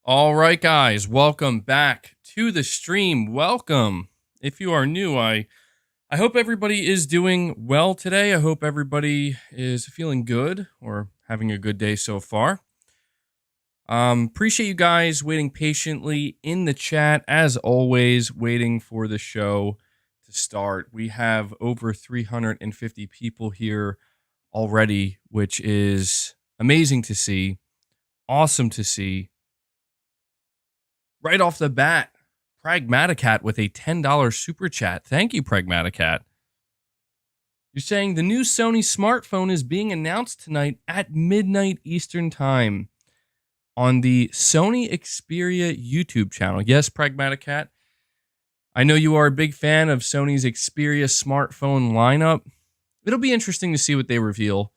All right, guys, welcome back to the stream. Welcome. If you are new, I hope everybody is doing well today. I hope everybody is feeling good or having a good day so far. Appreciate you guys waiting patiently in the chat, as always, waiting for the show to start. We have over 350 people here already, which is amazing to see, awesome to see. Right off the bat, Pragmaticat with a $10 super chat. Thank you, Pragmaticat. You're saying the new Sony smartphone is being announced tonight at midnight Eastern Time on the Sony Xperia YouTube channel. Yes, Pragmaticat. I know you are a big fan of Sony's Xperia smartphone lineup. It'll be interesting to see what they reveal.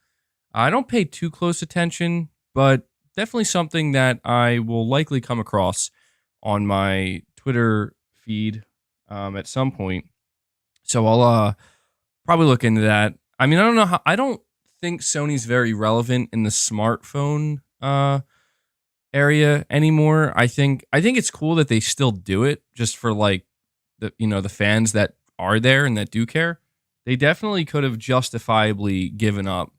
I don't pay too close attention, but definitely something that I will likely come across on my Twitter feed at some point. So I'll probably look into that. I mean, I don't think Sony's very relevant in the smartphone area anymore. I think it's cool that they still do it just for like the fans that are there and that do care. They definitely could have justifiably given up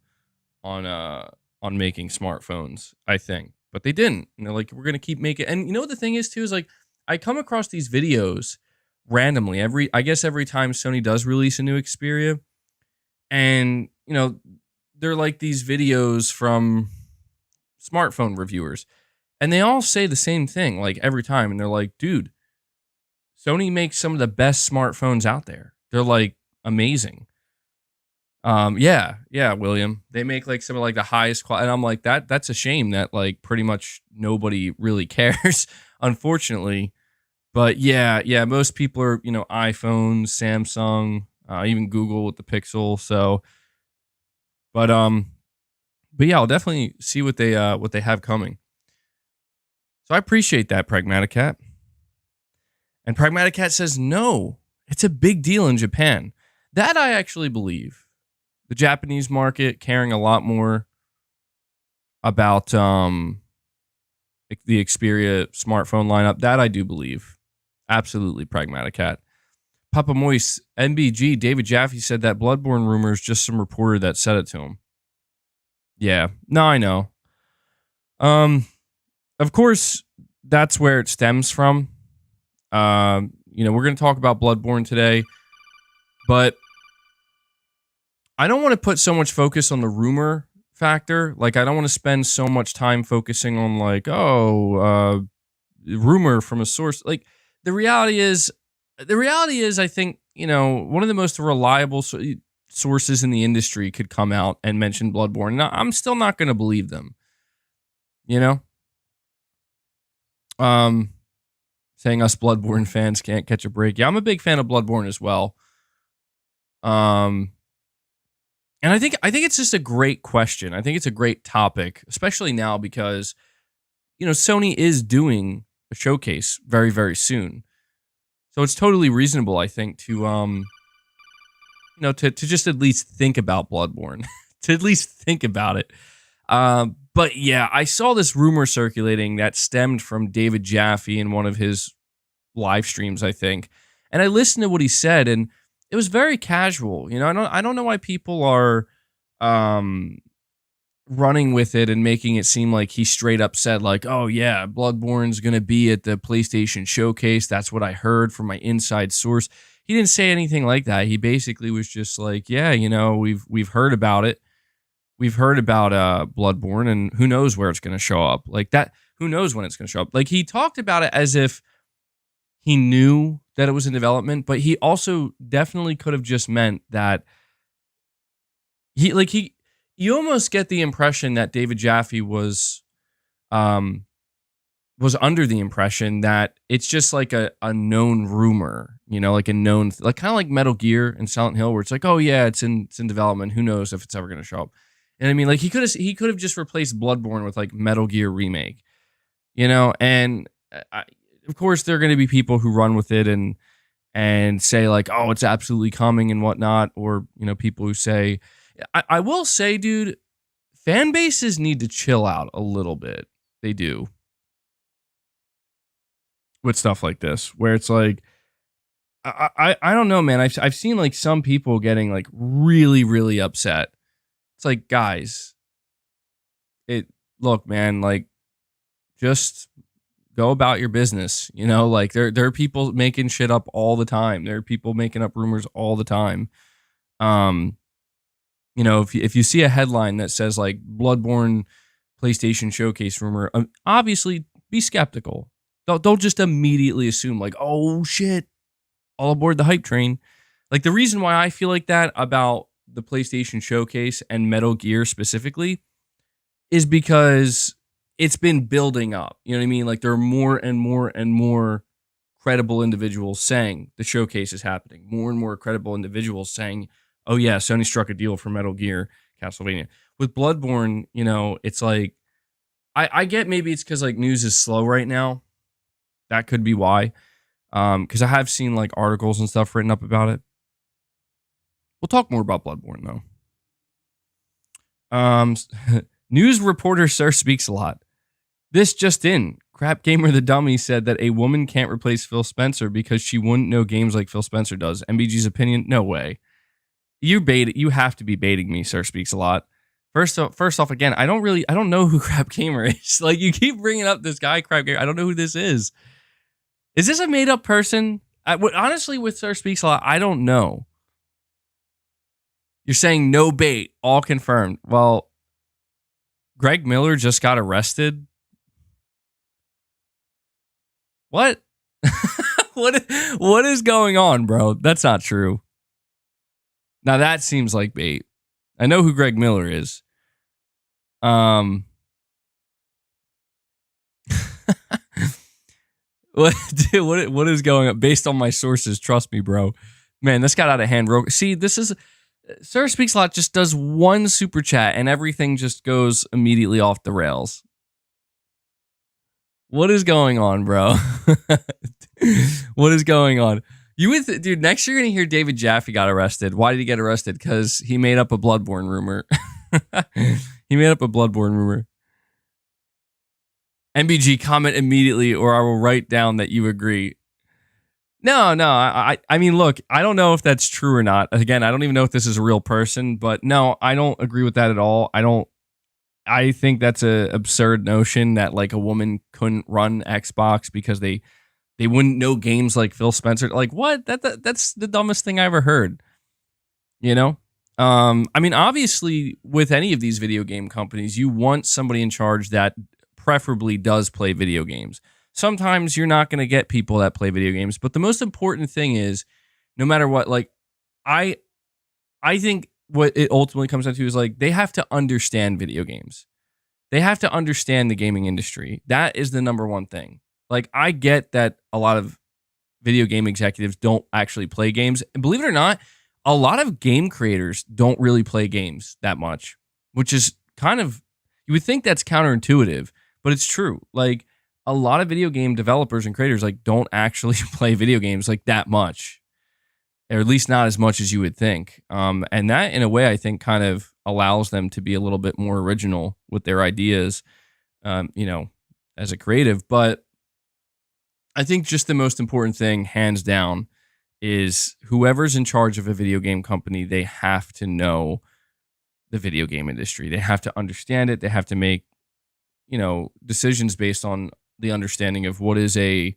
on making smartphones, I think. But they didn't. And they're like, we're gonna keep making. And you know what the thing is too is like I come across these videos randomly every time Sony does release a new Xperia, and they're like these videos from smartphone reviewers, and they all say the same thing like every time, and they're like, dude, Sony makes some of the best smartphones out there. They're like amazing. Yeah, William. They make like some of like the highest quality, and I'm like that's a shame that like pretty much nobody really cares, unfortunately. But yeah, most people are, iPhones, Samsung, even Google with the Pixel. So, but yeah, I'll definitely see what they have coming. So I appreciate that, Pragmaticat. And Pragmaticat says no, it's a big deal in Japan. That I actually believe. The Japanese market caring a lot more about the Xperia smartphone lineup. That I do believe. Absolutely, Pragmaticat. Papa Moise, NBG, David Jaffe said that Bloodborne rumor is just some reporter that said it to him. Yeah, no, I know. Of course, that's where it stems from. We're going to talk about Bloodborne today, but I don't want to put so much focus on the rumor factor. Like, I don't want to spend so much time focusing on like, rumor from a source. Like, the reality is, I think, one of the most reliable sources in the industry could come out and mention Bloodborne. Now, I'm still not going to believe them. Saying us Bloodborne fans can't catch a break. Yeah, I'm a big fan of Bloodborne as well. And I think it's just a great question. I think it's a great topic, especially now because, Sony is doing a showcase very, very soon. So it's totally reasonable, I think, to to just at least think about Bloodborne, to at least think about it. But yeah, I saw this rumor circulating that stemmed from David Jaffe in one of his live streams, I think. And I listened to what he said, and it was very casual. I don't know why people are running with it and making it seem like he straight up said like, oh yeah, Bloodborne's going to be at the PlayStation showcase. That's what I heard from my inside source. He didn't say anything like that. He basically was just like, yeah, we've heard about it. We've heard about Bloodborne, and who knows where it's going to show up. Like that, who knows when it's going to show up. Like, he talked about it as if he knew that it was in development, but he also definitely could have just meant that you almost get the impression that David Jaffe was under the impression that it's just like a known rumor, like a known, like kind of like Metal Gear and Silent Hill, where it's like, oh yeah, it's in development. Who knows if it's ever going to show up? And I mean, like he could have just replaced Bloodborne with like Metal Gear Remake, and of course there are going to be people who run with it and say like, oh, it's absolutely coming and whatnot, or people who say, I will say, dude, fan bases need to chill out a little bit. They do. with stuff like this, where it's like, I don't know, man. I've seen like some people getting like really, really upset. It's like, guys, it look, man, like just go about your business. You know, like there are people making shit up all the time. There are people making up rumors all the time. Um, you know, if you see a headline that says like Bloodborne PlayStation Showcase rumor, obviously be skeptical. Don't just immediately assume like, oh shit, all aboard the hype train. Like the reason why I feel like that about the PlayStation Showcase and Metal Gear specifically is because it's been building up. You know what I mean? Like there are more and more and more credible individuals saying the showcase is happening. More and more credible individuals saying, "Oh yeah, Sony struck a deal for Metal Gear, Castlevania." With Bloodborne, you know, it's like I get maybe it's because like news is slow right now. That could be why. Because I have seen like articles and stuff written up about it. We'll talk more about Bloodborne though. News reporter Sir Speaks a Lot. This just in. Crap Gamer the Dummy said that a woman can't replace Phil Spencer because she wouldn't know games like Phil Spencer does. MBG's opinion? No way. You have to be baiting me, Sir Speaks a Lot. First off, again, I don't know who Crap Gamer is. Like you keep bringing up this guy, Crap Gamer. I don't know who this is. Is this a made up person? Honestly, with Sir Speaks a Lot, I don't know. You're saying no bait, all confirmed. Well, Greg Miller just got arrested. What? What is going on, bro? That's not true. Now that seems like bait. I know who Greg Miller is. What is going on? Based on my sources, trust me, bro. Man, this got out of hand. See, this is Sir Speaks a Lot just does one super chat and everything just goes immediately off the rails. What is going on, bro? What is going on? Dude, next you're gonna hear David Jaffe got arrested. Why did he get arrested? Because he made up a Bloodborne rumor. He made up a Bloodborne rumor. MBG, comment immediately or I will write down that you agree. No, I mean, look, I don't know if that's true or not. Again, I don't even know if this is a real person, but no, I don't agree with that at all. I think that's a absurd notion that like a woman couldn't run Xbox because they wouldn't know games like Phil Spencer. Like what? That's the dumbest thing I ever heard. You know? I mean, obviously, with any of these video game companies, you want somebody in charge that preferably does play video games. Sometimes you're not going to get people that play video games, but the most important thing is, no matter what, like I think what it ultimately comes down to is like they have to understand video games. They have to understand the gaming industry. That is the number one thing. Like I get that a lot of video game executives don't actually play games. And believe it or not, a lot of game creators don't really play games that much, which is kind of, you would think that's counterintuitive, but it's true. Like a lot of video game developers and creators like don't actually play video games like that much, or at least not as much as you would think. And that in a way, I think kind of allows them to be a little bit more original with their ideas, you know, as a creative. But I think just the most important thing, hands down, is whoever's in charge of a video game company, they have to know the video game industry. They have to understand it. They have to make, you know, decisions based on the understanding of what is a,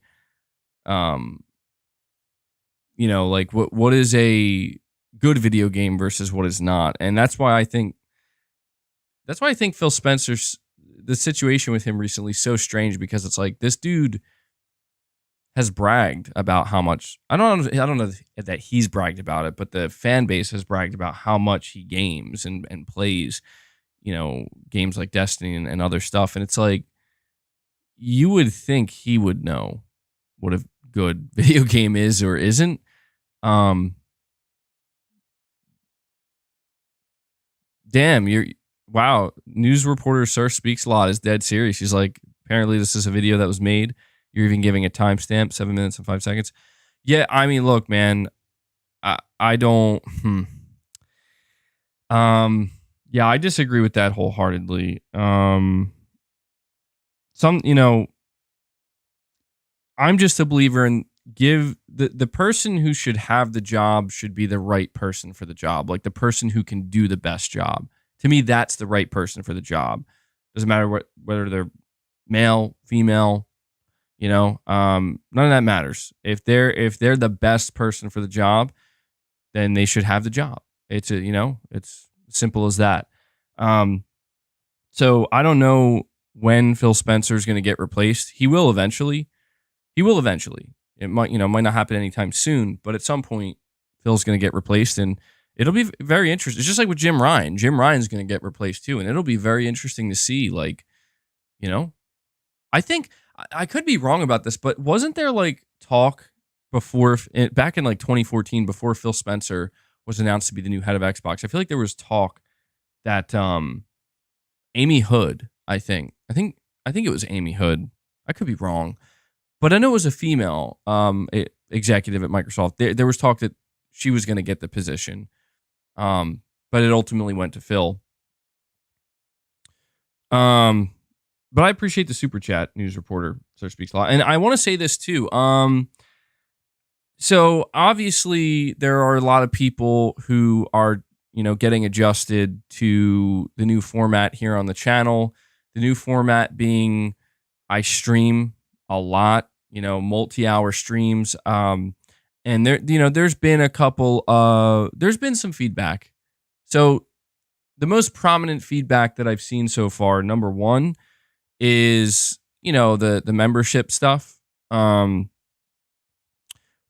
you know, like what is a good video game versus what is not. And that's why I think Phil Spencer's, the situation with him recently is so strange, because it's like this dude has bragged about how much, I don't know that he's bragged about it, but the fan base has bragged about how much he games and plays, you know, games like Destiny and other stuff. And it's like, you would think he would know what a good video game is or isn't. Damn, wow. News reporter Sir Speaks a Lot is dead serious. She's like, apparently this is a video that was made. You're even giving a timestamp, 7 minutes and 5 seconds. Yeah, I mean, look, man, I don't. Yeah, I disagree with that wholeheartedly. You know, I'm just a believer in give the person who should have the job should be the right person for the job, like the person who can do the best job. To me, that's the right person for the job. Doesn't matter whether they're male, female, none of that matters. If they're the best person for the job, then they should have the job. It's simple as that. So I don't know when Phil Spencer is going to get replaced. He will eventually. It might not happen anytime soon, but at some point, Phil's going to get replaced, and it'll be very interesting. It's just like with Jim Ryan. Jim Ryan's going to get replaced too, and it'll be very interesting to see. I think I could be wrong about this, but wasn't there like talk back in like 2014 before Phil Spencer was announced to be the new head of Xbox? I feel like there was talk that Amy Hood, I think it was Amy Hood. I could be wrong, but I know it was a female executive at Microsoft. There was talk that she was going to get the position, but it ultimately went to Phil. But I appreciate the super chat, news reporter. So speaks a lot, and I want to say this too. So obviously there are a lot of people who are getting adjusted to the new format here on the channel. The new format being I stream a lot, multi-hour streams. And there's been there's been some feedback. So the most prominent feedback that I've seen so far, number one, is, the membership stuff.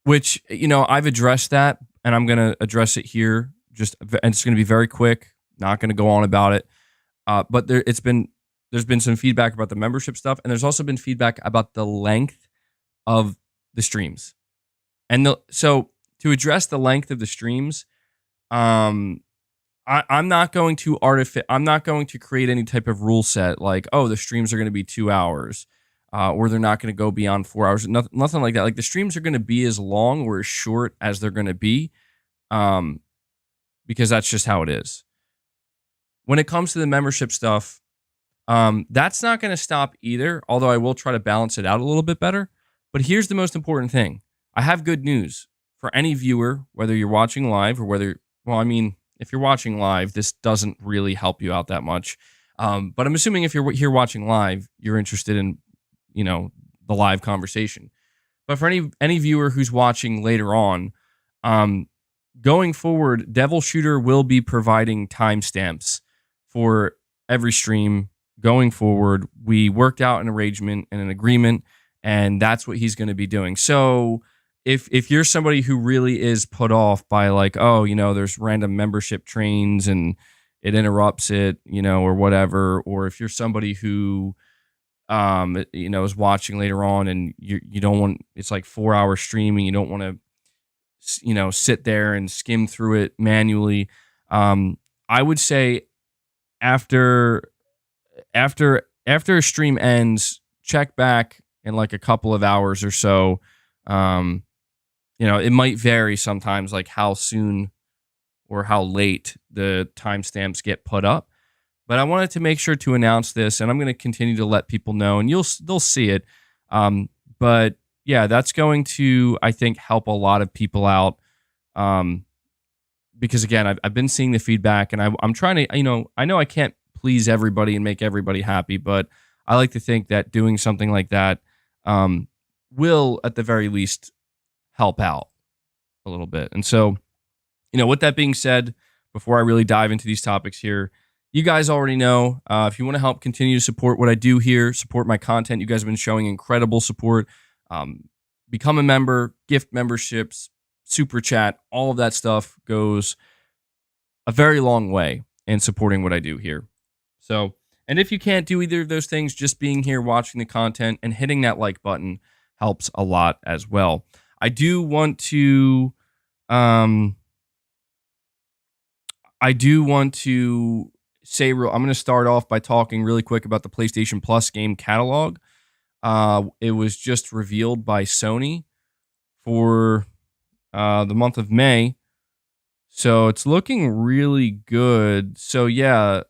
Which, I've addressed that, and I'm going to address it here. And it's going to be very quick. Not going to go on about it. But there's been some feedback about the membership stuff, and there's also been feedback about the length of the streams. And so to address the length of the streams, I'm not going to I'm not going to create any type of rule set like, oh, the streams are going to be 2 hours, or they're not going to go beyond 4 hours. Nothing like that. Like the streams are going to be as long or as short as they're going to be, because that's just how it is. When it comes to the membership stuff, that's not going to stop either, although I will try to balance it out a little bit better. But here's the most important thing. I have good news for any viewer, whether you're watching live or if you're watching live, this doesn't really help you out that much. But I'm assuming if you're here watching live, you're interested in, the live conversation. But for any viewer who's watching later on, going forward, Devil Shooter will be providing timestamps for every stream going forward. We worked out an arrangement and an agreement, and that's what he's going to be doing. So if you're somebody who really is put off by like, oh, there's random membership trains and it interrupts it, or whatever, or if you're somebody who, is watching later on and you don't want, it's like 4 hour streaming, you don't want to, sit there and skim through it manually. I would say after a stream ends, check back in like a couple of hours or so. It might vary sometimes, like how soon or how late the timestamps get put up. But I wanted to make sure to announce this, and I'm going to continue to let people know, and they'll see it. But yeah, that's going to, I think, help a lot of people out. Because again, I've been seeing the feedback, and I'm trying to, I know I can't please everybody and make everybody happy, but I like to think that doing something like that will, at the very least, help out a little bit. And so, with that being said, before I really dive into these topics here, you guys already know, if you want to help continue to support what I do here, support my content, you guys have been showing incredible support. Become a member, gift memberships, super chat, all of that stuff goes a very long way in supporting what I do here. So, and if you can't do either of those things, just being here, watching the content, and hitting that like button helps a lot as well. I do want to say, I'm going to start off by talking really quick about the PlayStation Plus game catalog. It was just revealed by Sony for the month of May. So it's looking really good. So yeah,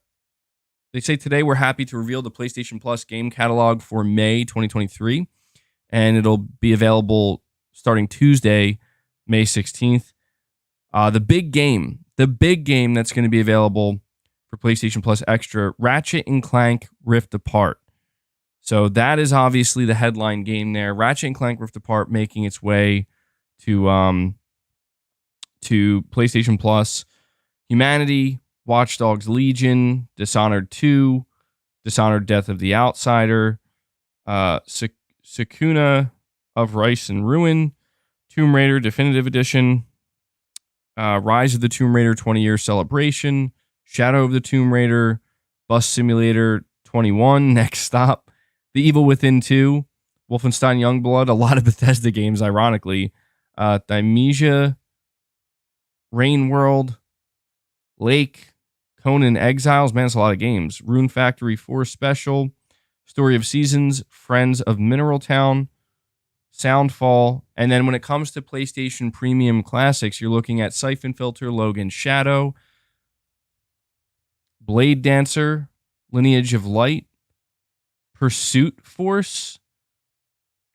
they say today we're happy to reveal the PlayStation Plus game catalog for May 2023. and it'll be available starting Tuesday, May 16th. The big game that's going to be available for PlayStation Plus Extra, Ratchet and Clank Rift Apart. So that is obviously the headline game there. Ratchet and Clank Rift Apart making its way to PlayStation Plus. Humanity, Watch Dogs Legion, Dishonored 2, Dishonored Death of the Outsider, Sakuna of Rice and Ruin, Tomb Raider Definitive Edition, Rise of the Tomb Raider 20-year celebration, Shadow of the Tomb Raider, Bus Simulator 21, Next Stop, The Evil Within 2, Wolfenstein Youngblood, a lot of Bethesda games, ironically, Thymesia, Rain World, Lake, Conan Exiles, man, that's a lot of games, Rune Factory 4 Special, Story of Seasons, Friends of Mineral Town, Soundfall, and then when it comes to PlayStation Premium Classics, you're looking at Siphon Filter, Logan Shadow, Blade Dancer, Lineage of Light, Pursuit Force,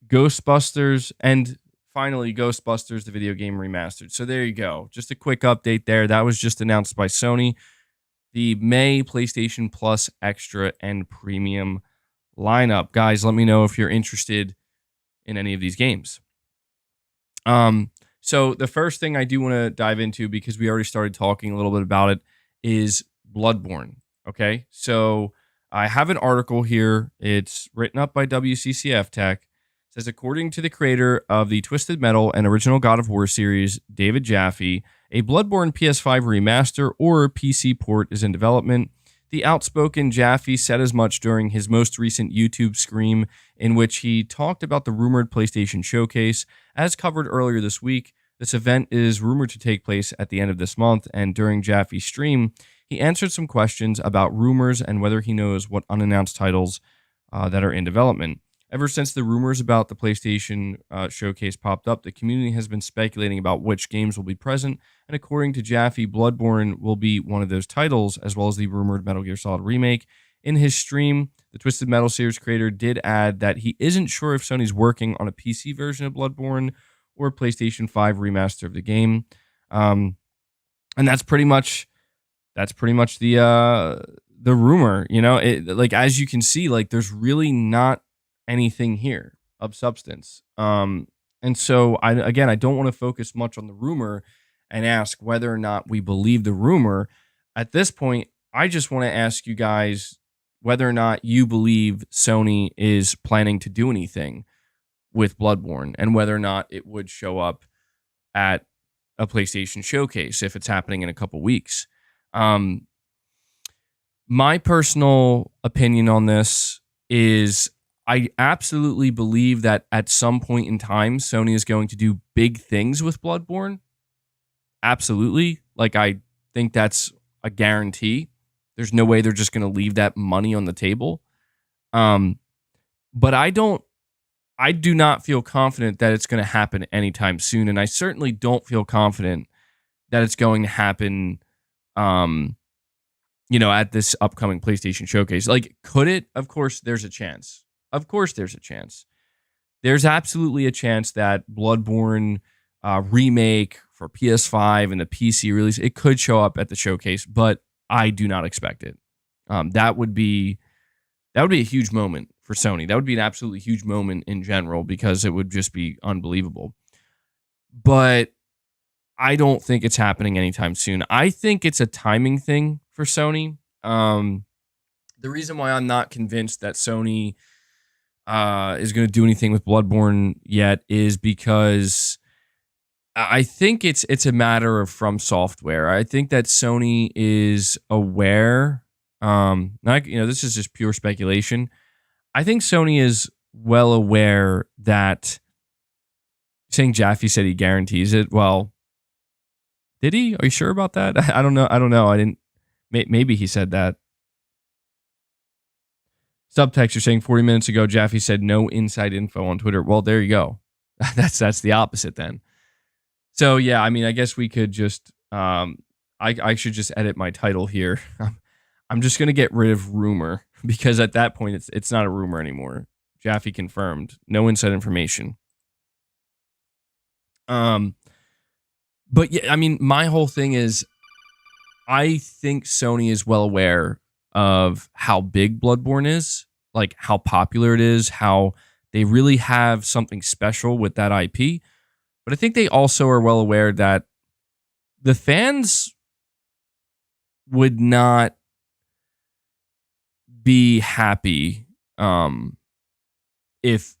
Ghostbusters, and finally Ghostbusters, the video game remastered. So there you go. Just a quick update there. That was just announced by Sony. The May PlayStation Plus Extra and Premium lineup. Guys, let me know if you're interested in any of these games. So the first thing I do want to dive into, because we already started talking a little bit about it, is Bloodborne. Okay, so I have an article here. It's written up by WCCF Tech. It says, according to the creator of the Twisted Metal and original God of War series, David Jaffe, a Bloodborne PS5 remaster or PC port is in development. The outspoken Jaffe said as much during his most recent YouTube stream, in which he talked about the rumored PlayStation Showcase. As covered earlier this week, this event is rumored to take place at the end of this month, and during Jaffe's stream, he answered some questions about rumors and whether he knows what unannounced titles that are in development. Ever since the rumors about the PlayStation Showcase popped up, the community has been speculating about which games will be present, and according to Jaffe, Bloodborne will be one of those titles, as well as the rumored Metal Gear Solid remake. In his stream, the Twisted Metal series creator did add that he isn't sure if Sony's working on a PC version of Bloodborne or a PlayStation 5 remaster of the game. And that's pretty much the rumor, you know. Like, as you can see, like, there's really not anything here of substance. And so I don't want to focus much on the rumor and ask whether or not we believe the rumor. At this point, I just want to ask you guys whether or not you believe Sony is planning to do anything with Bloodborne and whether or not it would show up at a PlayStation Showcase if it's happening in a couple weeks. My personal opinion on this is I absolutely believe that at some point in time, Sony is going to do big things with Bloodborne. Absolutely. Like, I think that's a guarantee. There's no way they're just going to leave that money on the table. But I do not feel confident that it's going to happen anytime soon. And I certainly don't feel confident that it's going to happen, at this upcoming PlayStation Showcase. Like, could it? Of course, there's a chance. Of course, there's a chance. There's absolutely a chance that Bloodborne remake for PS5 and the PC release, it could show up at the showcase, but I do not expect it. That would be a huge moment for Sony. That would be an absolutely huge moment in general because it would just be unbelievable. But I don't think it's happening anytime soon. I think it's a timing thing for Sony. The reason why I'm not convinced that Sony is going to do anything with Bloodborne yet is because I think it's a matter of From Software. I think that Sony is aware. This is just pure speculation. I think Sony is well aware that saying Jaffe said he guarantees it. Well, did he? Are you sure about that? I don't know. I didn't. Maybe he said that. Subtext, you're saying 40 minutes ago, Jaffe said no inside info on Twitter. Well, there you go. That's the opposite then. So yeah, I mean, I guess we could just I should just edit my title here. I'm just gonna get rid of rumor because at that point it's not a rumor anymore. Jaffe confirmed. No inside information. But yeah, I mean, my whole thing is, I think Sony is well aware of how big Bloodborne is, like how popular it is, how they really have something special with that IP. But I think they also are well aware that the fans would not be happy if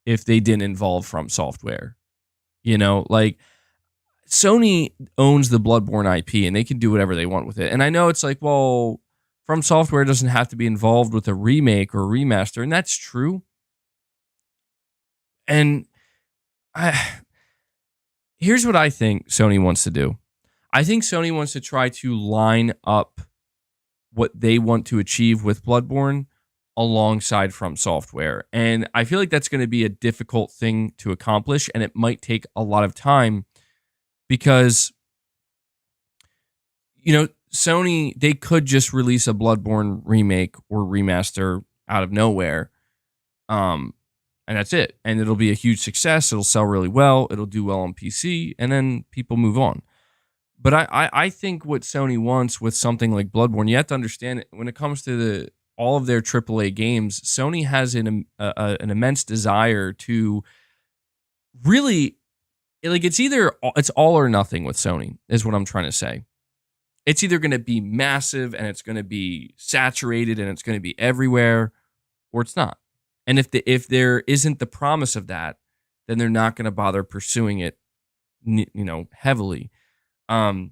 they didn't involve From Software. You know, like Sony owns the Bloodborne IP and they can do whatever they want with it. And I know it's like, well, From Software doesn't have to be involved with a remake or a remaster, and that's true. And here's what I think Sony wants to do. I think Sony wants to try to line up what they want to achieve with Bloodborne alongside From Software. And I feel like that's going to be a difficult thing to accomplish, and it might take a lot of time because, you know, Sony, they could just release a Bloodborne remake or remaster out of nowhere. And that's it. And it'll be a huge success. It'll sell really well. It'll do well on PC, and then people move on. But I think what Sony wants with something like Bloodborne, you have to understand when it comes to all of their AAA games, Sony has an immense desire to really, like, it's all or nothing with Sony, is what I'm trying to say. It's either going to be massive and it's going to be saturated and it's going to be everywhere, or it's not. And if there isn't the promise of that, then they're not going to bother pursuing it, heavily. And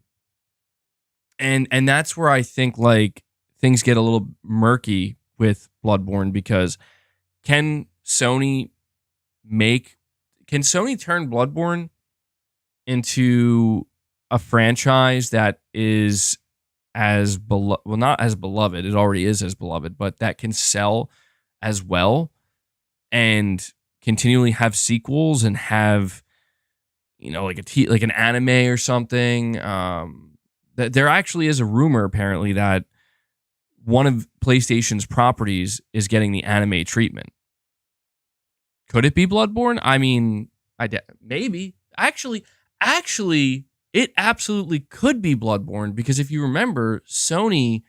that's where I think like things get a little murky with Bloodborne, because can Sony turn Bloodborne into a franchise that is not as beloved, it already is as beloved, but that can sell as well and continually have sequels and have, like an anime or something. There actually is a rumor apparently that one of PlayStation's properties is getting the anime treatment. Could it be Bloodborne? I mean, maybe. Actually, it absolutely could be Bloodborne, because if you remember, Sony,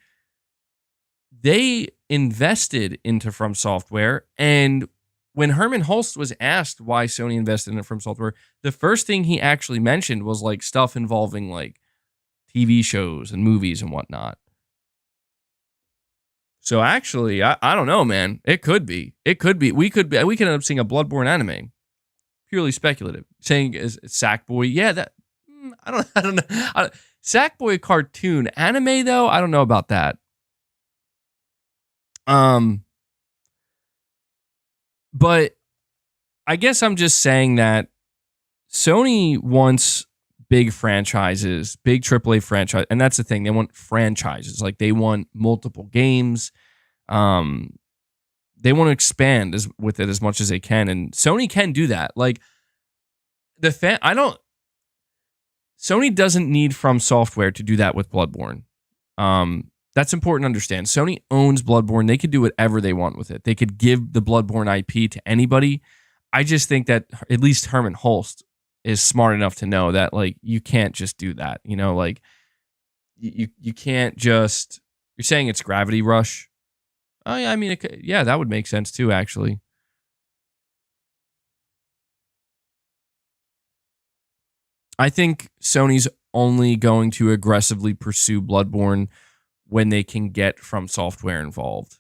they invested into From Software, and when Herman Hulst was asked why Sony invested in From Software, the first thing he actually mentioned was like stuff involving like TV shows and movies and whatnot. So actually, I don't know, man. It could be. We could end up seeing a Bloodborne anime. Purely speculative. Saying is Sackboy. Yeah, that I don't know. Sackboy cartoon anime though. I don't know about that. But I guess I'm just saying that Sony wants big franchises, big AAA franchise, and that's the thing. They want franchises. Like, they want multiple games. They want to expand with it as much as they can, and Sony can do that. Like, Sony doesn't need From Software to do that with Bloodborne. That's important to understand. Sony owns Bloodborne. They could do whatever they want with it. They could give the Bloodborne IP to anybody. I just think that at least Herman Hulst is smart enough to know that, like, you can't just do that. Like, you can't just. You're saying it's Gravity Rush? Oh yeah, I mean, that would make sense too, actually. I think Sony's only going to aggressively pursue Bloodborne when they can get From Software involved.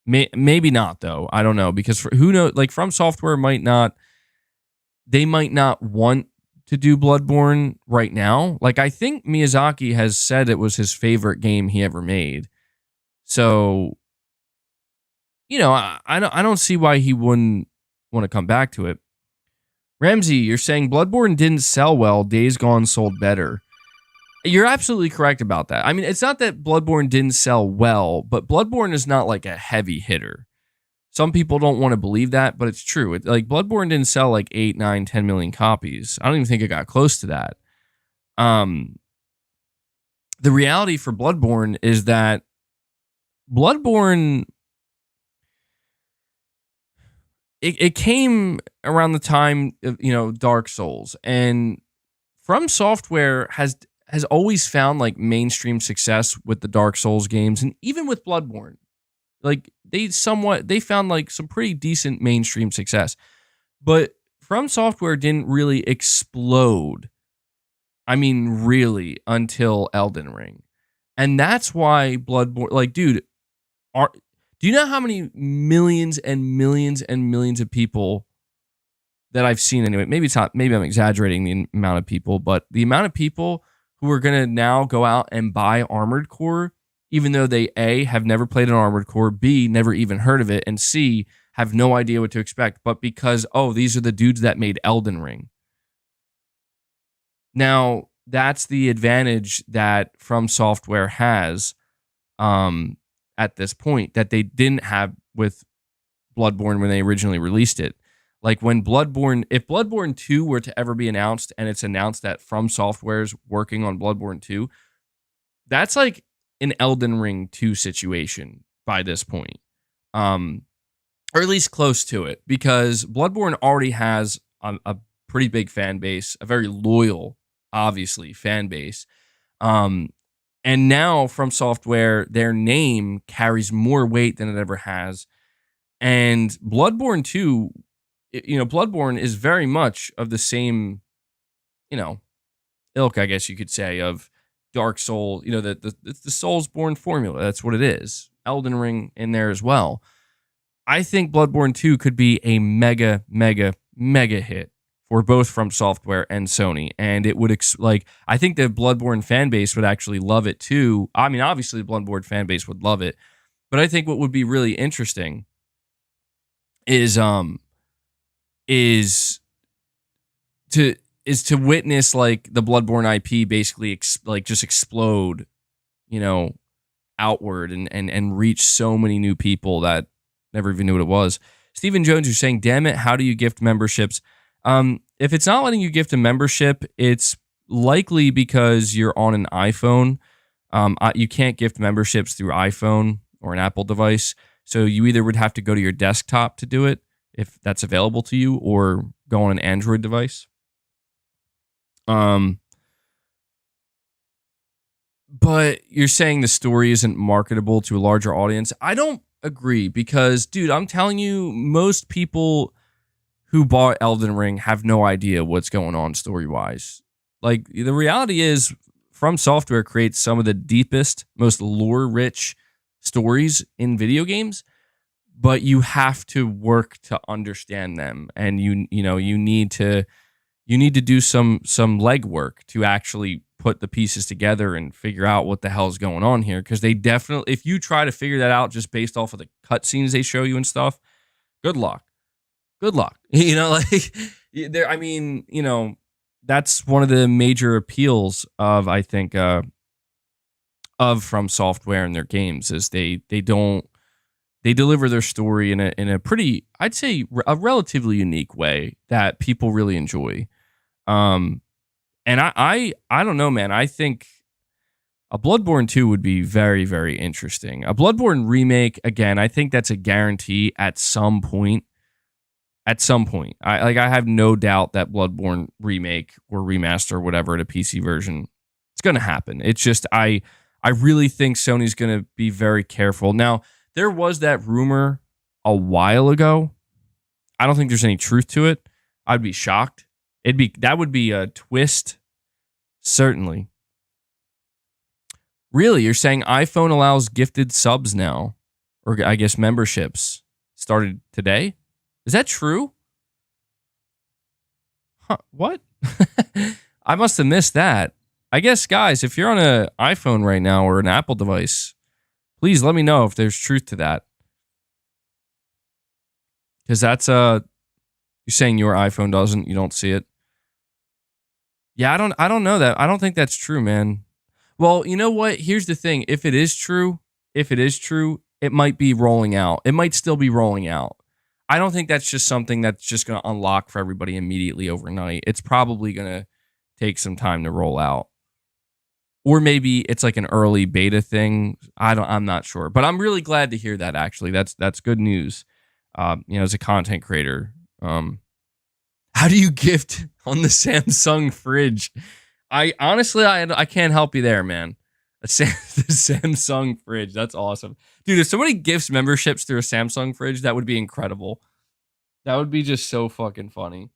Maybe not though. I don't know, because who knows? Like, From Software might not. They might not want to do Bloodborne right now. Like, I think Miyazaki has said it was his favorite game he ever made. So, I don't see why he wouldn't want to come back to it. Ramsey, you're saying Bloodborne didn't sell well. Days Gone sold better. You're absolutely correct about that. I mean, it's not that Bloodborne didn't sell well, but Bloodborne is not like a heavy hitter. Some people don't want to believe that, but it's true. Like, Bloodborne didn't sell like 8, 9, 10 million copies. I don't even think it got close to that. The reality for Bloodborne is that Bloodborne it came around the time of, Dark Souls, and From Software has always found like mainstream success with the Dark Souls games, and even with Bloodborne. Like they found like some pretty decent mainstream success. But From Software didn't really explode. I mean, really, until Elden Ring. And that's why Bloodborne, like, dude, do you know how many millions and millions and millions of people that I've seen anyway? Maybe it's not, maybe I'm exaggerating the amount of people, but the amount of people who are going to now go out and buy Armored Core, even though they A, have never played an Armored Core, B, never even heard of it, and C, have no idea what to expect, but because, oh, these are the dudes that made Elden Ring. Now, that's the advantage that From Software has at this point that they didn't have with Bloodborne when they originally released it. Like when if Bloodborne 2 were to ever be announced and it's announced that From Software's working on Bloodborne 2, that's like an Elden Ring 2 situation by this point. Or at least close to it, because Bloodborne already has a pretty big fan base, a very loyal, obviously, fan base. And now From Software, their name carries more weight than it ever has. And Bloodborne 2, Bloodborne is very much of the same, ilk, I guess you could say, of Dark Souls, the Soulsborne formula. That's what it is. Elden Ring in there as well. I think Bloodborne 2 could be a mega, mega, mega hit for both From Software and Sony. And it would, I think the Bloodborne fan base would actually love it too. I mean, obviously the Bloodborne fan base would love it. But I think what would be really interesting is to witness like the Bloodborne IP basically just explode, outward and reach so many new people that never even knew what it was. Stephen Jones, you're saying, damn it, how do you gift memberships? If it's not letting you gift a membership, it's likely because you're on an iPhone. You can't gift memberships through iPhone or an Apple device. So you either would have to go to your desktop to do it, if that's available to you, or go on an Android device. But you're saying the story isn't marketable to a larger audience. I don't agree, because, dude, I'm telling you, most people who bought Elden Ring have no idea what's going on story-wise. Like, the reality is, From Software creates some of the deepest, most lore-rich stories in video games, but you have to work to understand them, and you need to do some legwork to actually put the pieces together and figure out what the hell is going on here. Because they definitely, if you try to figure that out just based off of the cutscenes they show you and stuff, good luck. That's one of the major appeals of, I think, of From Software and their games, is they deliver their story in a pretty, I'd say, a relatively unique way that people really enjoy. And I don't know, man. I think a Bloodborne 2 would be very, very interesting. A Bloodborne remake, again, I think that's a guarantee at some point. At some point. I have no doubt that Bloodborne remake or remaster or whatever, the PC version, it's going to happen. It's just, I really think Sony's going to be very careful. Now, there was that rumor a while ago. I don't think there's any truth to it. I'd be shocked. That would be a twist, certainly. Really, you're saying iPhone allows gifted subs now, or I guess memberships started today? Is that true? Huh, what? I must have missed that. I guess, guys, if you're on an iPhone right now or an Apple device, please let me know if there's truth to that. Because that's you're saying your iPhone doesn't, you don't see it. Yeah, I don't know that. I don't think that's true, man. Well, you know what? Here's the thing. If it is true, it might be rolling out. It might still be rolling out. I don't think that's just something that's just going to unlock for everybody immediately overnight. It's probably going to take some time to roll out. Or maybe it's like an early beta thing. I'm not sure. But I'm really glad to hear that, actually. That's good news. as a content creator. How do you gift on the Samsung fridge? I honestly, I can't help you there, man. The Samsung fridge, that's awesome, dude. If somebody gifts memberships through a Samsung fridge, that would be incredible. That would be just so fucking funny.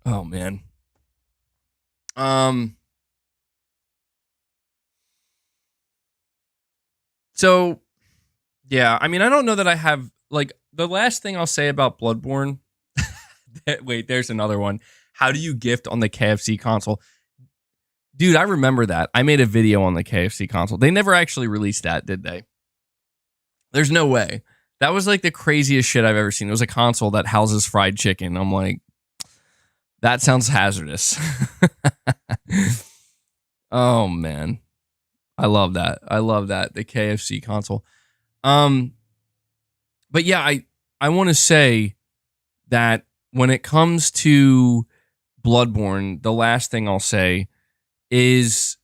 Oh man. So yeah, I mean, I don't know that I have like the last thing I'll say about Bloodborne. Wait, there's another one. How do you gift on the KFC console? Dude, I remember that. I made a video on the KFC console. They never actually released that, did they? There's no way. That was like the craziest shit I've ever seen. It was a console that houses fried chicken. I'm like, that sounds hazardous. Oh man. I love that. I love that. The KFC console. But yeah, I want to say that when it comes to Bloodborne, the last thing I'll say is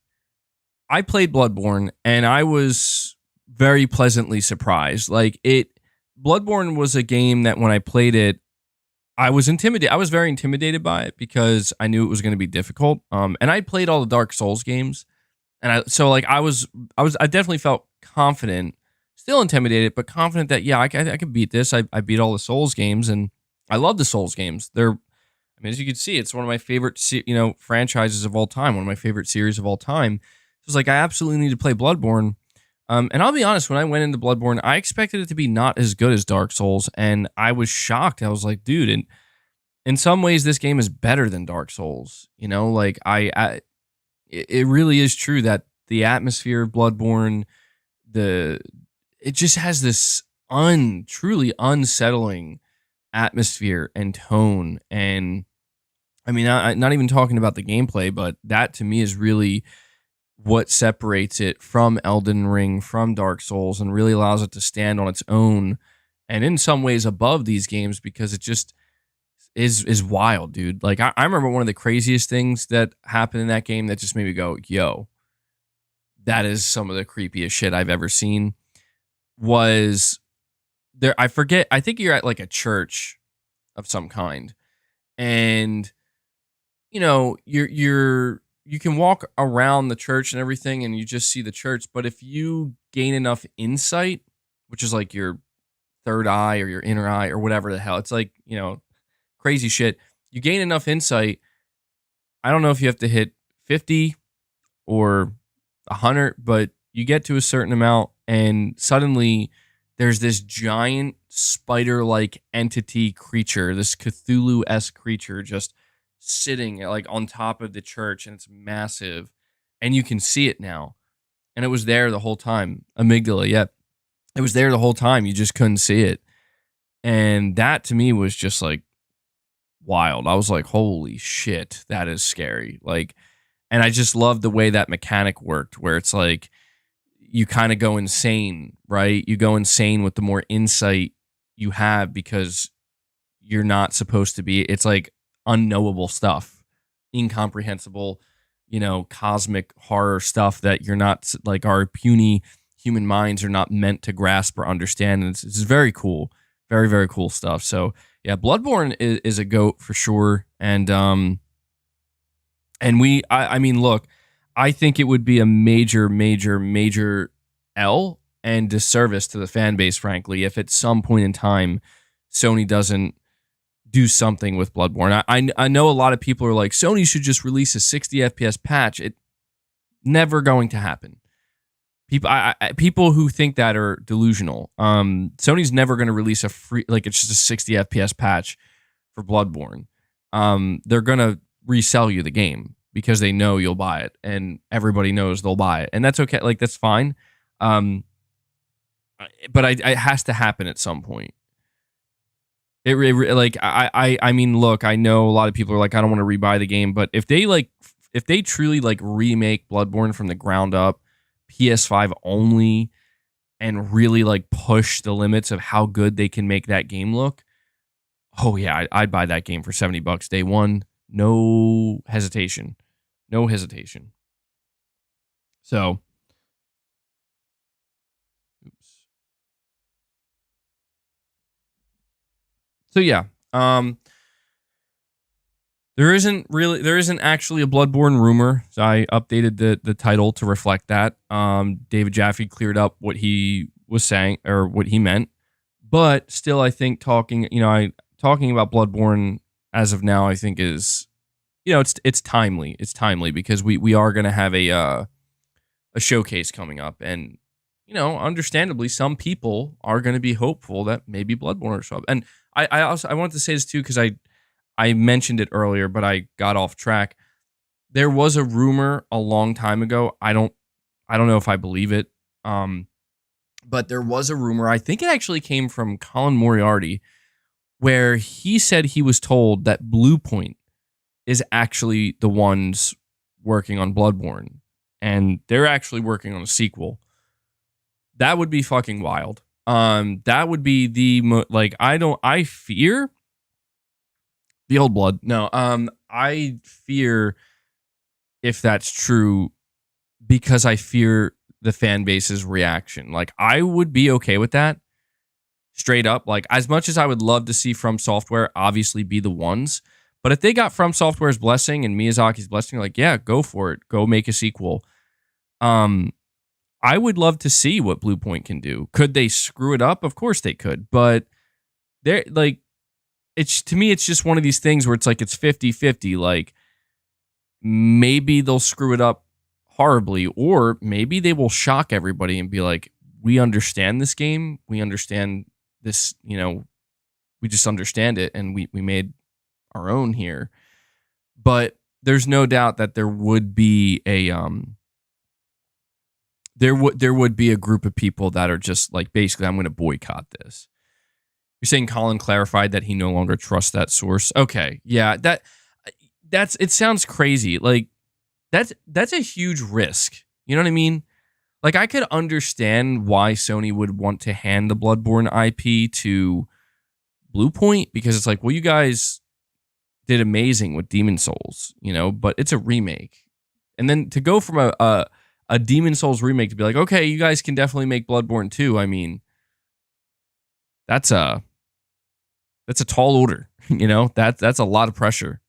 I played Bloodborne and I was very pleasantly surprised. Bloodborne was a game that when I played it, I was intimidated. I was very intimidated by it because I knew it was going to be difficult. And I played all the Dark Souls games, and I definitely felt confident, still intimidated, but confident that I could beat this. I beat all the Souls games, and I love the Souls games. As you can see, it's one of my favorite franchises of all time, one of my favorite series of all time. So it's like I absolutely need to play Bloodborne. And I'll be honest, when I went into Bloodborne, I expected it to be not as good as Dark Souls, and I was shocked. I was like, dude, in some ways, this game is better than Dark Souls. It really is true that the atmosphere of Bloodborne, it just has this truly unsettling atmosphere and tone. And I mean, not even talking about the gameplay, but that to me is really what separates it from Elden Ring, from Dark Souls, and really allows it to stand on its own and in some ways above these games because it just is wild, dude. Like I remember one of the craziest things that happened in that game that just made me go, yo, that is some of the creepiest shit I've ever seen. Was there, I forget, I think you're at like a church of some kind, and you can walk around the church and everything and you just see the church, but if you gain enough insight, which is like your third eye or your inner eye or whatever the hell, it's like, crazy shit. You gain enough insight. I don't know if you have to hit 50 or 100, but you get to a certain amount and suddenly there's this giant spider-like entity creature, this Cthulhu-esque creature just sitting like on top of the church, and it's massive, and you can see it now. And it was there the whole time. Amygdala, yeah. It was there the whole time. You just couldn't see it. And that to me was just like wild. I was like, holy shit, that is scary. And I just loved the way that mechanic worked, where it's like you kind of go insane, right? You go insane with the more insight you have because you're not supposed to be. It's like unknowable stuff, incomprehensible, cosmic horror stuff that you're not, like, our puny human minds are not meant to grasp or understand. And it's very cool. Very, very cool stuff. So yeah, Bloodborne is a GOAT for sure. And I mean, look, I think it would be a major, major, major L and disservice to the fan base, frankly, if at some point in time Sony doesn't do something with Bloodborne. I know a lot of people are like, Sony should just release a 60 FPS patch. It never going to happen. People who think that are delusional. Sony's never going to release a free, like, it's just a 60 FPS patch for Bloodborne. They're going to resell you the game because they know you'll buy it, and everybody knows they'll buy it, and that's okay. Like, that's fine. But it has to happen at some point. I mean, look, I know a lot of people are like, I don't want to rebuy the game, but if they truly like remake Bloodborne from the ground up, PS5 only, and really like push the limits of how good they can make that game look, oh yeah, I'd buy that game for $70 day one. No hesitation. No hesitation. So, oops. So yeah, there isn't actually a Bloodborne rumor. So I updated the title to reflect that. David Jaffe cleared up what he was saying or what he meant, but still, I think talking about Bloodborne as of now, I think is, it's timely. It's timely because we are going to have a showcase coming up, and understandably, some people are going to be hopeful that maybe Bloodborne will show up. And I wanted to say this too because I mentioned it earlier, but I got off track. There was a rumor a long time ago. I don't know if I believe it. But there was a rumor. I think it actually came from Colin Moriarty, where he said he was told that Bluepoint is actually the ones working on Bloodborne, and they're actually working on a sequel. That would be fucking wild. That would be I fear the old blood. No, I fear if that's true because I fear the fan base's reaction. Like, I would be okay with that straight up. Like, as much as I would love to see From Software obviously be the ones, but if they got From Software's blessing and Miyazaki's blessing, like, yeah, go for it. Go make a sequel. I would love to see what Bluepoint can do. Could they screw it up? Of course they could, but they're like, to me, it's just one of these things where it's like, it's 50-50. Like, maybe they'll screw it up horribly, or maybe they will shock everybody and be like, we understand this game. We understand this, we just understand it, and we made our own here. But there's no doubt that there would be a there would be a group of people that are just like, basically, I'm going to boycott this. You're saying Colin clarified that he no longer trusts that source. Okay, yeah, that's it. Sounds crazy. Like, that's a huge risk. You know what I mean? Like, I could understand why Sony would want to hand the Bloodborne IP to Bluepoint, because it's like, well, you guys did amazing with Demon Souls, but it's a remake. And then to go from a Demon Souls remake to be like, okay, you guys can definitely make Bloodborne 2. I mean, that's a tall order, that's a lot of pressure.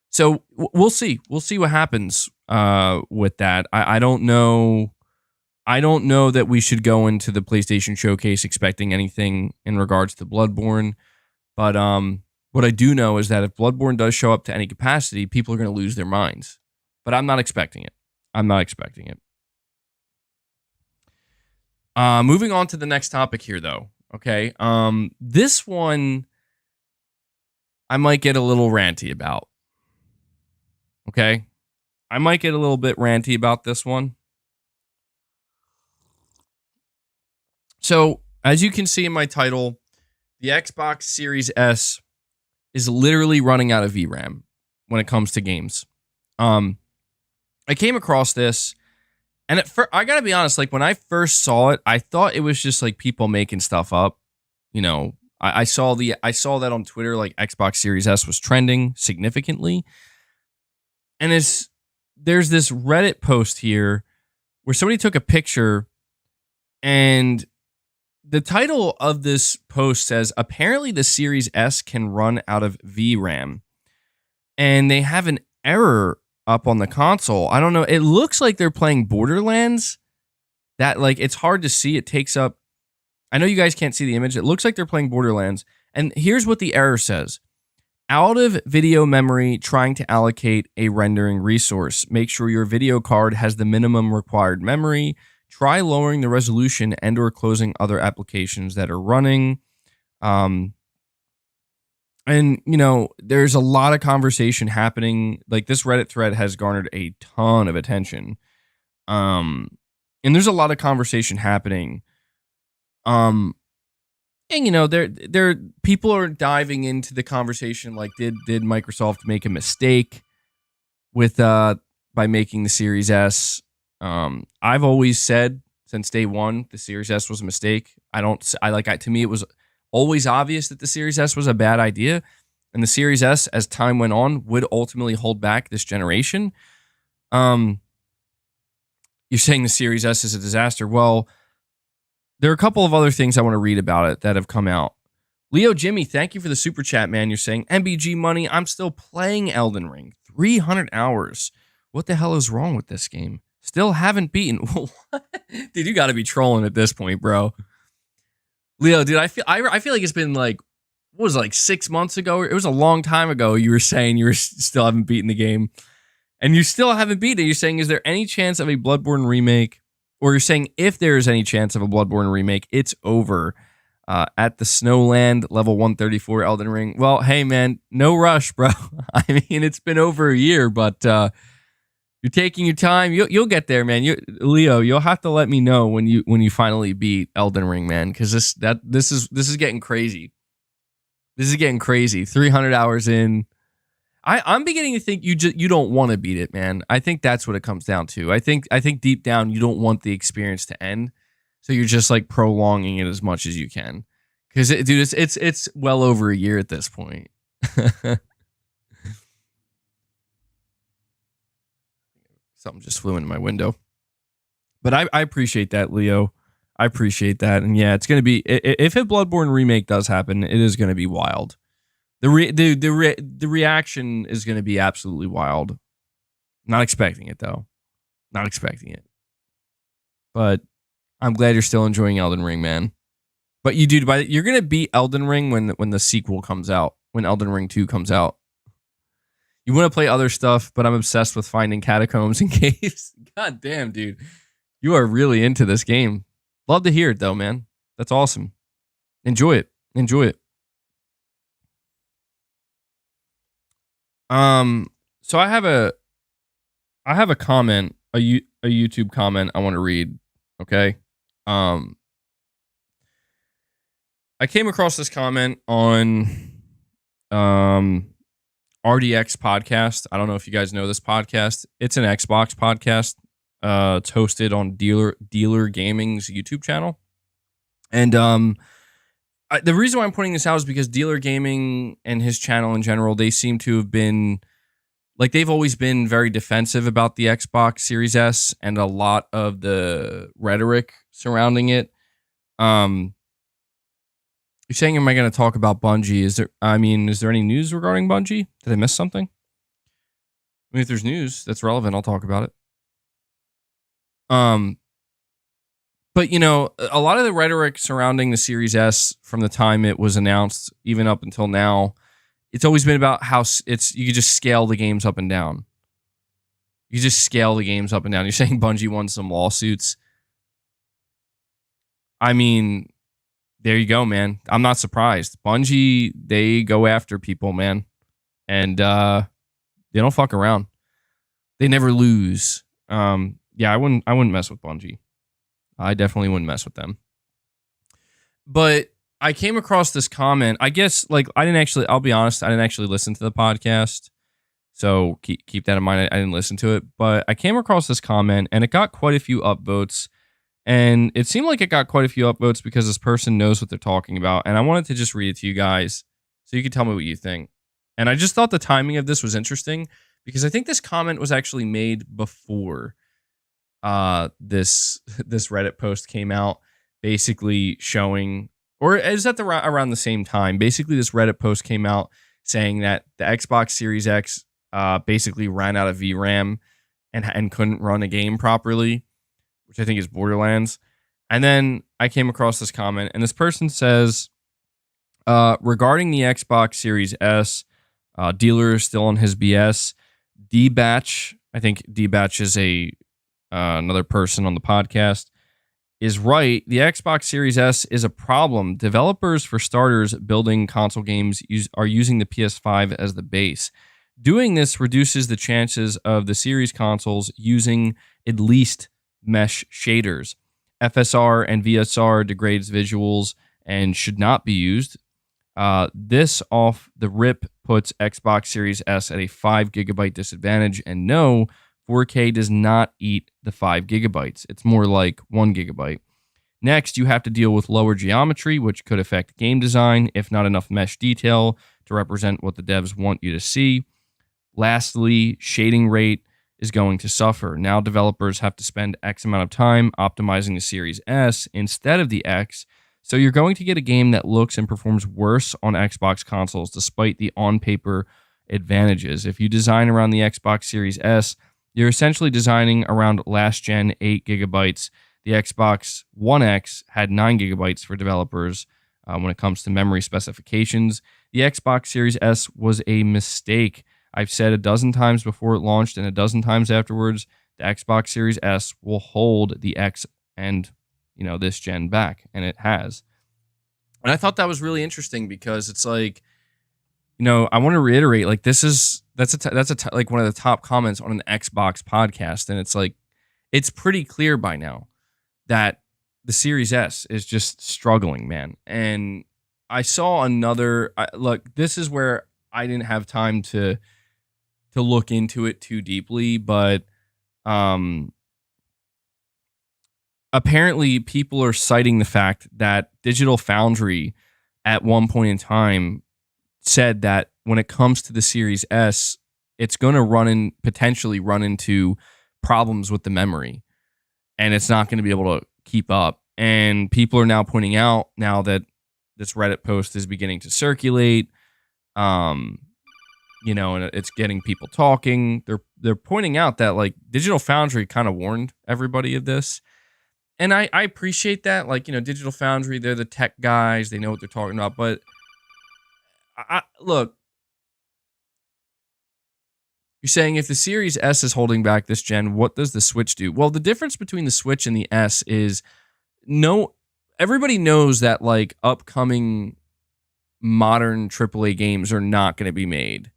So we'll see. We'll see what happens with that. I don't know. I don't know that we should go into the PlayStation Showcase expecting anything in regards to Bloodborne. But what I do know is that if Bloodborne does show up to any capacity, people are going to lose their minds. But I'm not expecting it. Moving on to the next topic here, though. Okay. This one I might get a little ranty about. Okay. I might get a little bit ranty about this one. So, as you can see in my title, the Xbox Series S is literally running out of VRAM when it comes to games. I came across this, and I gotta be honest, like, when I first saw it, I thought it was just like people making stuff up. I saw that on Twitter, like Xbox Series S was trending significantly. And there's this Reddit post here where somebody took a picture, and the title of this post says, apparently the Series S can run out of VRAM. And they have an error up on the console. I don't know. It looks like they're playing Borderlands. That, like, it's hard to see. It takes up, I know you guys can't see the image. It looks like they're playing Borderlands. And here's what the error says. Out of video memory, trying to allocate a rendering resource. Make sure your video card has the minimum required memory. Try lowering the resolution and or closing other applications that are running. And, there's a lot of conversation happening. Like, this Reddit thread has garnered a ton of attention. And there's a lot of conversation happening. And, there people are diving into the conversation, like, did Microsoft make a mistake with by making the Series S? I've always said since day one the Series S was a mistake. To me, it was always obvious that the Series S was a bad idea, and the Series S, as time went on, would ultimately hold back this generation. You're saying the Series S is a disaster. Well, there are a couple of other things I want to read about it that have come out. Leo Jimmy, thank you for the super chat, man. You're saying, MBG money, I'm still playing Elden Ring. 300 hours. What the hell is wrong with this game? Still haven't beaten. What? Dude, you got to be trolling at this point, bro. Leo, dude, I feel like it's been like, what was it, like 6 months ago? It was a long time ago. You were saying you still haven't beaten the game. And you still haven't beaten it. You're saying, is there any chance of a Bloodborne remake? Or you're saying, if there is any chance of a Bloodborne remake, it's over. At the Snowland level 134 Elden Ring. Well, hey man, no rush, bro. I mean, it's been over a year, but you're taking your time. You'll get there, man. Leo, you'll have to let me know when you finally beat Elden Ring, man, because this is getting crazy. This is getting crazy. 300 hours in. I'm beginning to think you don't want to beat it, man. I think that's what it comes down to. I think deep down you don't want the experience to end. So you're just like prolonging it as much as you can, because dude, it's well over a year at this point. Something just flew into my window, but I appreciate that, Leo. I appreciate that, and yeah, it's gonna be, if a Bloodborne remake does happen, it is gonna be wild. The reaction is gonna be absolutely wild. Not expecting it though, not expecting it, but. I'm glad you're still enjoying Elden Ring, man. But you're gonna beat Elden Ring when the sequel comes out, when Elden Ring 2 comes out. You want to play other stuff, but I'm obsessed with finding catacombs and caves. God damn, dude. You are really into this game. Love to hear it though, man. That's awesome. Enjoy it. Enjoy it. So I have a comment, a YouTube comment I want to read, okay? I came across this comment on RDX podcast. I don't know if you guys know this podcast. It's an Xbox podcast. It's hosted on Dealer Gaming's YouTube channel. And the reason why I'm pointing this out is because Dealer Gaming and his channel in general, they seem to have been, like, they've always been very defensive about the Xbox Series S and a lot of the rhetoric surrounding it. You're saying, am I going to talk about Bungie? Is there any news regarding Bungie? Did I miss something? I mean, if there's news that's relevant, I'll talk about it. But you know, a lot of the rhetoric surrounding the Series S from the time it was announced, even up until now, it's always been about how you could just scale the games up and down. You just scale the games up and down. You're saying Bungie won some lawsuits. I mean, there you go, man. I'm not surprised. Bungie, they go after people, man. And they don't fuck around. They never lose. Yeah, I wouldn't mess with Bungie. I definitely wouldn't mess with them. But I came across this comment. I guess, like, I'll be honest, I didn't actually listen to the podcast. So keep that in mind. I didn't listen to it. But I came across this comment, and it got quite a few upvotes. And it seemed like it got quite a few upvotes because this person knows what they're talking about. And I wanted to just read it to you guys so you can tell me what you think. And I just thought the timing of this was interesting because I think this comment was actually made before this Reddit post came out, basically showing, or is that around the same time? Basically, this Reddit post came out saying that the Xbox Series X basically ran out of VRAM and couldn't run a game properly, which I think is Borderlands. And then I came across this comment, and this person says, regarding the Xbox Series S, dealer is still on his BS. D-Batch, I think D-Batch is another person on the podcast, is right. The Xbox Series S is a problem. Developers, for starters, building console games are using the PS5 as the base. Doing this reduces the chances of the series consoles using at least mesh shaders. FSR and VSR degrades visuals and should not be used. This off the rip puts Xbox Series S at a 5 gigabyte disadvantage, and no, 4K does not eat the 5 gigabytes. It's more like 1 gigabyte. Next, you have to deal with lower geometry, which could affect game design, if not enough mesh detail to represent what the devs want you to see. Lastly, shading rate is going to suffer. Now developers have to spend X amount of time optimizing the Series S instead of the X, So you're going to get a game that looks and performs worse on Xbox consoles despite the on-paper advantages. If you design around the Xbox Series S, you're essentially designing around last gen 8 gigabytes. The Xbox One X had 9 gigabytes for developers when it comes to memory specifications. The Xbox Series S was a mistake. I've said a dozen times before it launched and a dozen times afterwards, the Xbox Series S will hold the X and this gen back, and it has. And I thought that was really interesting because it's like, I want to reiterate, like that's like one of the top comments on an Xbox podcast, and it's like it's pretty clear by now that the Series S is just struggling, man. And I saw look, this is where I didn't have time to look into it too deeply, but apparently people are citing the fact that Digital Foundry at one point in time said that when it comes to the Series S, it's going to potentially run into problems with the memory, and it's not going to be able to keep up. And people are now pointing out now that this Reddit post is beginning to circulate, and it's getting people talking. They're pointing out that like Digital Foundry kind of warned everybody of this. And I appreciate that. Like, Digital Foundry, they're the tech guys. They know what they're talking about. But look, you're saying if the Series S is holding back this gen, what does the Switch do? Well, the difference between the Switch and the S is everybody knows that like upcoming modern AAA games are not going to be made.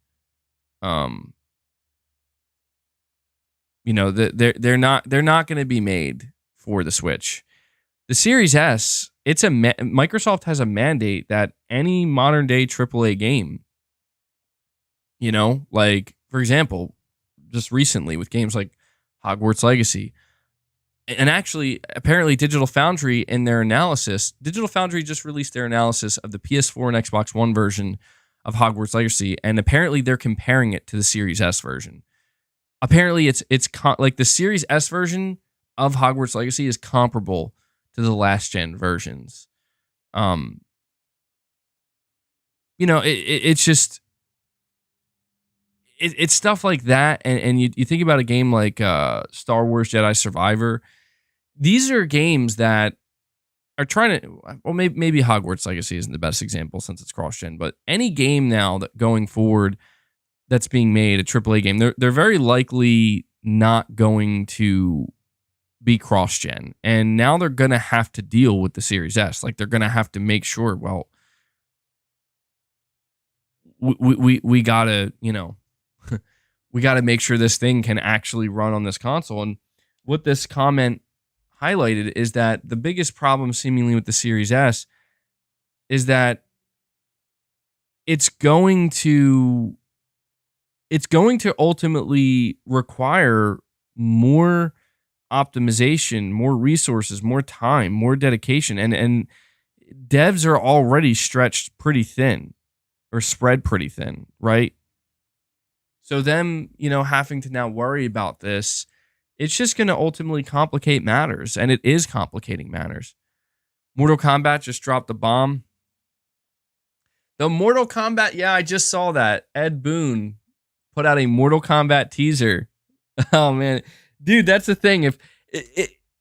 They're not going to be made for the Switch. The Series S, Microsoft has a mandate that any modern day AAA game, like for example, just recently with games like Hogwarts Legacy, and actually apparently Digital Foundry just released their analysis of the PS4 and Xbox One version of Hogwarts Legacy, and apparently they're comparing it to the Series S version. Apparently it's like the Series S version of Hogwarts Legacy is comparable to the last gen versions. It's just it's stuff like that, and you think about a game like Star Wars Jedi Survivor. These are games that are trying to, well, maybe Hogwarts Legacy isn't the best example since it's cross-gen, but any game now that going forward that's being made, a AAA game, they're very likely not going to be cross-gen. And now they're going to have to deal with the Series S. Like, they're going to have to make sure, well, we got to, we got to make sure this thing can actually run on this console. And what this comment highlighted is that the biggest problem seemingly with the Series S is that it's going to ultimately require more optimization, more resources, more time, more dedication, and devs are already stretched pretty thin or spread pretty thin, right? So them, having to now worry about this, it's just going to ultimately complicate matters, and it is complicating matters. Mortal Kombat just dropped a bomb. The Mortal Kombat, yeah, I just saw that. Ed Boon put out a Mortal Kombat teaser. Oh man, dude, that's the thing.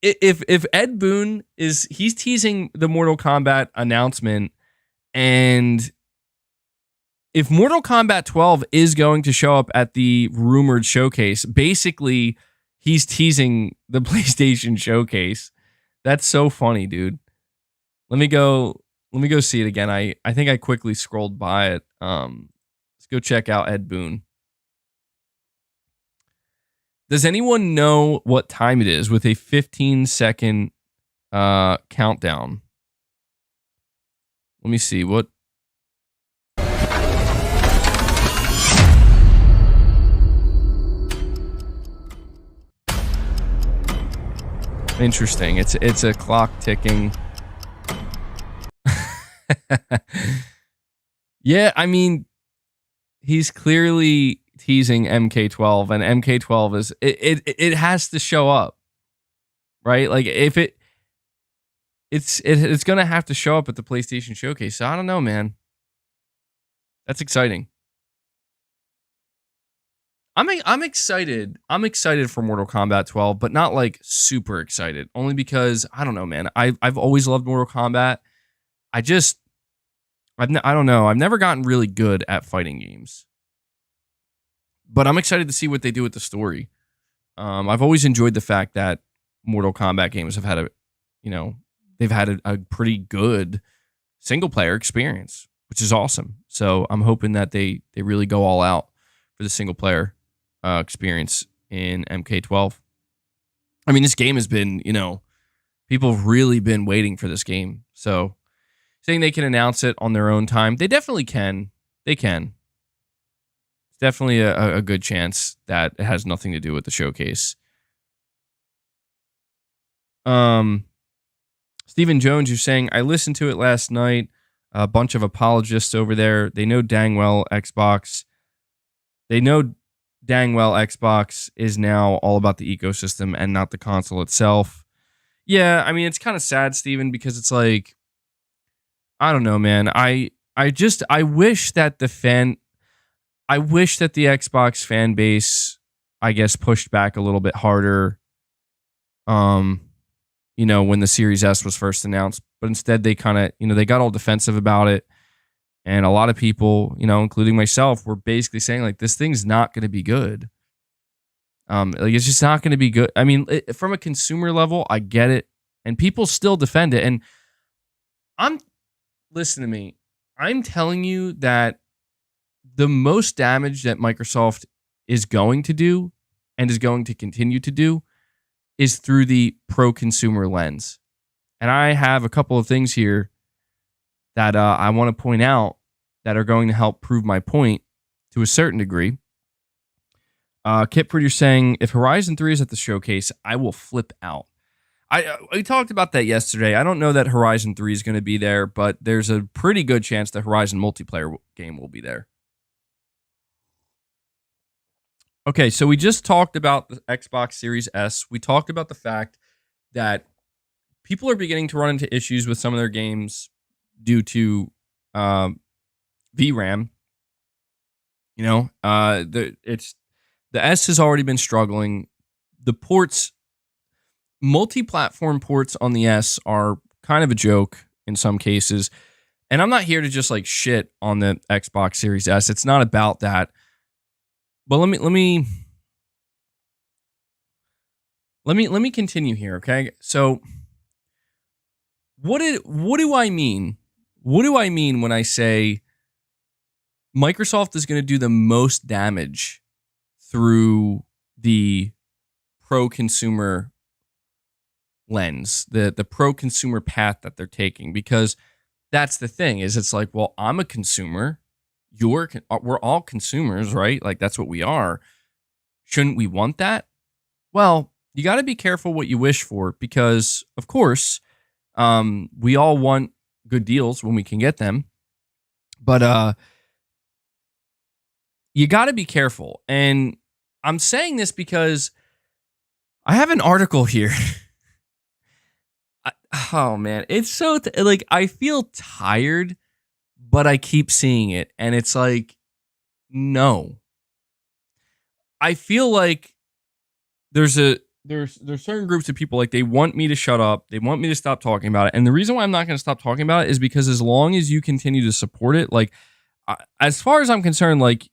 If Ed Boon he's teasing the Mortal Kombat announcement, and if Mortal Kombat 12 is going to show up at the rumored showcase, basically he's teasing the PlayStation showcase. That's so funny, dude. Let me go see it again. I think I quickly scrolled by it. Let's go check out Ed Boon. Does anyone know what time it is with a 15-second countdown? Let me see. What? Interesting. It's a clock ticking. Yeah, I mean, he's clearly teasing MK12, and MK12 is it has to show up, right? Like if it's going to have to show up at the PlayStation Showcase. So I don't know, man. That's exciting. I'm excited. I'm excited for Mortal Kombat 12, but not like super excited. Only because I don't know, man. I've always loved Mortal Kombat. I don't know. I've never gotten really good at fighting games, but I'm excited to see what they do with the story. I've always enjoyed the fact that Mortal Kombat games have had they've had a pretty good single player experience, which is awesome. So I'm hoping that they really go all out for the single player experience in MK12. I mean, this game has been, people have really been waiting for this game. So saying they can announce it on their own time, they definitely can. They can. It's definitely a good chance that it has nothing to do with the showcase. Stephen Jones, you're saying, I listened to it last night. A bunch of apologists over there. They know dang well Xbox is now all about the ecosystem and not the console itself. Yeah, I mean, it's kind of sad, Steven, because it's like, I don't know, man. I wish that the Xbox fan base, I guess, pushed back a little bit harder, when the Series S was first announced. But instead, they kind of, they got all defensive about it. And a lot of people, including myself, were basically saying, like, this thing's not going to be good. It's just not going to be good. I mean, from a consumer level, I get it. And people still defend it. And listen to me. I'm telling you that the most damage that Microsoft is going to do and is going to continue to do is through the pro-consumer lens. And I have a couple of things here that I want to point out that are going to help prove my point to a certain degree. Kitford, you're saying, if Horizon 3 is at the showcase, I will flip out. We talked about that yesterday. I don't know that Horizon 3 is going to be there, but there's a pretty good chance the Horizon multiplayer game will be there. Okay, so we just talked about the Xbox Series S. We talked about the fact that people are beginning to run into issues with some of their games due to VRAM. The S has already been struggling. The ports, multi-platform ports on the S are kind of a joke in some cases. And I'm not here to just like shit on the Xbox Series S. It's not about that. But let me continue here, okay? So what do I mean? What do I mean when I say Microsoft is going to do the most damage through the pro-consumer lens, the pro-consumer path that they're taking? Because that's the thing, is it's like, well, I'm a consumer. We're all consumers, right? Like, that's what we are. Shouldn't we want that? Well, you got to be careful what you wish for, because, of course, we all want good deals when we can get them. But you got to be careful. And I'm saying this because I have an article here. Oh, man. It's so, I feel tired, but I keep seeing it. And it's like, no. I feel like there's certain groups of people, like, they want me to shut up. They want me to stop talking about it. And the reason why I'm not going to stop talking about it is because as long as you continue to support it, like, as far as I'm concerned, like,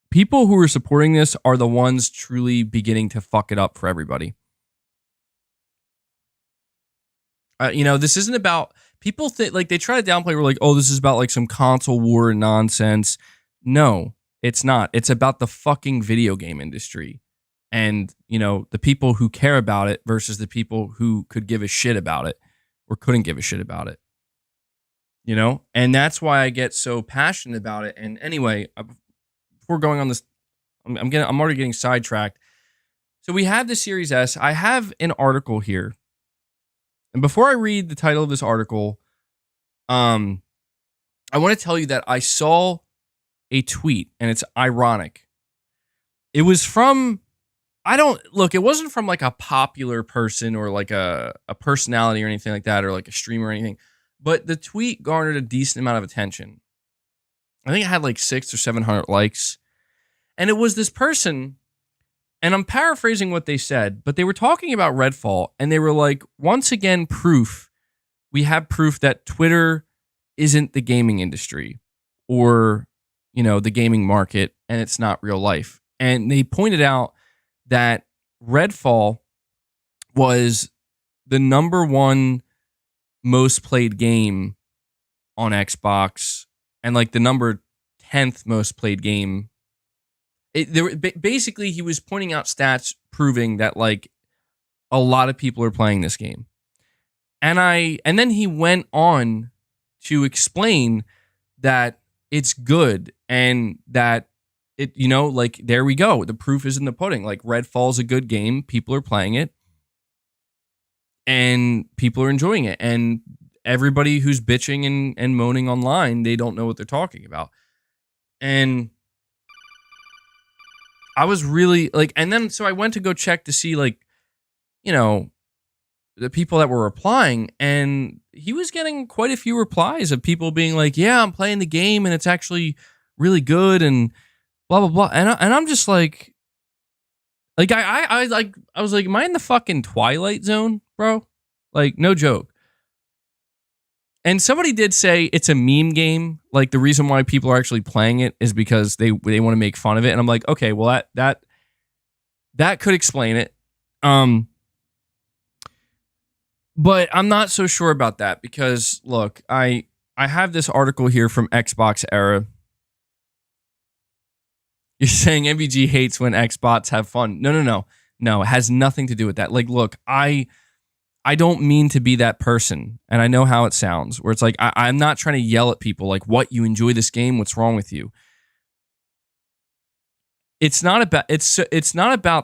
people who are supporting this are the ones truly beginning to fuck it up for everybody. This isn't about, people think, like, they try to downplay, we're like, oh, this is about like some console war nonsense. No, it's not. It's about the fucking video game industry. And, the people who care about it versus the people who could give a shit about it or couldn't give a shit about it. And that's why I get so passionate about it. And anyway, before going on this, I'm already getting sidetracked. So we have the Series S. I have an article here. And before I read the title of this article, I want to tell you that I saw a tweet, and it's ironic. It was from I don't look, it wasn't from like a popular person or like a personality or anything like that, or like a streamer or anything. But the tweet garnered a decent amount of attention. I think it had like 600 or 700 likes. And it was this person, and I'm paraphrasing what they said, but they were talking about Redfall, and they were like, once again, we have proof that Twitter isn't the gaming industry or, the gaming market, and it's not real life. And they pointed out that Redfall was the number one most played game on Xbox and like the number 10th most played game. Basically, he was pointing out stats proving that like a lot of people are playing this game. And then he went on to explain that it's good and that it, like, there we go. The proof is in the pudding. Like, Redfall's a good game. People are playing it and people are enjoying it. And everybody who's bitching and moaning online, they don't know what they're talking about. And I was really like, and then so I went to go check to see, like, the people that were replying, and he was getting quite a few replies of people being like, yeah, I'm playing the game and it's actually really good and blah, blah, blah. And I'm just like I was like, am I in the fucking Twilight Zone, bro? Like, no joke. And somebody did say it's a meme game. Like, the reason why people are actually playing it is because they want to make fun of it. And I'm like, okay, well, that could explain it. But I'm not so sure about that because, look, I have this article here from Xbox Era. You're saying MVG hates when Xbots have fun. No. It has nothing to do with that. Like, look, I don't mean to be that person, and I know how it sounds, where it's like, I'm not trying to yell at people like, what, you enjoy this game? What's wrong with you? It's not about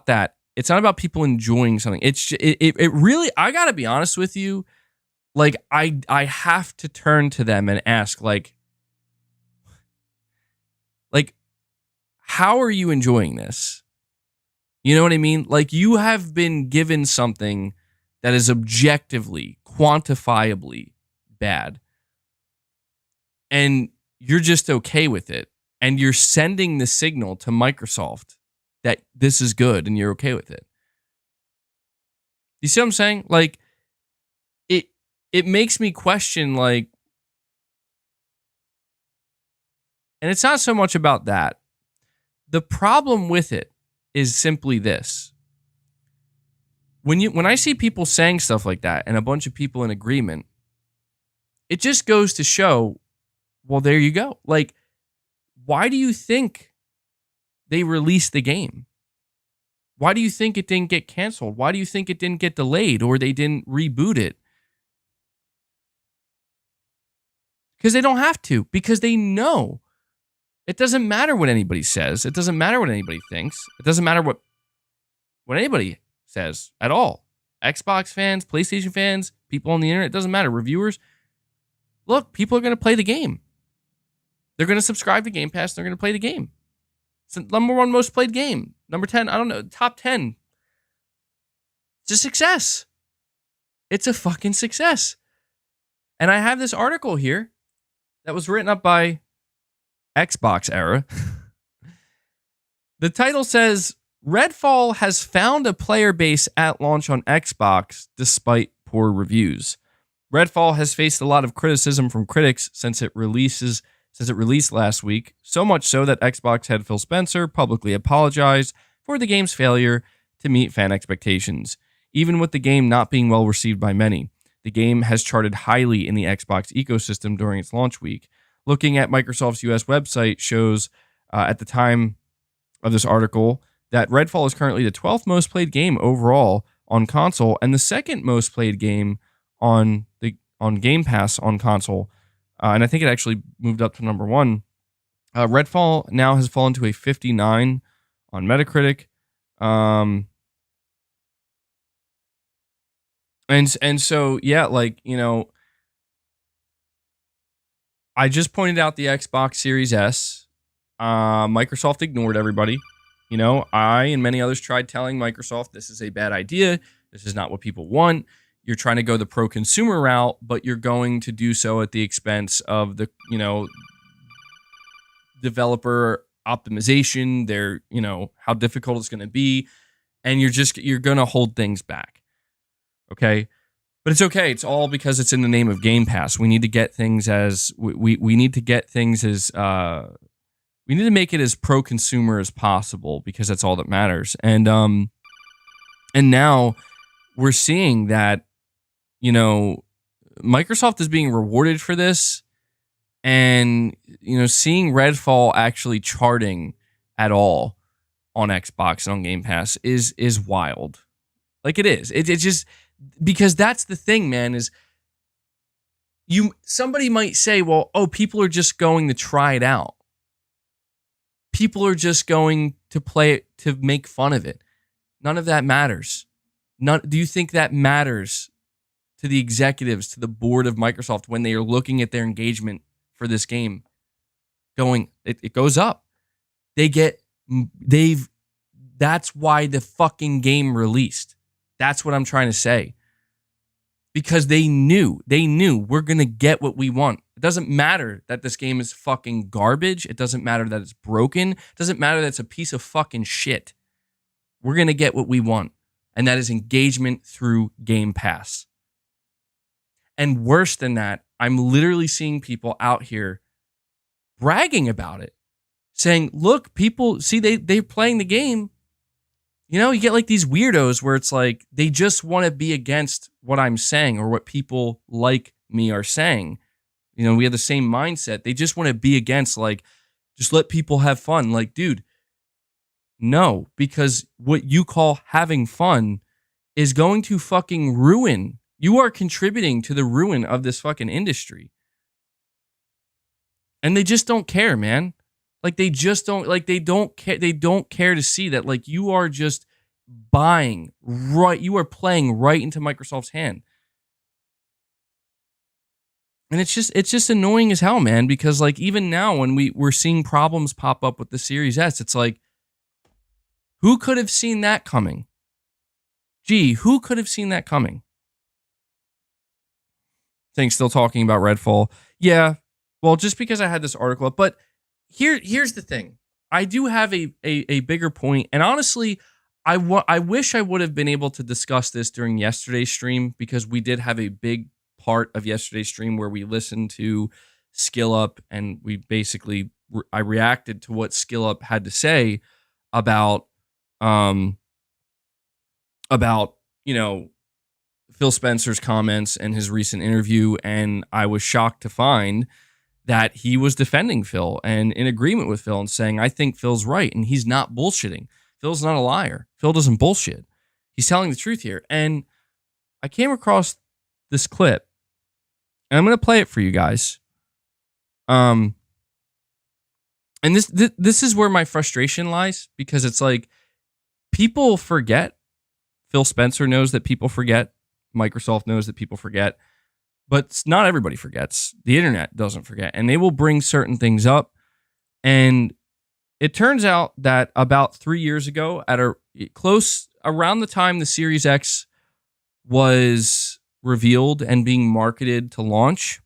that. It's not about people enjoying something. It really, I gotta be honest with you, like, I have to turn to them and ask, like, how are you enjoying this? You know what I mean? Like, you have been given something that is objectively, quantifiably bad, and you're just okay with it, and you're sending the signal to Microsoft that this is good and you're okay with it. You see what I'm saying? Like, it makes me question, like, and it's not so much about that. The problem with it is simply this. When I see people saying stuff like that and a bunch of people in agreement, it just goes to show, well, there you go. Like, why do you think they released the game? Why do you think it didn't get canceled? Why do you think it didn't get delayed or they didn't reboot it? Because they don't have to. Because they know. It doesn't matter what anybody says. It doesn't matter what anybody thinks. It doesn't matter what anybody says at all. Xbox fans, PlayStation fans, people on the internet, it doesn't matter. Reviewers. Look, people are going to play the game. They're going to subscribe to Game Pass. They're going to play the game. It's the number one most played game. Number 10, I don't know, top 10. It's a success. It's a fucking success. And I have this article here that was written up by Xbox Era. The title says, Redfall has found a player base at launch on Xbox despite poor reviews. Redfall has faced a lot of criticism from critics since it released last week, so much so that Xbox head Phil Spencer publicly apologized for the game's failure to meet fan expectations. Even with the game not being well received by many, the game has charted highly in the Xbox ecosystem during its launch week. Looking at Microsoft's US website shows at the time of this article that Redfall is currently the 12th most played game overall on console and the second most played game on Game Pass on console. And I think it actually moved up to number 1. Redfall now has fallen to a 59 on Metacritic. And so, yeah, like, I just pointed out the Xbox Series S. Microsoft ignored everybody. You know, I and many others tried telling Microsoft this is a bad idea. This is not what people want. You're trying to go the pro consumer route, but you're going to do so at the expense of the, you know, developer optimization, their, you know, how difficult it's going to be. And you're going to hold things back. Okay. But it's okay. It's all because it's in the name of Game Pass. We need to get things as we need to get things as we need to make it as pro consumer as possible because that's all that matters. And now we're seeing that, you know, Microsoft is being rewarded for this, and you know, seeing Redfall actually charting at all on Xbox and on Game Pass is wild. Like it is. It's just because that's the thing, man, is somebody might say, well, oh, people are just going to try it out. People are just going to play it to make fun of it. None of that matters. Do you think that matters to the executives, to the board of Microsoft when they are looking at their engagement for this game? It goes up. That's why the fucking game released. That's what I'm trying to say. Because they knew we're going to get what we want. It doesn't matter that this game is fucking garbage. It doesn't matter that it's broken. It doesn't matter that it's a piece of fucking shit. We're going to get what we want. And that is engagement through Game Pass. And worse than that, I'm literally seeing people out here bragging about it. Saying, look, people, see, they're playing the game. You know, you get like these weirdos where it's like they just want to be against what I'm saying or what people like me are saying. You know, we have the same mindset. They just want to be against, like, just let people have fun. Like, dude, no, because what you call having fun is going to fucking ruin. You are contributing to the ruin of this fucking industry. And they just don't care, man. Like they just don't, like they don't care. They don't care to see that, like, you are just buying right. You are playing right into Microsoft's hand. And it's just annoying as hell, man, because like even now when we're seeing problems pop up with the Series S, it's like, who could have seen that coming? Gee, who could have seen that coming? Thing still talking about Redfall. Yeah, well, just because I had this article up, but here's the thing. I do have a bigger point, and honestly, I wish I would have been able to discuss this during yesterday's stream because we did have a big part of yesterday's stream where we listened to Skill Up, and we basically I reacted to what Skill Up had to say about you know, Phil Spencer's comments and his recent interview, and I was shocked to find that he was defending Phil and in agreement with Phil and saying, I think Phil's right and he's not bullshitting. Phil's not a liar. Phil doesn't bullshit. He's telling the truth here. And I came across this clip, and I'm going to play it for you guys. And this is where my frustration lies, because it's like people forget. Phil Spencer knows that people forget. Microsoft knows that people forget. But not everybody forgets. The internet doesn't forget. And they will bring certain things up. And it turns out that about 3 years ago, at around the time the Series X was revealed and being marketed to launch,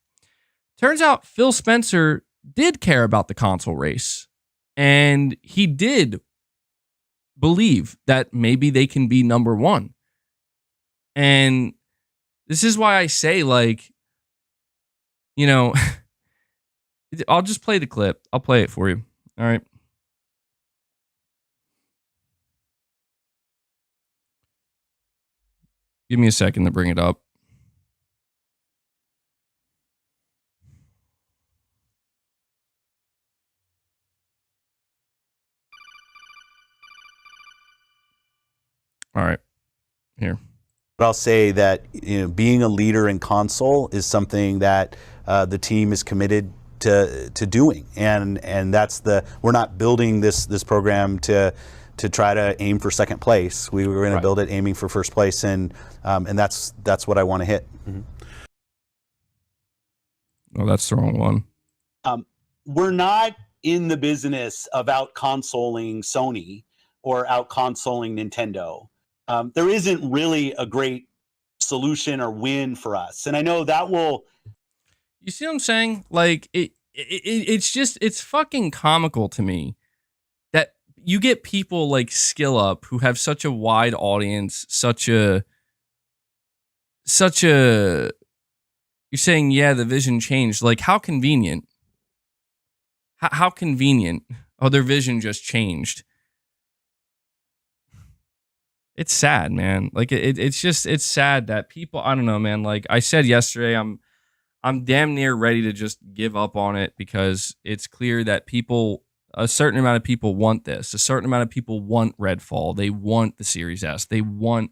turns out Phil Spencer did care about the console race. And he did believe that maybe they can be number one. And this is why I say, like, you know, I'll just play the clip. I'll play it for you. All right. Give me a second to bring it up. All right. Here. But I'll say that, you know, being a leader in console is something that the team is committed to doing, and we're not building this program to try to aim for second place. We were going to build it aiming for first place, and that's what I want to hit. Mm-hmm. Oh, that's the wrong one. We're not in the business of out consoling Sony. or out consoling Nintendo. There isn't really a great solution or win for us. And I know that will... You see what I'm saying? Like, it's fucking comical to me that you get people like Skill Up who have such a wide audience, such a, you're saying, yeah, the vision changed. Like, how convenient. How convenient. Oh, their vision just changed. It's sad, man. Like it's sad that people, I don't know, man. Like I said yesterday, I'm damn near ready to just give up on it because it's clear that a certain amount of people want this. A certain amount of people want Redfall. They want the Series S. They want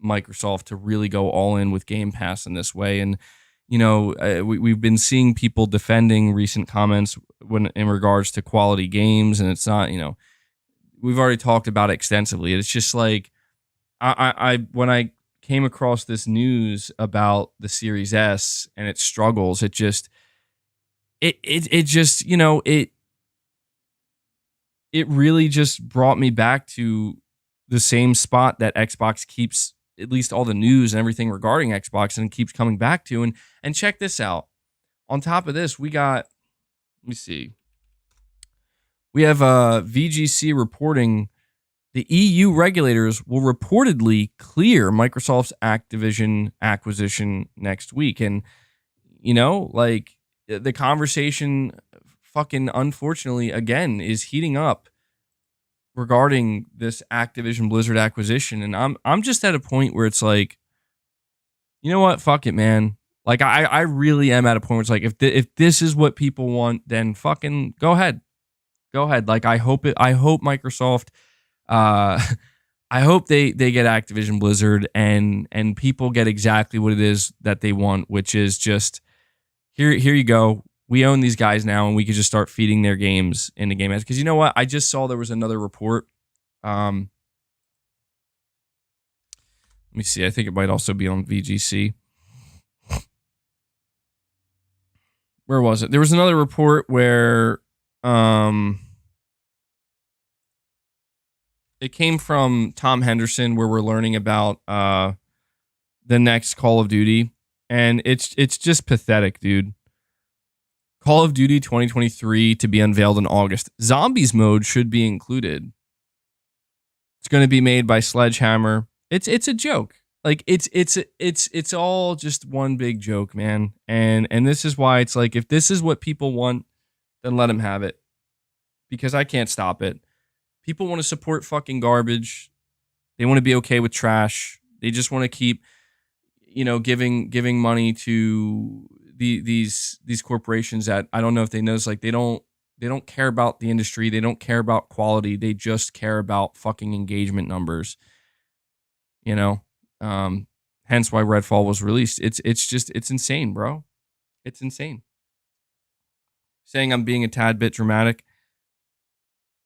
Microsoft to really go all in with Game Pass in this way. And, you know, we've been seeing people defending recent comments in regards to quality games. And it's not, you know, we've already talked about it extensively. It's just like, when I came across this news about the Series S and its struggles, it just, you know, it really just brought me back to the same spot that Xbox keeps, at least all the news and everything regarding Xbox, and keeps coming back to. And check this out. On top of this, we got, let me see. We have VGC reporting the EU regulators will reportedly clear Microsoft's Activision acquisition next week. And, you know, like the conversation fucking unfortunately again is heating up regarding this Activision Blizzard acquisition. And I'm just at a point where it's like, you know what? Fuck it, man. Like I really am at a point where it's like, if this is what people want, then fucking go ahead. Go ahead. Like I hope Microsoft, I hope they get Activision Blizzard and people get exactly what it is that they want, which is just here you go. We own these guys now, and we could just start feeding their games into Game Pass. Because you know what? I just saw there was another report. Let me see. I think it might also be on VGC. Where was it? There was another report where it came from Tom Henderson, where we're learning about the next Call of Duty, and it's just pathetic, dude. Call of Duty 2023 to be unveiled in August. Zombies mode should be included. It's going to be made by Sledgehammer. It's a joke. Like it's all just one big joke, man. And this is why it's like, if this is what people want, then let them have it, because I can't stop it. People want to support fucking garbage. They want to be okay with trash. They just want to keep, you know, giving money to these corporations that, I don't know if they notice, like they don't care about the industry. They don't care about quality. They just care about fucking engagement numbers. You know, hence why Redfall was released. It's insane, bro. It's insane. Saying I'm being a tad bit dramatic.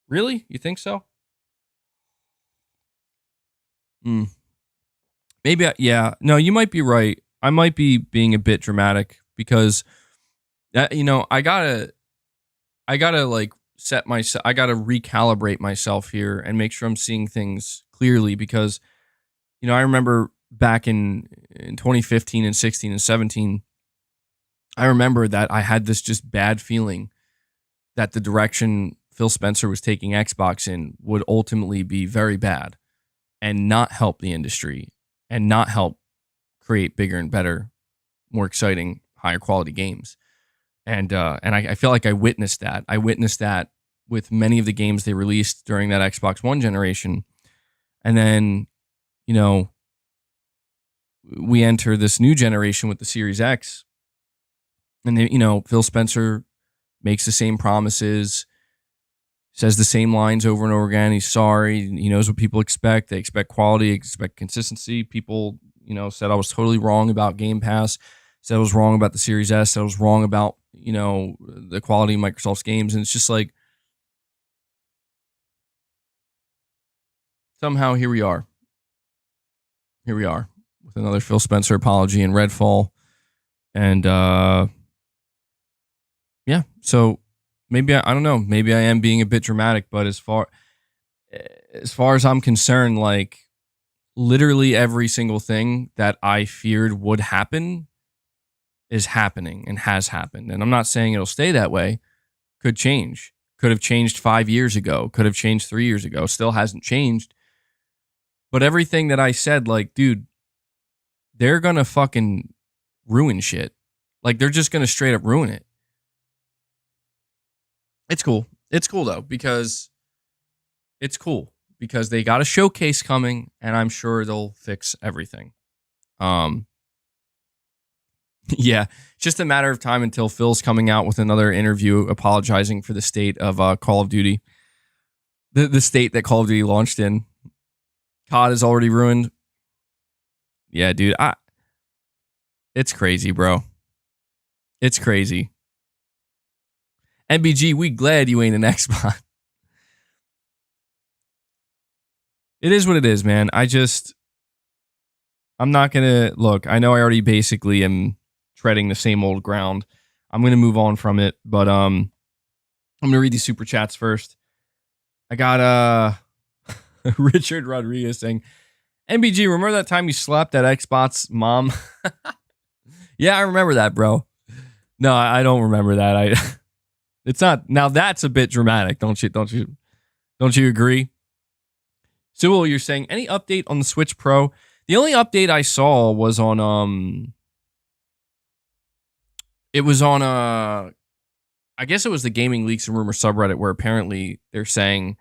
Really? You think so? Maybe. Yeah. No, you might be right. I might be being a bit dramatic because, you know, I gotta like set myself. I gotta recalibrate myself here and make sure I'm seeing things clearly, because, you know, I remember back in 2015 and 16 and 17, I remember that I had this just bad feeling that the direction Phil Spencer was taking Xbox in would ultimately be very bad and not help the industry and not help create bigger and better, more exciting, higher quality games. And I feel like I witnessed that. I witnessed that with many of the games they released during that Xbox One generation. And then, you know, we enter this new generation with the Series X. And, they, you know, Phil Spencer makes the same promises, says the same lines over and over again. He's sorry. He knows what people expect. They expect quality, expect consistency. People, you know, said I was totally wrong about Game Pass, said I was wrong about the Series S, said I was wrong about, you know, the quality of Microsoft's games. And it's just like, somehow here we are. Here we are with another Phil Spencer apology in Redfall. And yeah, so maybe I don't know. Maybe I am being a bit dramatic, but as far, as far as I'm concerned, like literally every single thing that I feared would happen is happening and has happened. And I'm not saying it'll stay that way. Could change. Could have changed 5 years ago. Could have changed 3 years ago. Still hasn't changed. But everything that I said, like, dude, they're going to fucking ruin shit. Like, they're just going to straight up ruin it. It's cool. It's cool, though, because they got a showcase coming, and I'm sure they'll fix everything. Yeah, it's just a matter of time until Phil's coming out with another interview apologizing for the state of Call of Duty. The state that Call of Duty launched in. COD is already ruined. Yeah, dude. It's crazy, bro. It's crazy. MBG, we glad you ain't an Xbox. It is what it is, man. I'm not going to... Look, I know I already basically am treading the same old ground. I'm going to move on from it, but I'm going to read these super chats first. I got Richard Rodriguez saying, MBG, remember that time you slapped that Xbox mom? Yeah, I remember that, bro. No, I don't remember that. It's not... Now that's a bit dramatic, don't you agree? Sewell, you're saying, any update on the Switch Pro? The only update I saw was on it was on I guess it was the Gaming Leaks and Rumor subreddit, where apparently they're saying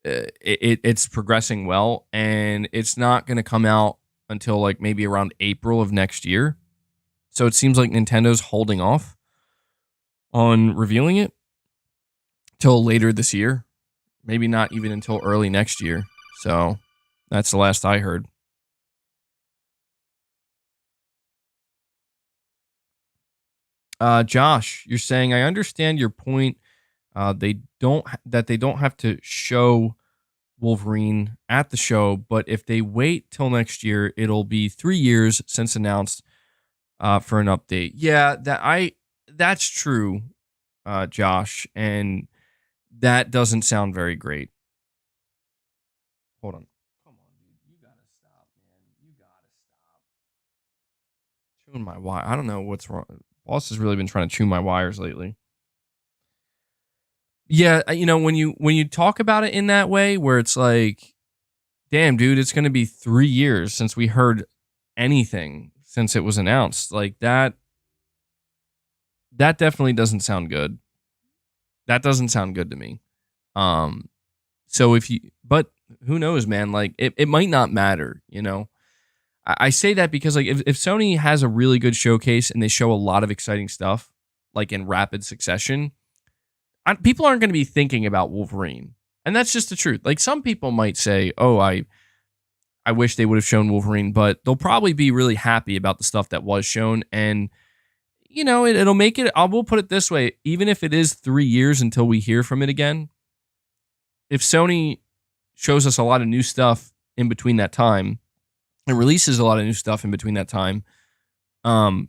it's progressing well, and it's not going to come out until like maybe around April of next year. So it seems like Nintendo's holding off on revealing it till later this year, maybe not even until early next year. So that's the last I heard. Josh, you're saying, I understand your point. They don't have to show Wolverine at the show, but if they wait till next year, it'll be 3 years since announced for an update. Yeah, that's true, Josh, and that doesn't sound very great. Hold on. Come on, dude. You gotta stop, man. You gotta stop. Chewing my wire. I don't know what's wrong. Boss has really been trying to chew my wires lately. Yeah, when you talk about it in that way, where it's like, damn, dude, it's going to be 3 years since we heard anything since it was announced. Like that definitely doesn't sound good. That doesn't sound good to me. So but who knows, man? Like it might not matter, I say that because like if Sony has a really good showcase and they show a lot of exciting stuff, like in rapid succession, people aren't going to be thinking about Wolverine. And that's just the truth. Like some people might say, oh, I wish they would have shown Wolverine, but they'll probably be really happy about the stuff that was shown. And, it'll make it, I will put it this way, even if it is 3 years until we hear from it again, if Sony shows us a lot of new stuff in between that time, and releases a lot of new stuff in between that time, it's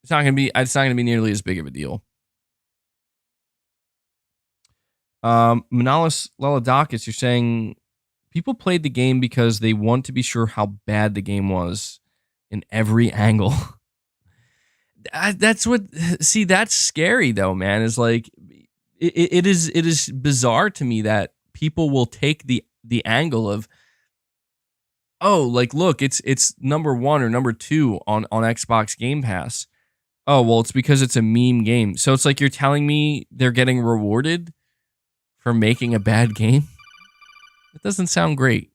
not gonna be nearly as big of a deal. Manalis Laladakis, you're saying people played the game because they want to be sure how bad the game was in every angle. That's scary though, man. Is like it is bizarre to me that people will take the angle of, oh, like, look, it's number 1 or number 2 on Xbox Game Pass. Oh, well, it's because it's a meme game. So it's like you're telling me they're getting rewarded for making a bad game? It doesn't sound great,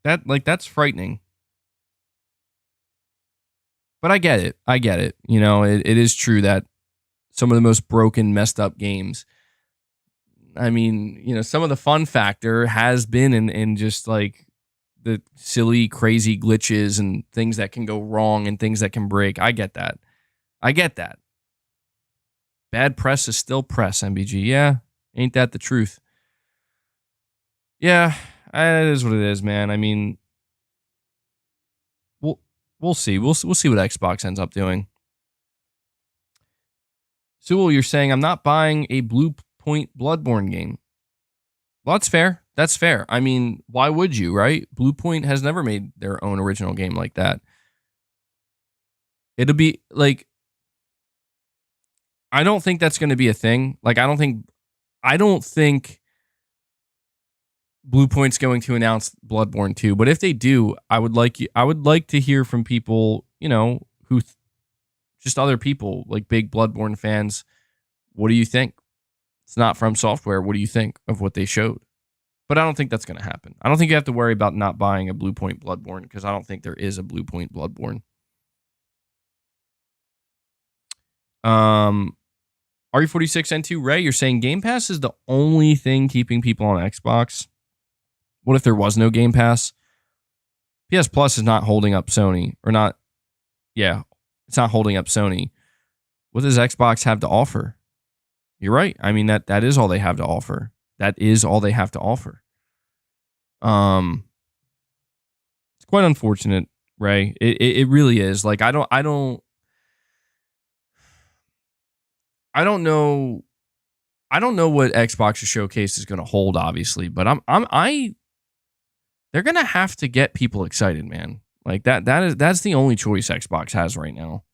That's frightening. But I get it. It is true that some of the most broken, messed up games, I mean, some of the fun factor has been in just like the silly, crazy glitches and things that can go wrong and things that can break. I get that. Bad press is still press, MBG. Yeah, ain't that the truth? Yeah, it is what it is, man. I mean, we'll we'll see. We'll see what Xbox ends up doing. Sewell, you're saying I'm not buying a Blue Point Bloodborne game. Well, that's fair. That's fair. I mean, why would you, right? Blue Point has never made their own original game like that. It'll be like, I don't think that's going to be a thing. Like, I don't think Blue Point's going to announce Bloodborne 2, but if they do, I would like to hear from people, who just other people, like big Bloodborne fans. What do you think? It's not From Software. What do you think of what they showed? But I don't think that's going to happen. I don't think you have to worry about not buying a Blue Point Bloodborne, because I don't think there is a Blue Point Bloodborne. RE46N2 Ray, you're saying Game Pass is the only thing keeping people on Xbox. What if there was no Game Pass? PS Plus is not holding up Sony, or not. Yeah, it's not holding up Sony. What does Xbox have to offer? You're right. I mean, that is all they have to offer. That is all they have to offer. It's quite unfortunate, Ray. It really is. Like, I don't know. I don't know what Xbox's showcase is going to hold, obviously, but they're going to have to get people excited, man. Like that's the only choice Xbox has right now.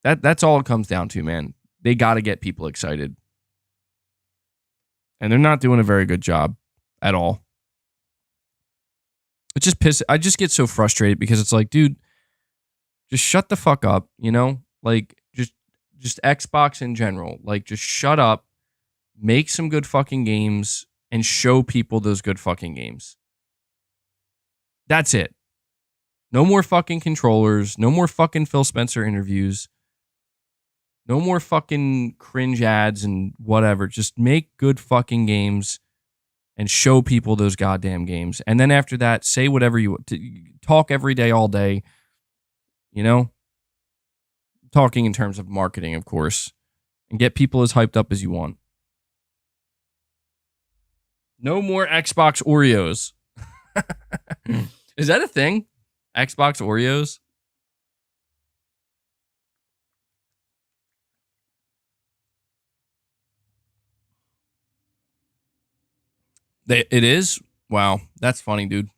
That's all it comes down to, man. They got to get people excited. And they're not doing a very good job at all. It just I just get so frustrated because it's like, dude, just shut the fuck up, Like, just Xbox in general. Like, just shut up, make some good fucking games, and show people those good fucking games. That's it. No more fucking controllers. No more fucking Phil Spencer interviews. No more fucking cringe ads and whatever. Just make good fucking games and show people those goddamn games. And then after that, say whatever you want. Talk every day, all day. Talking in terms of marketing, of course, and get people as hyped up as you want. No more Xbox Oreos. Is that a thing? Xbox Oreos? It is? Wow, that's funny, dude.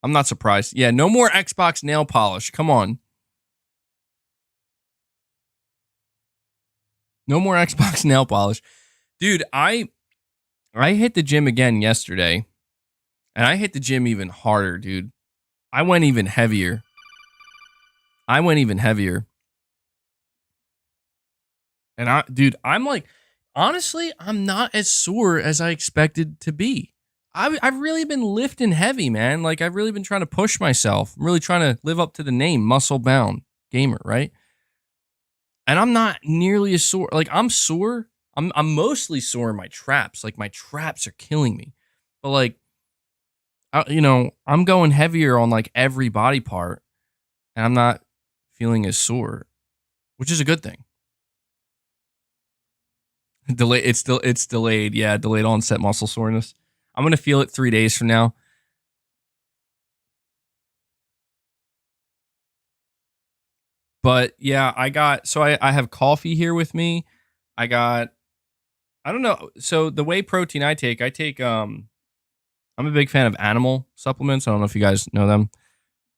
I'm not surprised. Yeah, no more Xbox nail polish. Come on. No more Xbox nail polish. Dude, I hit the gym again yesterday. And I hit the gym even harder, dude. I went even heavier. And I'm like, honestly, I'm not as sore as I expected to be. I've really been lifting heavy, man. Like, I've really been trying to push myself. I'm really trying to live up to the name, Muscle Bound Gamer, right? And I'm not nearly as sore. Like, I'm sore. I'm mostly sore in my traps. Like, my traps are killing me. But, like, I'm going heavier on, like, every body part. And I'm not feeling as sore, which is a good thing. It's delayed. Yeah, delayed onset muscle soreness. I'm going to feel it 3 days from now. But yeah, I have coffee here with me. I don't know. So the whey protein I take, I'm a big fan of animal supplements. I don't know if you guys know them.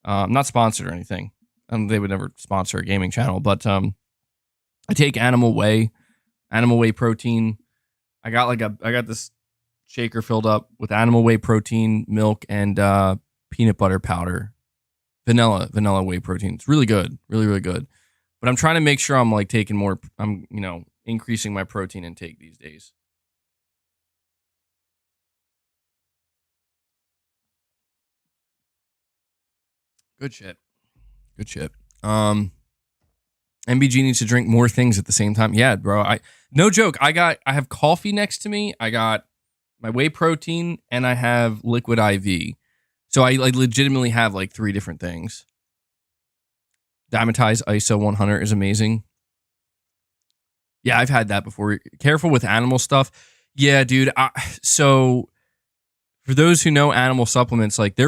I'm not sponsored or anything. They would never sponsor a gaming channel, but I take animal whey protein. I got this shaker filled up with animal whey protein, milk, and peanut butter powder. Vanilla whey protein. It's really good. Really, really good. But I'm trying to make sure I'm like taking more, I'm increasing my protein intake these days. Good shit. MBG needs to drink more things at the same time. Yeah, bro. No joke. I have coffee next to me. I got my whey protein and I have liquid IV. So I legitimately have like 3 different things. Dimetized ISO 100 is amazing. Yeah, I've had that before. Careful with animal stuff. Yeah, dude. So For those who know animal supplements, like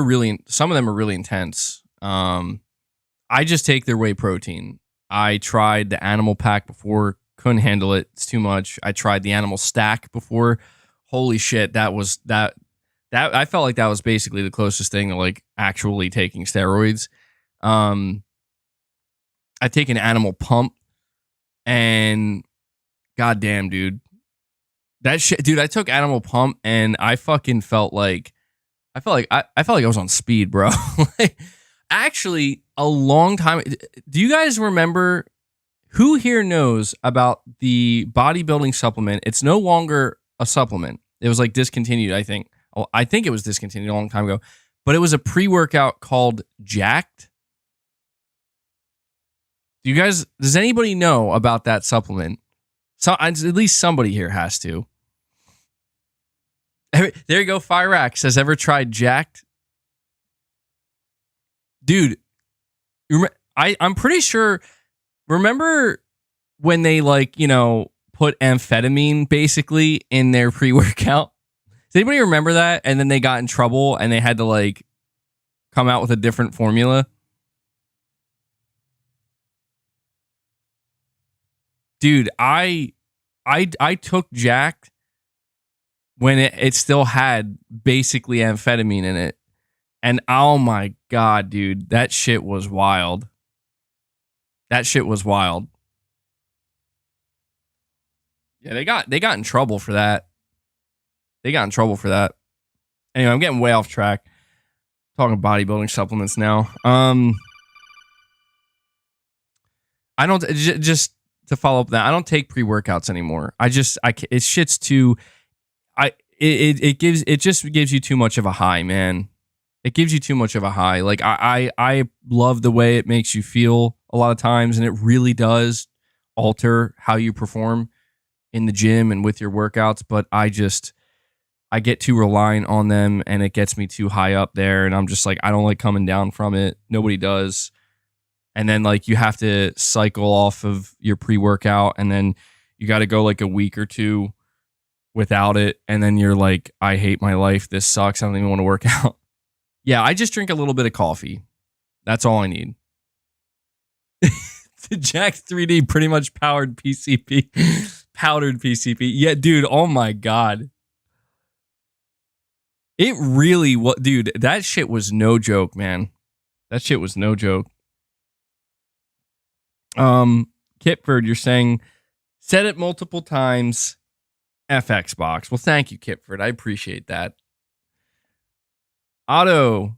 some of them are really intense. I just take their whey protein. I tried the animal pack before, couldn't handle it. It's too much. I tried the animal stack before. Holy shit, that I felt like that was basically the closest thing to like actually taking steroids. I take an animal pump, and goddamn, dude, that shit, dude. I took animal pump, and I fucking felt like I felt like I was on speed, bro. Like, actually, a long time. Do you guys remember? Who here knows about the bodybuilding supplement? It's no longer a supplement. It was like discontinued, I think. I think it was discontinued a long time ago. But it was a pre-workout called Jacked. Does anybody know about that supplement? So at least somebody here has to. There you go. Firax has ever tried Jacked? Dude, I'm pretty sure. Remember when they put amphetamine basically in their pre-workout? Does anybody remember that? And then they got in trouble and they had to come out with a different formula. Dude, I took Jacked when it still had basically amphetamine in it. And oh my God, dude, that shit was wild. That shit was wild. Yeah, they got in trouble for that. Anyway, I'm getting way off track. Talking bodybuilding supplements now. I don't just to follow up that I don't take pre-workouts anymore. It shit's too. It just gives you too much of a high, man. It gives you too much of a high. Like I love the way it makes you feel a lot of times, and it really does alter how you perform in the gym and with your workouts. But I get too reliant on them, and it gets me too high up there, and I'm just like, I don't like coming down from it. Nobody does. And then you have to cycle off of your pre-workout, and then you got to go a week or two without it, and then you're like, I hate my life. This sucks. I don't even want to work out. Yeah, I just drink a little bit of coffee. That's all I need. The Jack 3D pretty much powered PCP. Powdered PCP. Yeah, dude, oh my God. It really was. Dude, that shit was no joke, man. That shit was no joke. Kitford, you're saying, said it multiple times, F Xbox. Well, thank you, Kitford. I appreciate that. Auto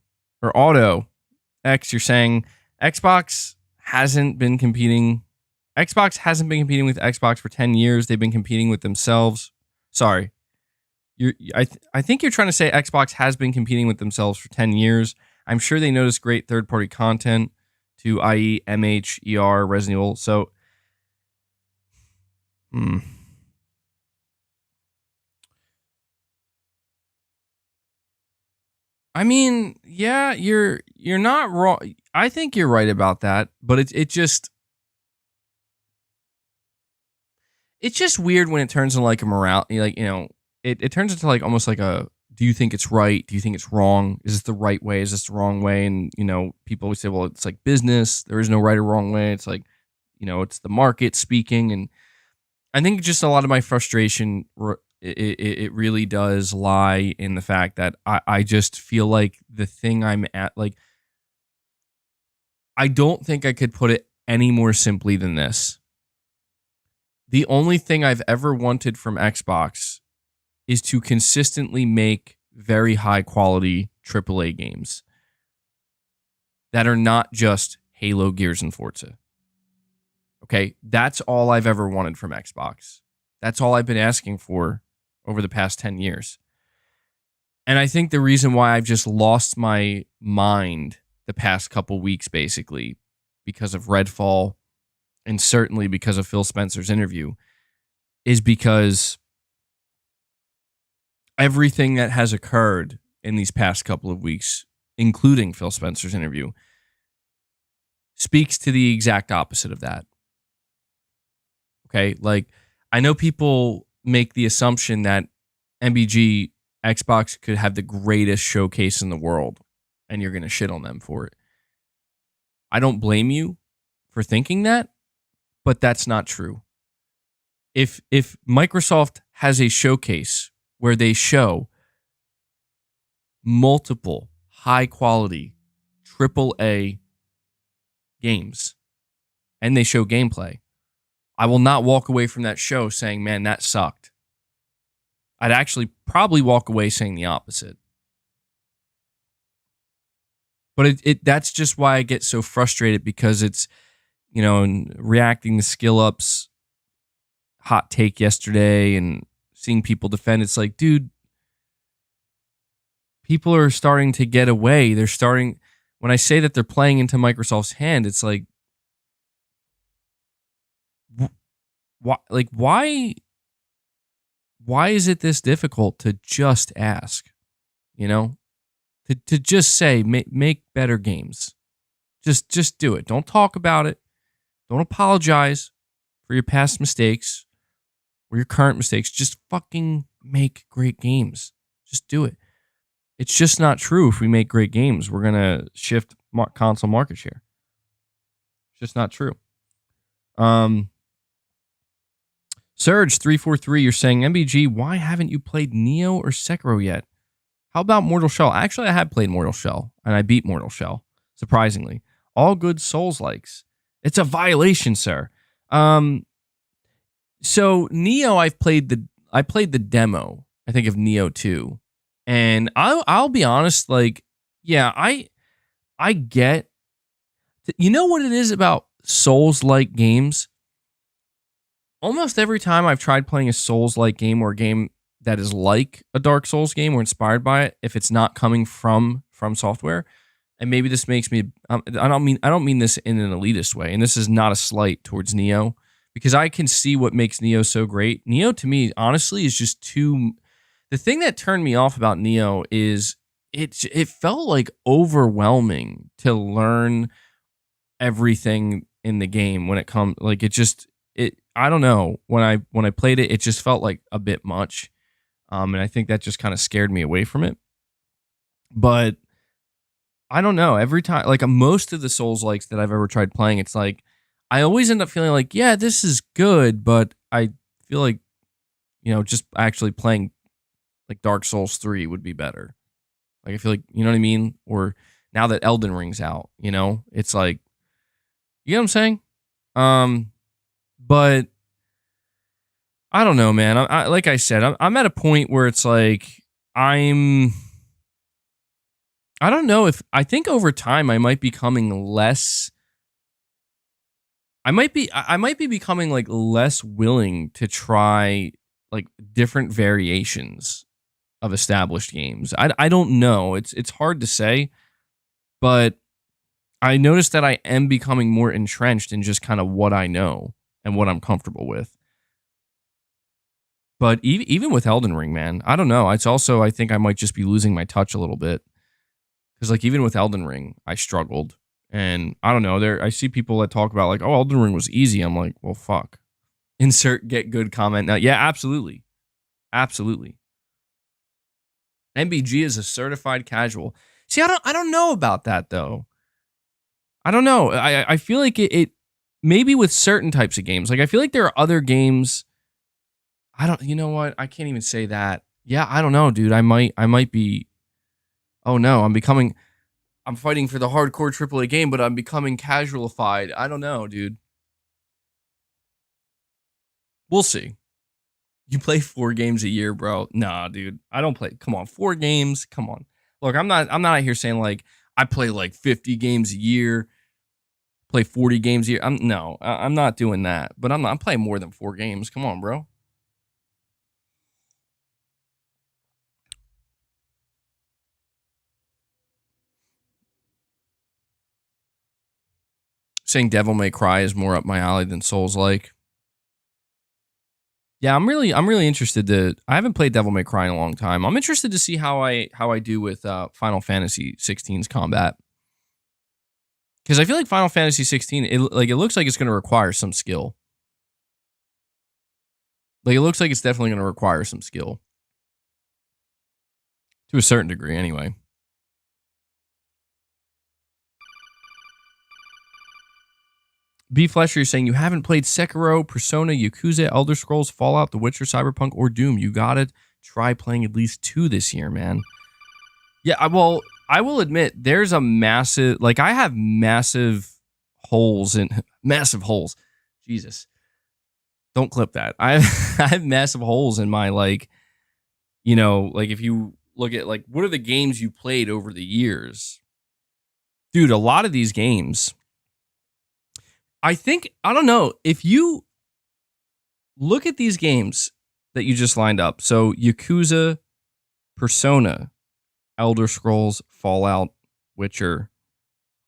X, you're saying Xbox hasn't been competing with Xbox for 10 years. They've been competing with themselves. Sorry. I think you're trying to say Xbox has been competing with themselves for 10 years. I'm sure they noticed great third-party content to, i.e. MH, ER, Resident Evil. So, I mean, yeah, you're not wrong. I think you're right about that, but it's just weird when it turns into a morality, it turns into almost like a, do you think it's right? Do you think it's wrong? Is this the right way? Is this the wrong way? And people always say, well, it's like business. There is no right or wrong way. It's it's the market speaking. And I think just a lot of my frustration, it really does lie in the fact that I just feel like the thing I'm at, I don't think I could put it any more simply than this. The only thing I've ever wanted from Xbox is to consistently make very high quality AAA games that are not just Halo, Gears, and Forza. Okay, that's all I've ever wanted from Xbox. That's all I've been asking for over the past 10 years. And I think the reason why I've just lost my mind the past couple weeks, basically, because of Redfall, and certainly because of Phil Spencer's interview, is because everything that has occurred in these past couple of weeks, including Phil Spencer's interview, speaks to the exact opposite of that. Okay, I know people make the assumption that MBG Xbox could have the greatest showcase in the world, and you're going to shit on them for it. I don't blame you for thinking that, but that's not true. If Microsoft has a showcase where they show multiple high-quality AAA games, and they show gameplay, I will not walk away from that show saying, man, that sucked. I'd actually probably walk away saying the opposite. But that's just why I get so frustrated, because it's, and reacting to Skill Up's hot take yesterday and seeing people defend, it's like, dude, people are starting to get away. When I say that they're playing into Microsoft's hand, it's like, why is it this difficult to just ask, to just say, make better games. Just do it. Don't talk about it. Don't apologize for your past mistakes or your current mistakes. Just fucking make great games. Just do it. It's just not true. If we make great games, we're going to shift console market share. It's just not true. Surge343, you're saying, MBG, why haven't you played Neo or Sekiro yet? How about Mortal Shell? Actually, I have played Mortal Shell, and I beat Mortal Shell, surprisingly. All good Souls-likes. It's a violation, sir. So Neo, I played the demo, I think, of Neo 2. And I'll be honest, I get, you know what it is about Souls-like games? Almost every time I've tried playing a Souls-like game, or a game that is like a Dark Souls game or inspired by it, if it's not coming from Software, and maybe this makes me, I don't mean this in an elitist way, and this is not a slight towards Neo, because I can see what makes Neo so great. Neo, to me, honestly, is just too. The thing that turned me off about Neo is it felt like overwhelming to learn everything in the game when it comes, I don't know, when I played it, it just felt like a bit much. And I think that just kind of scared me away from it. But I don't know, every time, most of the Souls-likes that I've ever tried playing, it's like I always end up feeling like, yeah, this is good, but I feel like, just actually playing like Dark Souls 3 would be better. I feel like, you know what I mean? Or now that Elden Ring's out, it's like, you know what I'm saying? But I don't know, man. Like I said, I'm at a point where it's like, I don't know if, I think over time I might be becoming less, I might be becoming less willing to try different variations of established games. I don't know. It's hard to say, but I noticed that I am becoming more entrenched in just kind of what I know and what I'm comfortable with. But even with Elden Ring, man, I don't know. It's also, I think I might just be losing my touch a little bit. Because even with Elden Ring, I struggled. And I don't know, I see people that talk about oh, Elden Ring was easy. I'm like, well, fuck. Insert get good comment. Now, yeah, absolutely. Absolutely. MBG is a certified casual. See, I don't know about that, though. I don't know. I feel like it maybe with certain types of games. I feel like there are other games. You know what? I can't even say that. Yeah, I don't know, dude. I might be. Oh no, I'm fighting for the hardcore AAA game, but I'm becoming casualified. I don't know, dude. We'll see. You play 4 games a year, bro? Nah, dude. I don't play. Come on, 4 games. Come on. Look, I'm not out here saying I play 50 games a year, play 40 games a year. I'm not doing that. But I'm playing more than 4 games. Come on, bro. Saying Devil May Cry is more up my alley than Souls-like. Yeah, I'm really interested I haven't played Devil May Cry in a long time. I'm interested to see how I do with Final Fantasy 16's combat. Because I feel like Final Fantasy 16, it looks like it's going to require some skill. It looks like it's definitely going to require some skill. To a certain degree, anyway. B Flesher, you're saying you haven't played Sekiro, Persona, Yakuza, Elder Scrolls, Fallout, The Witcher, Cyberpunk, or Doom. You gotta try playing at least 2 this year, man. Yeah, I will admit, there's a massive, like, I have massive holes. Jesus. Don't clip that. I have massive holes in my, like, you know, like, if you look at, like, what are the games you played over the years? Dude, a lot of these games, I don't know, if you look at these games that you just lined up, so Yakuza, Persona, Elder Scrolls, Fallout, Witcher.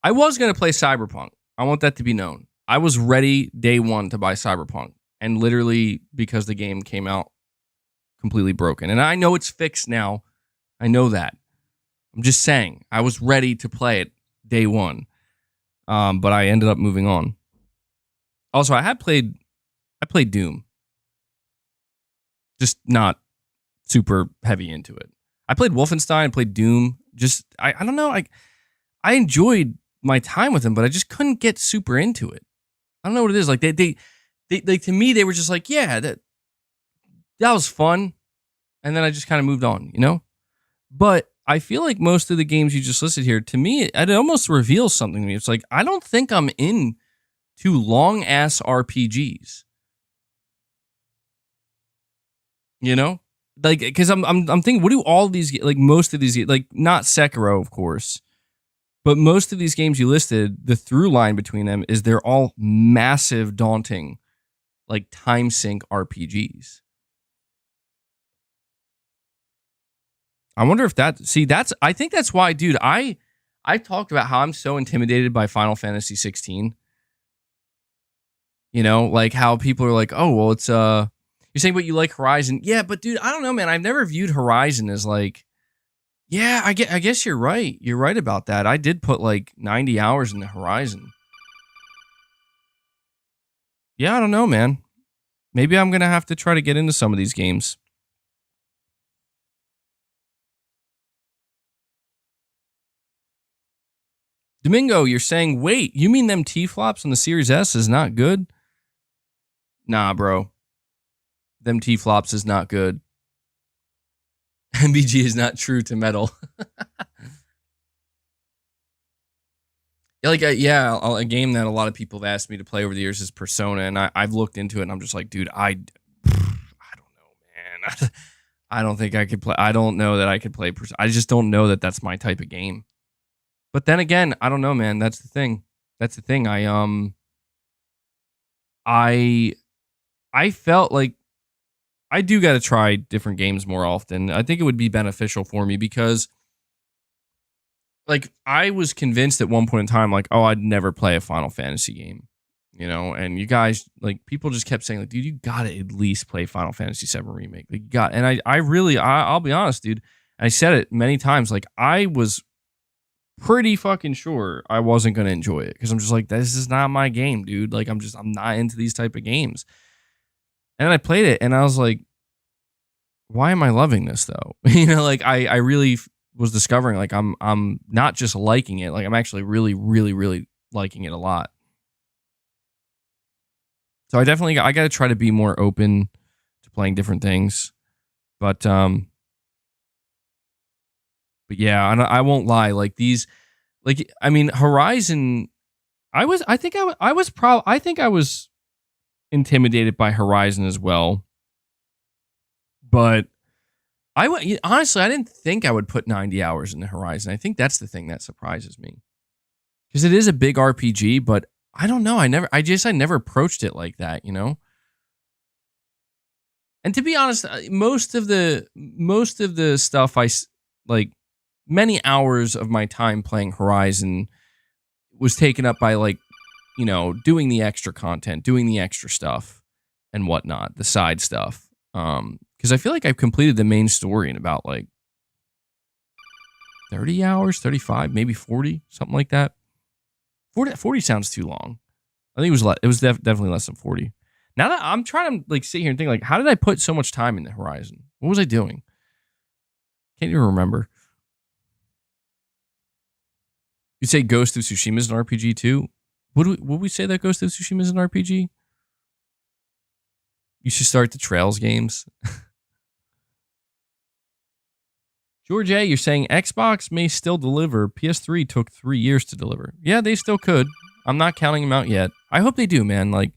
I was going to play Cyberpunk. I want that to be known. I was ready day one to buy Cyberpunk, and literally because the game came out completely broken. And I know it's fixed now. I know that. I'm just saying, I was ready to play it day one, but I ended up moving on. Also, I played Doom, just not super heavy into it. I played Wolfenstein, played Doom. Just I don't know. I enjoyed my time with them, but I just couldn't get super into it. I don't know what it is. Like they like, to me, they were just like, yeah, that was fun, and then I just kind of moved on, you know. But I feel like most of the games you just listed here, to me, it almost reveals something to me. It's like I don't think I'm in to long ass RPGs, you know. Like, because I'm thinking, what do all these, like, most of these, like, not Sekiro, of course, but most of these games you listed, the through line between them is they're all massive, daunting, like, time sink RPGs. I wonder if I think that's why, dude, I talked about how I'm so intimidated by Final Fantasy 16. You know, like how people are like, oh, well, it's, you're saying, but you like Horizon. Yeah, but dude, I don't know, man. I've never viewed Horizon as like, yeah, I guess you're right. You're right about that. I did put like 90 hours in the Horizon. Yeah, I don't know, man. Maybe I'm going to have to try to get into some of these games. Domingo, you're saying, wait, you mean them T-flops on the Series S is not good? Nah, bro. Them T-flops is not good. MBG is not true to metal. Like, a game that a lot of people have asked me to play over the years is Persona, and I've looked into it, and I'm just like, dude, I don't know, man. I don't think I could play. I don't know that I could play Persona. I just don't know that that's my type of game. But then again, I don't know, man. That's the thing. I felt like I do got to try different games more often. I think it would be beneficial for me because, like, I was convinced at one point in time, like, oh, I'd never play a Final Fantasy game, you know? And you guys, like, people just kept saying, like, dude, you got to at least play Final Fantasy VII Remake. Like, you got, and I'll be honest, dude. I said it many times, like, I was pretty fucking sure I wasn't going to enjoy it because I'm just like, this is not my game, dude. Like, I'm not into these type of games. And then I played it and I was like, why am I loving this though? You know, like I really was discovering like I'm not just liking it, like I'm actually really, really, really liking it a lot. So I got to try to be more open to playing different things. But yeah, I won't lie. Like these, like, I mean, Horizon, I think I was intimidated by Horizon as well. But honestly, I didn't think I would put 90 hours in the Horizon. I think that's the thing that surprises me. Because it is a big RPG, but I don't know. I never approached it like that, you know? And to be honest, most of the stuff like, many hours of my time playing Horizon was taken up by, like, you know, doing the extra content, doing the extra stuff and whatnot, the side stuff. Because I feel like I've completed the main story in about, like, 30 hours, 35, maybe 40, something like that. 40 sounds too long. I think it was definitely less than 40. Now that I'm trying to, like, sit here and think, like, how did I put so much time in the Horizon? What was I doing? Can't even remember. You say Ghost of Tsushima is an RPG too? Would we say that Ghost of Tsushima is an RPG? You should start the Trails games. George A., you're saying Xbox may still deliver. PS3 took 3 years to deliver. Yeah, they still could. I'm not counting them out yet. I hope they do, man. Like,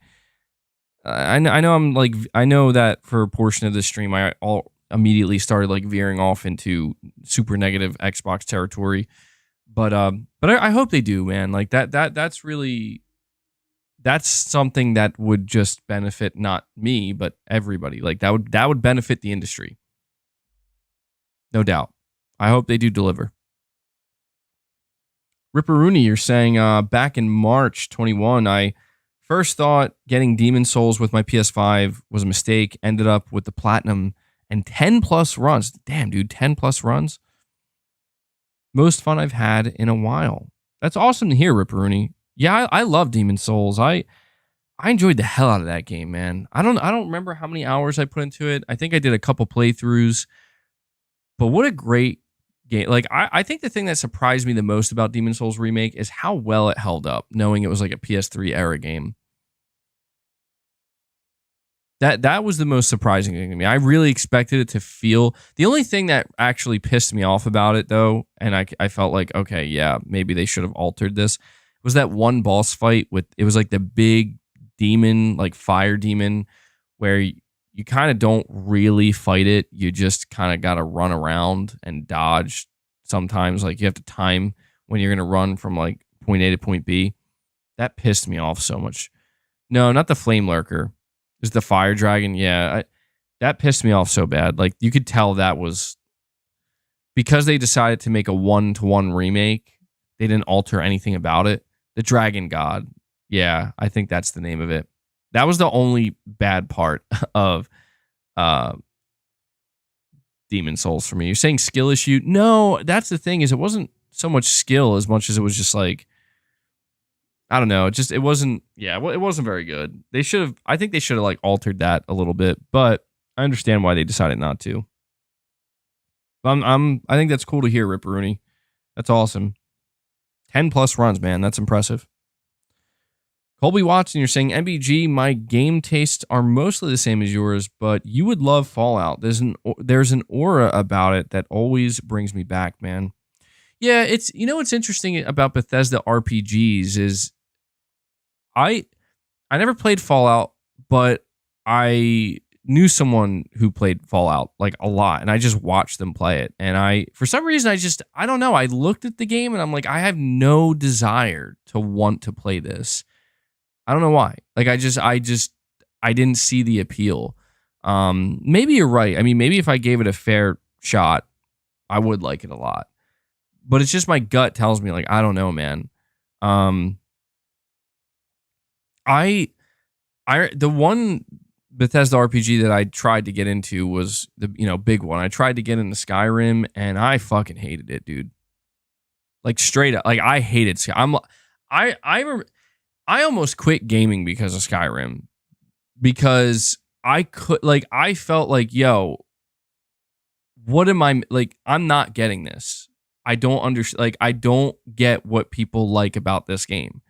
I know that for a portion of this stream, I immediately started like veering off into super negative Xbox territory. But I hope they do, man. Like that's something that would just benefit not me, but everybody. Like that would benefit the industry. No doubt. I hope they do deliver. Ripperoonie, you're saying back in March 21, I first thought getting Demon Souls with my PS5 was a mistake. Ended up with the Platinum and 10 plus runs. Damn, dude, 10 plus runs. Most fun I've had in a while. That's awesome to hear, Ripperoonie. Yeah, I love Demon Souls. I enjoyed the hell out of that game, man. I don't remember how many hours I put into it. I think I did a couple playthroughs. But what a great game. Like, I think the thing that surprised me the most about Demon Souls Remake is how well it held up, knowing it was like a PS3 era game. That was the most surprising thing to me. I really expected it to feel... The only thing that actually pissed me off about it, though, and I felt like, okay, yeah, maybe they should have altered this, was that one boss fight with... It was like the big demon, like fire demon, where you kind of don't really fight it. You just kind of got to run around and dodge sometimes. Like, you have to time when you're going to run from, like, point A to point B. That pissed me off so much. No, not the Flame Lurker. Is the fire dragon? Yeah, that pissed me off so bad. Like, you could tell that was because they decided to make a 1-to-1 remake. They didn't alter anything about it. The Dragon God. Yeah, I think that's the name of it. That was the only bad part of Demon Souls for me. You're saying skill issue? No, that's the thing, is it wasn't so much skill as much as it was just like, I don't know. It wasn't very good. I think they should have like altered that a little bit, but I understand why they decided not to. I think that's cool to hear, Ripperoonie. That's awesome. 10 plus runs, man. That's impressive. Colby Watson, you're saying, MBG, my game tastes are mostly the same as yours, but you would love Fallout. There's an aura about it that always brings me back, man. Yeah, what's interesting about Bethesda RPGs is I never played Fallout, but I knew someone who played Fallout like a lot, and I just watched them play it. And for some reason, I don't know. I looked at the game and I'm like, I have no desire to want to play this. I don't know why. Like, I didn't see the appeal. Maybe you're right. I mean, maybe if I gave it a fair shot, I would like it a lot. But it's just my gut tells me, like, I don't know, man. The one Bethesda RPG that I tried to get into was the big one. I tried to get into Skyrim and I fucking hated it, dude. Like, straight up, like, I hated Skyrim. I almost quit gaming because of Skyrim, because I felt like, yo, what am I like? I'm not getting this. I don't understand. Like, I don't get what people like about this game.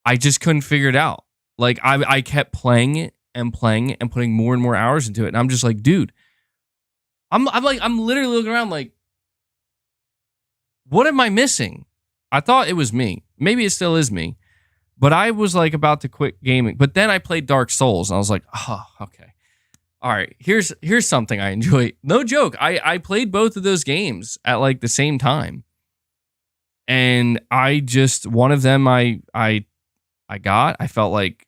I just couldn't figure it out. Like, I kept playing it and putting more and more hours into it. And I'm just like, dude, I'm literally looking around like, what am I missing? I thought it was me. Maybe it still is me. But I was like about to quit gaming. But then I played Dark Souls and I was like, oh, okay. All right, here's something I enjoy. No joke. I played both of those games at like the same time. And one of them I felt like,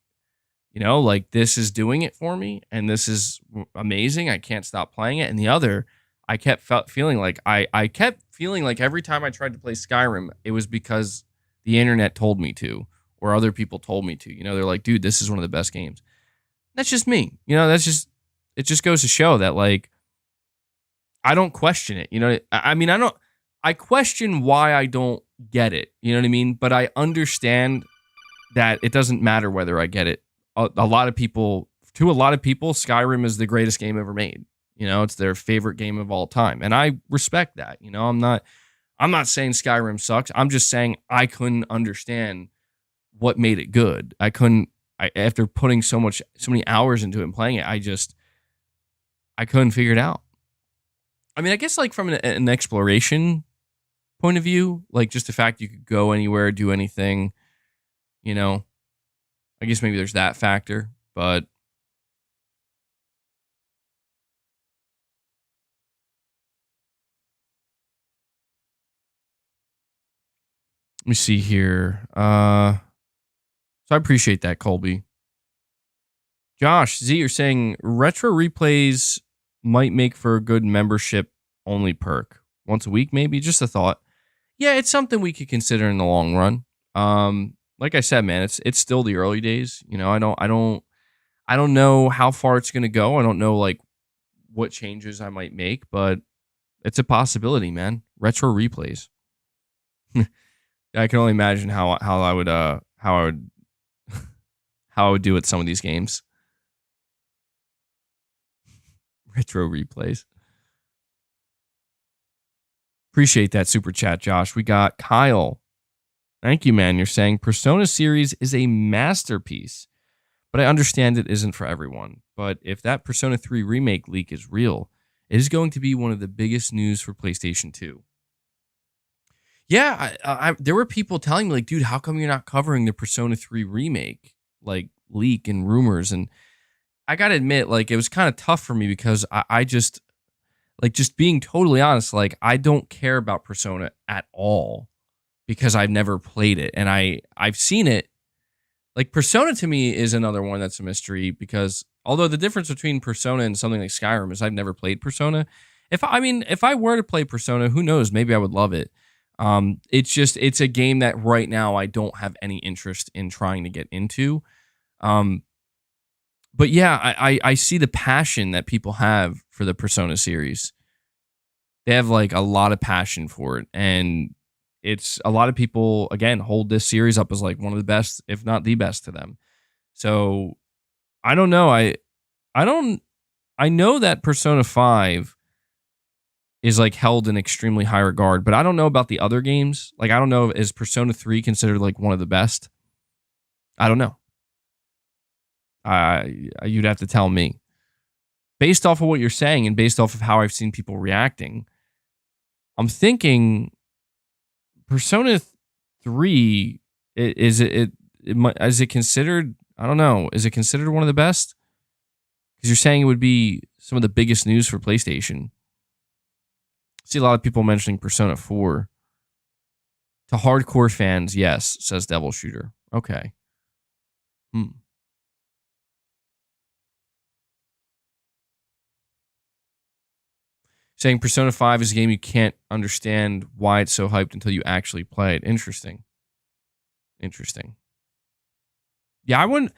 like, this is doing it for me and this is amazing. I can't stop playing it. And the other, I kept feeling like every time I tried to play Skyrim, it was because the internet told me to, or other people told me to. They're like, dude, this is one of the best games. That's just me. It just goes to show that, like, I don't question it. I question why I don't get it. You know what I mean? But I understand that it doesn't matter whether I get it. To a lot of people, Skyrim is the greatest game ever made. It's their favorite game of all time. And I respect that. I'm not saying Skyrim sucks. I'm just saying I couldn't understand what made it good. After putting so many hours into it and playing it, I couldn't figure it out. I mean, I guess like from an exploration point of view, like just the fact you could go anywhere, do anything, I guess maybe there's that factor, but let me see here. So I appreciate that, Colby. Josh Z, you're saying retro replays might make for a good membership only perk. Once a week, maybe. Just a thought. Yeah, it's something we could consider in the long run. Like I said, man, it's still the early days. I don't know how far it's gonna go. I don't know like what changes I might make, but it's a possibility, man. Retro replays. I can only imagine how I would how I would do with some of these games. Retro replays. Appreciate that super chat, Josh. We got Kyle. Thank you, man. You're saying Persona series is a masterpiece, but I understand it isn't for everyone. But if that Persona 3 remake leak is real, it is going to be one of the biggest news for PlayStation 2. Yeah, there were people telling me, like, dude, how come you're not covering the Persona 3 remake, like, leak and rumors? And I got to admit, like, it was kind of tough for me because I just, like, just being totally honest, like, I don't care about Persona at all because I've never played it. And I've seen it. Like, Persona to me is another one that's a mystery because although the difference between Persona and something like Skyrim is I've never played Persona. If I were to play Persona, who knows? Maybe I would love it. It's a game that right now I don't have any interest in trying to get into. But yeah, I see the passion that people have for the Persona series. They have like a lot of passion for it. And it's a lot of people, again, hold this series up as like one of the best, if not the best to them. So I don't know. I know that Persona 5 is like held in extremely high regard, but I don't know about the other games. Like, I don't know, is Persona 3 considered like one of the best? I don't know. You'd have to tell me. Based off of what you're saying and based off of how I've seen people reacting, I'm thinking Persona 3 is it considered? I don't know. Is it considered one of the best? Because you're saying it would be some of the biggest news for PlayStation. I see a lot of people mentioning Persona 4. To hardcore fans, yes, says Devil Shooter. Okay. Saying Persona 5 is a game you can't understand why it's so hyped until you actually play it. Interesting. Yeah, I wouldn't.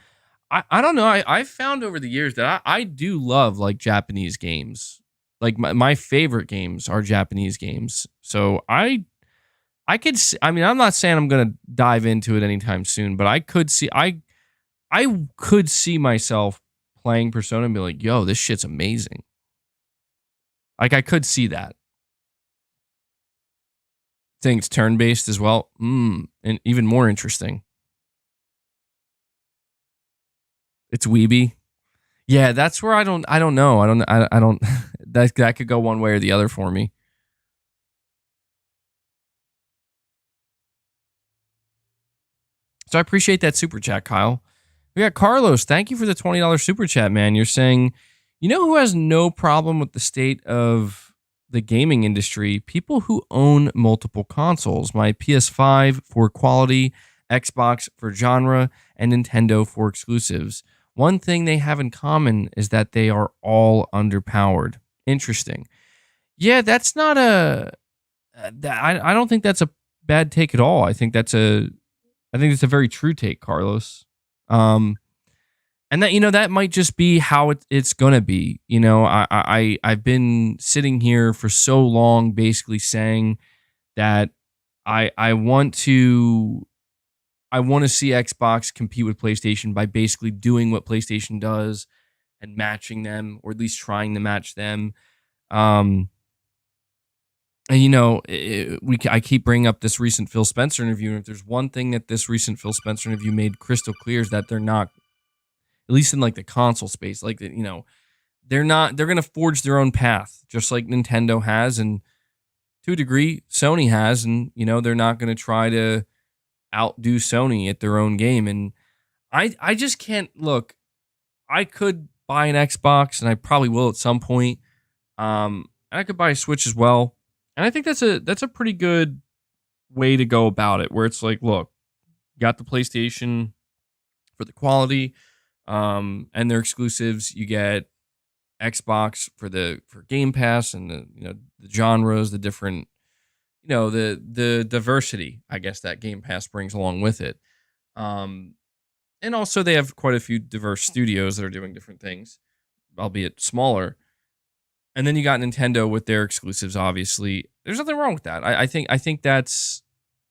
I don't know. I've found over the years that I do love like Japanese games. Like my favorite games are Japanese games. So I could see, I mean, I'm not saying I'm gonna dive into it anytime soon, but I could see myself playing Persona and be like, yo, this shit's amazing. Like, I could see that. Think it's turn-based as well. And even more interesting. It's weeby. Yeah, that's where I don't know. I don't that could go one way or the other for me. So I appreciate that super chat, Kyle. We got Carlos. Thank you for the $20 super chat, man. You're saying, you know who has no problem with the state of the gaming industry? People who own multiple consoles. My PS5 for quality, Xbox for genre, and Nintendo for exclusives. One thing they have in common is that they are all underpowered. Interesting. Yeah, that's not a... I don't think that's a bad take at all. I think it's a very true take, Carlos. And that, that might just be how it's gonna be. I've been sitting here for so long, basically saying that I want to see Xbox compete with PlayStation by basically doing what PlayStation does and matching them, or at least trying to match them. And I keep bringing up this recent Phil Spencer interview, and if there's one thing that this recent Phil Spencer interview made crystal clear is that they're not, at least in like the console space, like they're going to forge their own path, just like Nintendo has, and to a degree, Sony has, and they're not going to try to outdo Sony at their own game. And I just can't look. I could buy an Xbox, and I probably will at some point. And I could buy a Switch as well, and I think that's a pretty good way to go about it. Where it's like, look, got the PlayStation for the quality, and their exclusives. You get Xbox for Game Pass and the genres, the different, the diversity, I guess, that Game Pass brings along with it. And also they have quite a few diverse studios that are doing different things, albeit smaller. And then you got Nintendo with their exclusives, obviously. There's nothing wrong with that. I think that's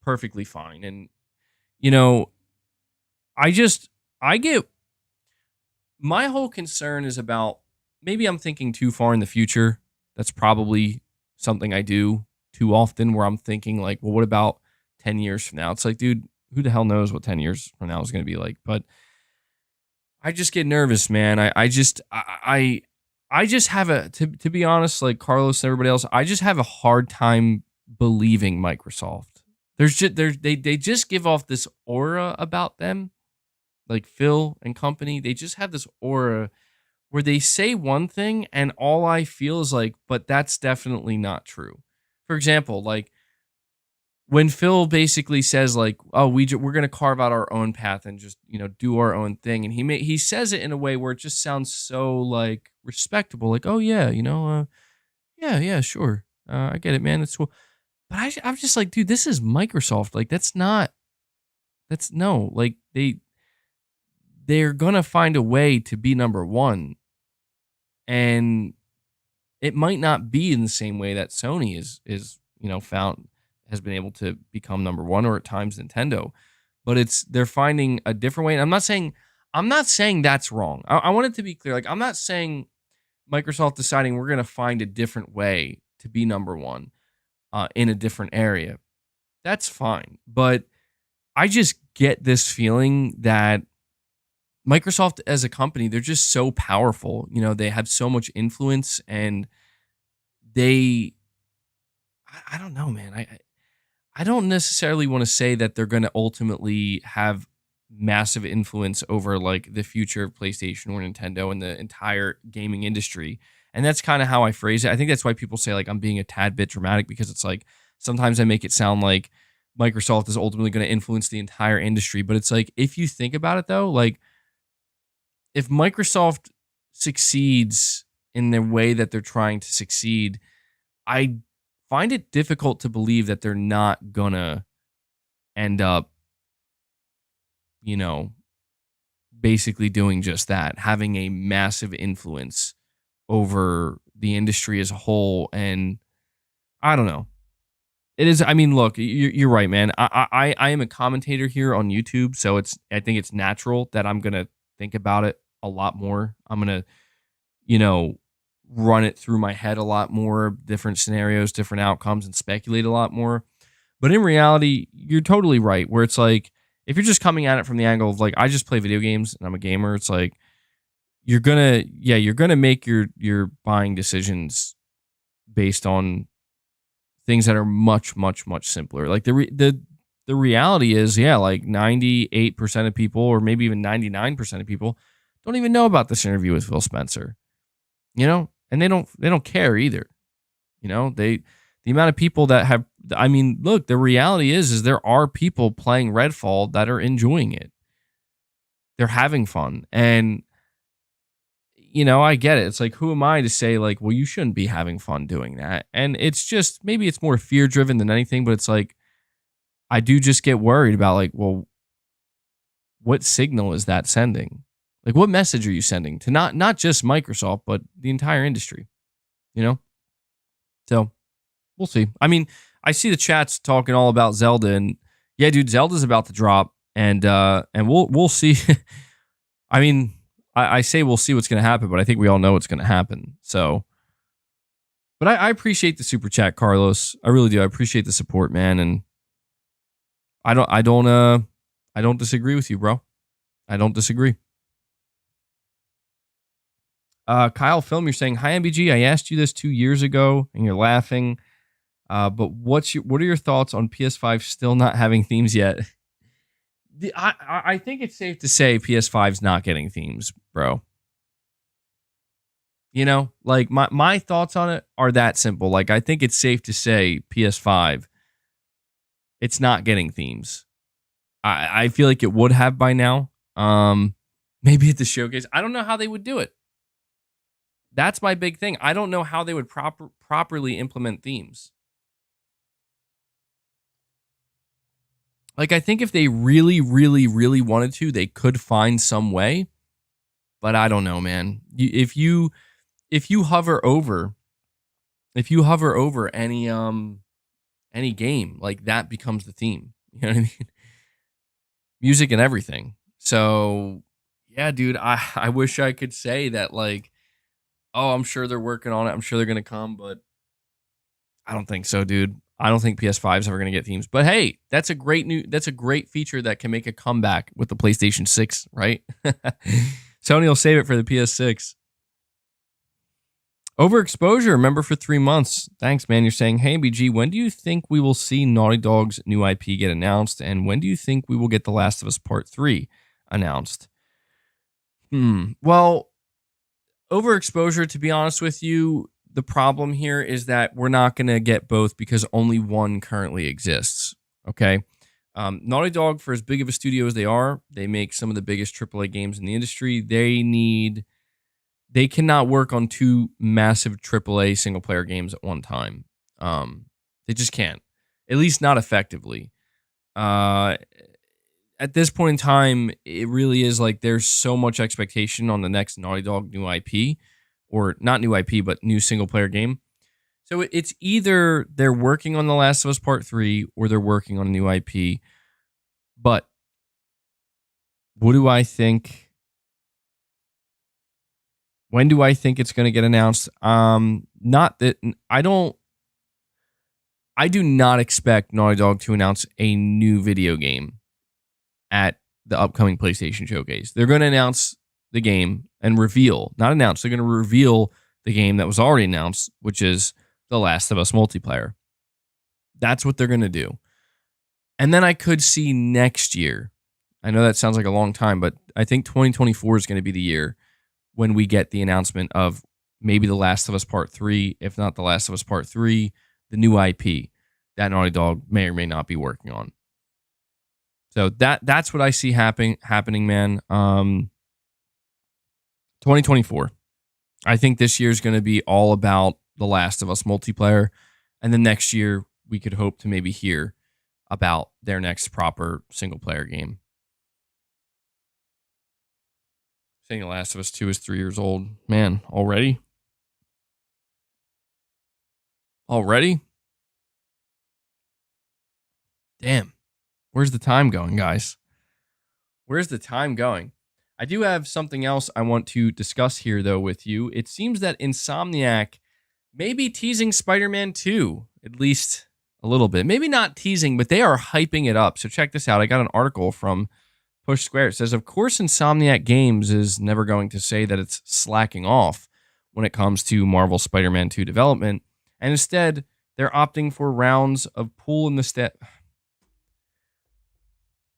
perfectly fine. And, I get, my whole concern is about, maybe I'm thinking too far in the future. That's probably something I do too often, where I'm thinking like, well, what about 10 years from now? It's like, dude, who the hell knows what 10 years from now is going to be like? But I just get nervous, man. I just have to be honest, like Carlos and everybody else, I just have a hard time believing Microsoft. They just give off this aura about them, like Phil and company. They just have this aura where they say one thing and all I feel is like, but that's definitely not true. For example, like when Phil basically says like, oh, we're going to carve out our own path and just, do our own thing. And he says it in a way where it just sounds so like respectable. Like, oh yeah, yeah, sure. I get it, man. It's cool. But I'm just like, dude, this is Microsoft. Like like they're going to find a way to be number one. And it might not be in the same way that Sony is has been able to become number one, or at times Nintendo, but they're finding a different way. And I'm not saying that's wrong. I want it to be clear. Like, I'm not saying Microsoft deciding we're going to find a different way to be number one in a different area. That's fine. But I just get this feeling that Microsoft as a company, they're just so powerful. They have so much influence, and I don't know, man. I don't necessarily want to say that they're going to ultimately have massive influence over like the future of PlayStation or Nintendo and the entire gaming industry. And that's kind of how I phrase it. I think that's why people say like I'm being a tad bit dramatic, because it's like sometimes I make it sound like Microsoft is ultimately going to influence the entire industry. But it's like, if you think about it though, like if Microsoft succeeds in the way that they're trying to succeed, I find it difficult to believe that they're not gonna end up, basically doing just that, having a massive influence over the industry as a whole. And I don't know. It is. I mean, look, you're right, man. I am a commentator here on YouTube, so I think it's natural that I'm gonna think about it a lot more. I'm gonna, run it through my head a lot more, different scenarios, different outcomes, and speculate a lot more. But in reality, you're totally right, where it's like, if you're just coming at it from the angle of like, I just play video games and I'm a gamer, it's like, you're gonna make your buying decisions based on things that are much, much, much simpler. Like the reality is, like 98% of people, or maybe even 99% of people, don't even know about this interview with Phil Spencer. And they don't care either. The amount of people that have, I mean, look, the reality is there are people playing Redfall that are enjoying it. They're having fun. And, I get it. It's like, who am I to say like, well, you shouldn't be having fun doing that? And it's just, maybe it's more fear driven than anything, but it's like, I do just get worried about like, well, what signal is that sending? Like, what message are you sending to not just Microsoft, but the entire industry? So we'll see. I mean, I see the chats talking all about Zelda, and yeah, dude, Zelda's about to drop, and we'll see. I mean, I say we'll see what's going to happen, but I think we all know what's going to happen. So, but I appreciate the super chat, Carlos. I really do. I appreciate the support, man, and I don't disagree with you, bro. I don't disagree. Kyle Film, you're saying, hi MBG. I asked you this 2 years ago, and you're laughing. But what are your thoughts on PS5 still not having themes yet? I think it's safe to say PS5's not getting themes, bro. You know, like my thoughts on it are that simple. Like, I think it's safe to say PS5, it's not getting themes. I feel like it would have by now. Maybe at the showcase. I don't know how they would do it. That's my big thing. I don't know how they would properly implement themes. Like, I think if they really, really, really wanted to, they could find some way. But I don't know, man. If you hover over any game, like, that becomes the theme. You know what I mean? Music and everything. So yeah, dude, I wish I could say that, like, oh, I'm sure they're working on it. I'm sure they're gonna come, but I don't think so, dude. I don't think PS5 is ever gonna get themes. But hey, that's a great feature that can make a comeback with the PlayStation 6, right? Sony will save it for the PS6. Overexposure, remember, for 3 months. Thanks, man. You're saying, hey, BG, when do you think we will see Naughty Dog's new IP get announced? And when do you think we will get The Last of Us Part 3 announced? Well, overexposure, to be honest with you, the problem here is that we're not going to get both because only one currently exists. Okay. Naughty Dog, for as big of a studio as they are, they make some of the biggest AAA games in the industry. They cannot work on 2 massive AAA single player games at one time. They just can't, at least not effectively. At this point in time, it really is like there's so much expectation on the next Naughty Dog new IP, or not new IP, but new single player game. So it's either they're working on The Last of Us Part 3 or they're working on a new IP. But what do I think? When do I think it's going to get announced? Not that I do not expect Naughty Dog to announce a new video game at the upcoming PlayStation Showcase. They're going to announce the game and reveal, not announce, they're going to reveal the game that was already announced, which is The Last of Us multiplayer. That's what they're going to do. And then I could see next year. I know that sounds like a long time, but I think 2024 is going to be the year when we get the announcement of maybe The Last of Us Part 3, if not The Last of Us Part 3, the new IP that Naughty Dog may or may not be working on. So that's what I see happening, man. 2024. I think this year is going to be all about The Last of Us multiplayer. And then next year, we could hope to maybe hear about their next proper single player game. Saying The Last of Us 2 is 3 years old. Man, already? Already? Damn. Where's the time going, guys? Where's the time going? I do have something else I want to discuss here, though, with you. It seems that Insomniac may be teasing Spider-Man 2, at least a little bit. Maybe not teasing, but they are hyping it up. So check this out. I got an article from Push Square. It says, of course, Insomniac Games is never going to say that it's slacking off when it comes to Marvel Spider-Man 2 development. And instead, they're opting for rounds of pool in the step.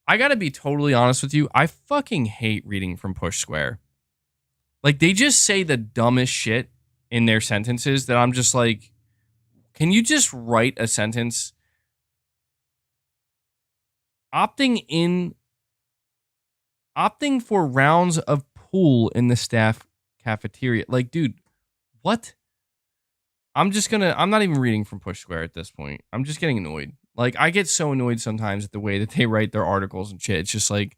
I gotta be totally honest with you. I fucking hate reading from Push Square. Like, they just say the dumbest shit in their sentences that I'm just like, can you just write a sentence? Opting for rounds of pool in the staff cafeteria. Like, dude, what? I'm not even reading from Push Square at this point. I'm just getting annoyed. Like, I get so annoyed sometimes at the way that they write their articles and shit. It's just like,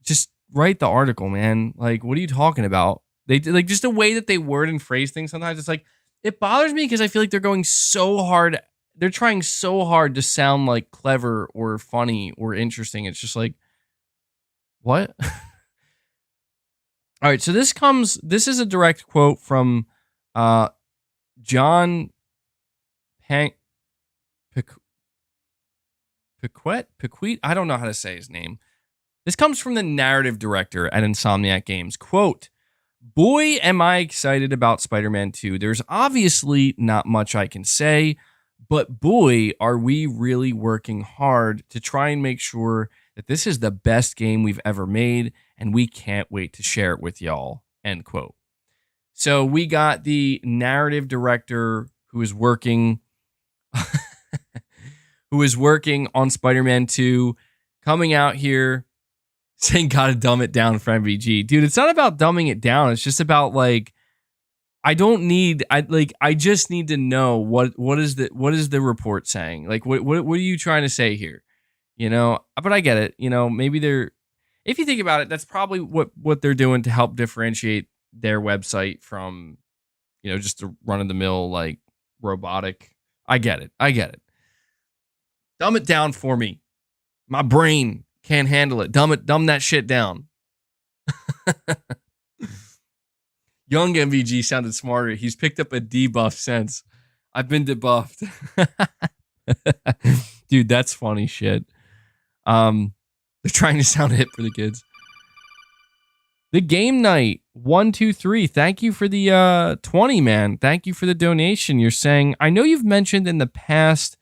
just write the article, man. Like, what are you talking about? They like just the way that they word and phrase things. Sometimes it's like, it bothers me because I feel like they're going so hard. They're trying so hard to sound like clever or funny or interesting. It's just like, what? All right, so this is a direct quote from John Pan- Piquet? I don't know how to say his name. This comes from the narrative director at Insomniac Games. Quote, boy, am I excited about Spider-Man 2. There's obviously not much I can say, but boy, are we really working hard to try and make sure that this is the best game we've ever made, and we can't wait to share it with y'all. End quote. So we got the narrative director who is working on Spider-Man 2 coming out here saying gotta dumb it down for MVG. Dude, it's not about dumbing it down. It's just about like I just need to know what is the report saying? Like what are you trying to say here? You know, but I get it. You know, maybe if you think about it, that's probably what they're doing to help differentiate their website from, you know, just the run-of-the-mill like robotic. I get it. Dumb it down for me. My brain can't handle it. Dumb that shit down. Young MVG sounded smarter. He's picked up a debuff since. I've been debuffed. Dude, that's funny shit. They're trying to sound hip for the kids. The Game Night 123. Thank you for the 20, man. Thank you for the donation. You're saying, I know you've mentioned in the past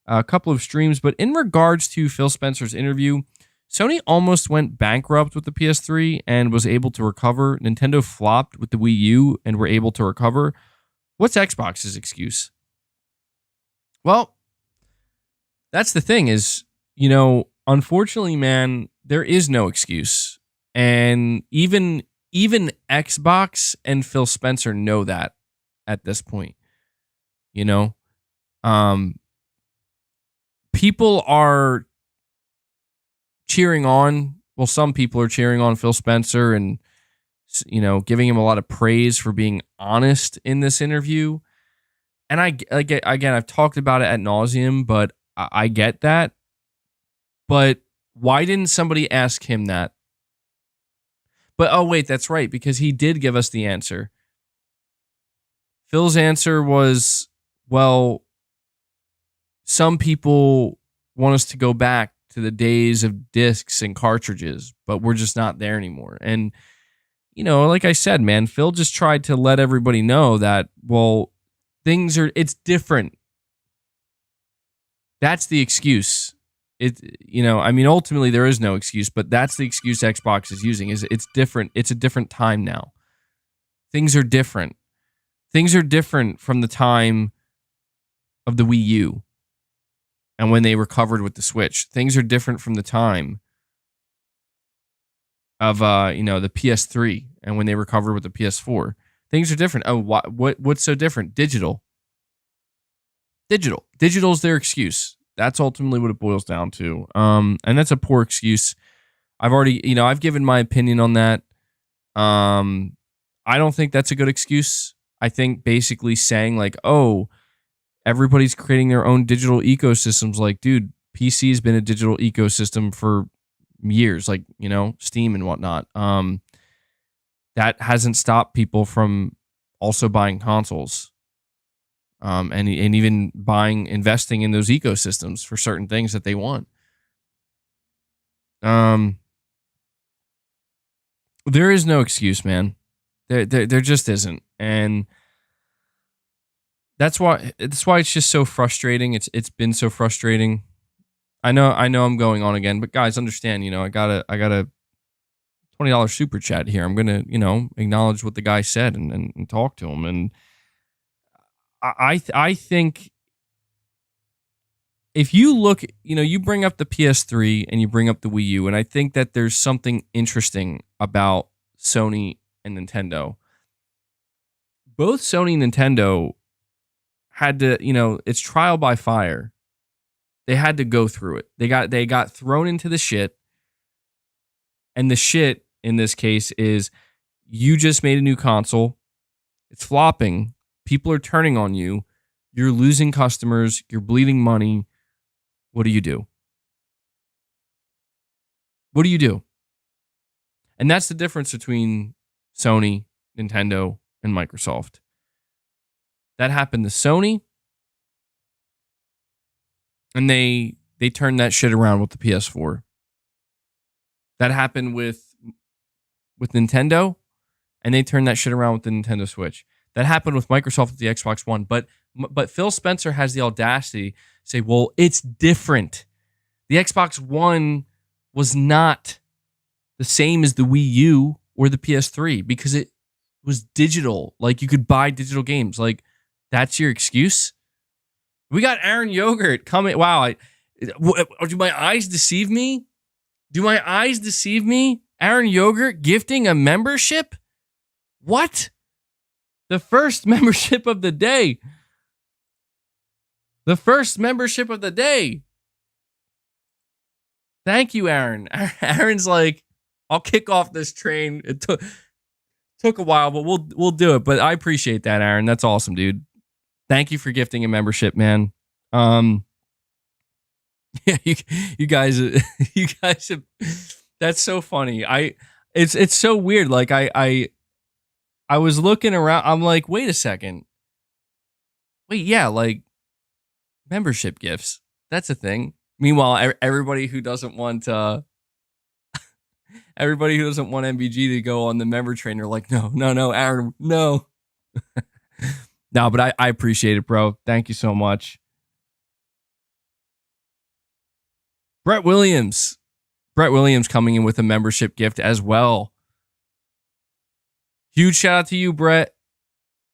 a couple of streams, but in regards to Phil Spencer's interview, Sony almost went bankrupt with the PS3 and was able to recover. Nintendo flopped with the Wii U and were able to recover. What's Xbox's excuse? Well, that's the thing is, you know, unfortunately, man, there is no excuse. And even Xbox and Phil Spencer know that at this point. You know? People are cheering on, well, some people are cheering on Phil Spencer and, you know, giving him a lot of praise for being honest in this interview. And I've talked about it ad nauseum, but I get that. But why didn't somebody ask him that? But, oh, wait, that's right, because he did give us the answer. Phil's answer was, well, some people want us to go back to the days of discs and cartridges, but we're just not there anymore. And, you know, like I said, man, Phil just tried to let everybody know that, well, it's different. That's the excuse. Ultimately there is no excuse, but that's the excuse Xbox is using is it's different. It's a different time now. Things are different. Things are different from the time of the Wii U. And when they recovered with the Switch, things are different from the time of the PS3 and when they recovered with the PS4. Things are different. Oh, what's so different? Digital. Digital's their excuse. That's ultimately what it boils down to. And that's a poor excuse. I've given my opinion on that. I don't think that's a good excuse. I think basically saying like, oh, everybody's creating their own digital ecosystems. Like, dude, PC's been a digital ecosystem for years, like, you know, Steam and whatnot. That hasn't stopped people from also buying consoles. And even investing in those ecosystems for certain things that they want. There is no excuse, man. There just isn't. And that's why it's just so frustrating. It's been so frustrating. I know I'm going on again, but guys, understand, you know, I got a $20 super chat here. I'm gonna, you know, acknowledge what the guy said and talk to him. And I think if you look, you know, you bring up the PS3 and you bring up the Wii U, and I think that there's something interesting about Sony and Nintendo. Both Sony and Nintendo had to, you know, it's trial by fire. They had to go through it. They got thrown into the shit. And the shit in this case is you just made a new console. It's flopping. People are turning on you. You're losing customers. You're bleeding money. What do? What do you do? And that's the difference between Sony, Nintendo, and Microsoft. That happened to Sony, and they turned that shit around with the PS4. That happened with Nintendo, and they turned that shit around with the Nintendo Switch. That happened with Microsoft with the Xbox One. But Phil Spencer has the audacity to say, well, it's different. The Xbox One was not the same as the Wii U or the PS3 because it was digital. Like, you could buy digital games. Like, that's your excuse? We got Aaron Yogurt coming. Wow. Do my eyes deceive me? Do my eyes deceive me? Aaron Yogurt gifting a membership? What? The first membership of the day. The first membership of the day. Thank you, Aaron. Aaron's like, I'll kick off this train. It took a while, but we'll do it. But I appreciate that, Aaron. That's awesome, dude. Thank you for gifting a membership, man. Yeah, you guys have, that's so funny. It's so weird. Like I was looking around. I'm like, wait a second. Wait, yeah, like membership gifts. That's a thing. Meanwhile, everybody who doesn't want MVG to go on the member train are like, no, Aaron, no. No, but I appreciate it, bro. Thank you so much. Brett Williams coming in with a membership gift as well. Huge shout out to you, Brett.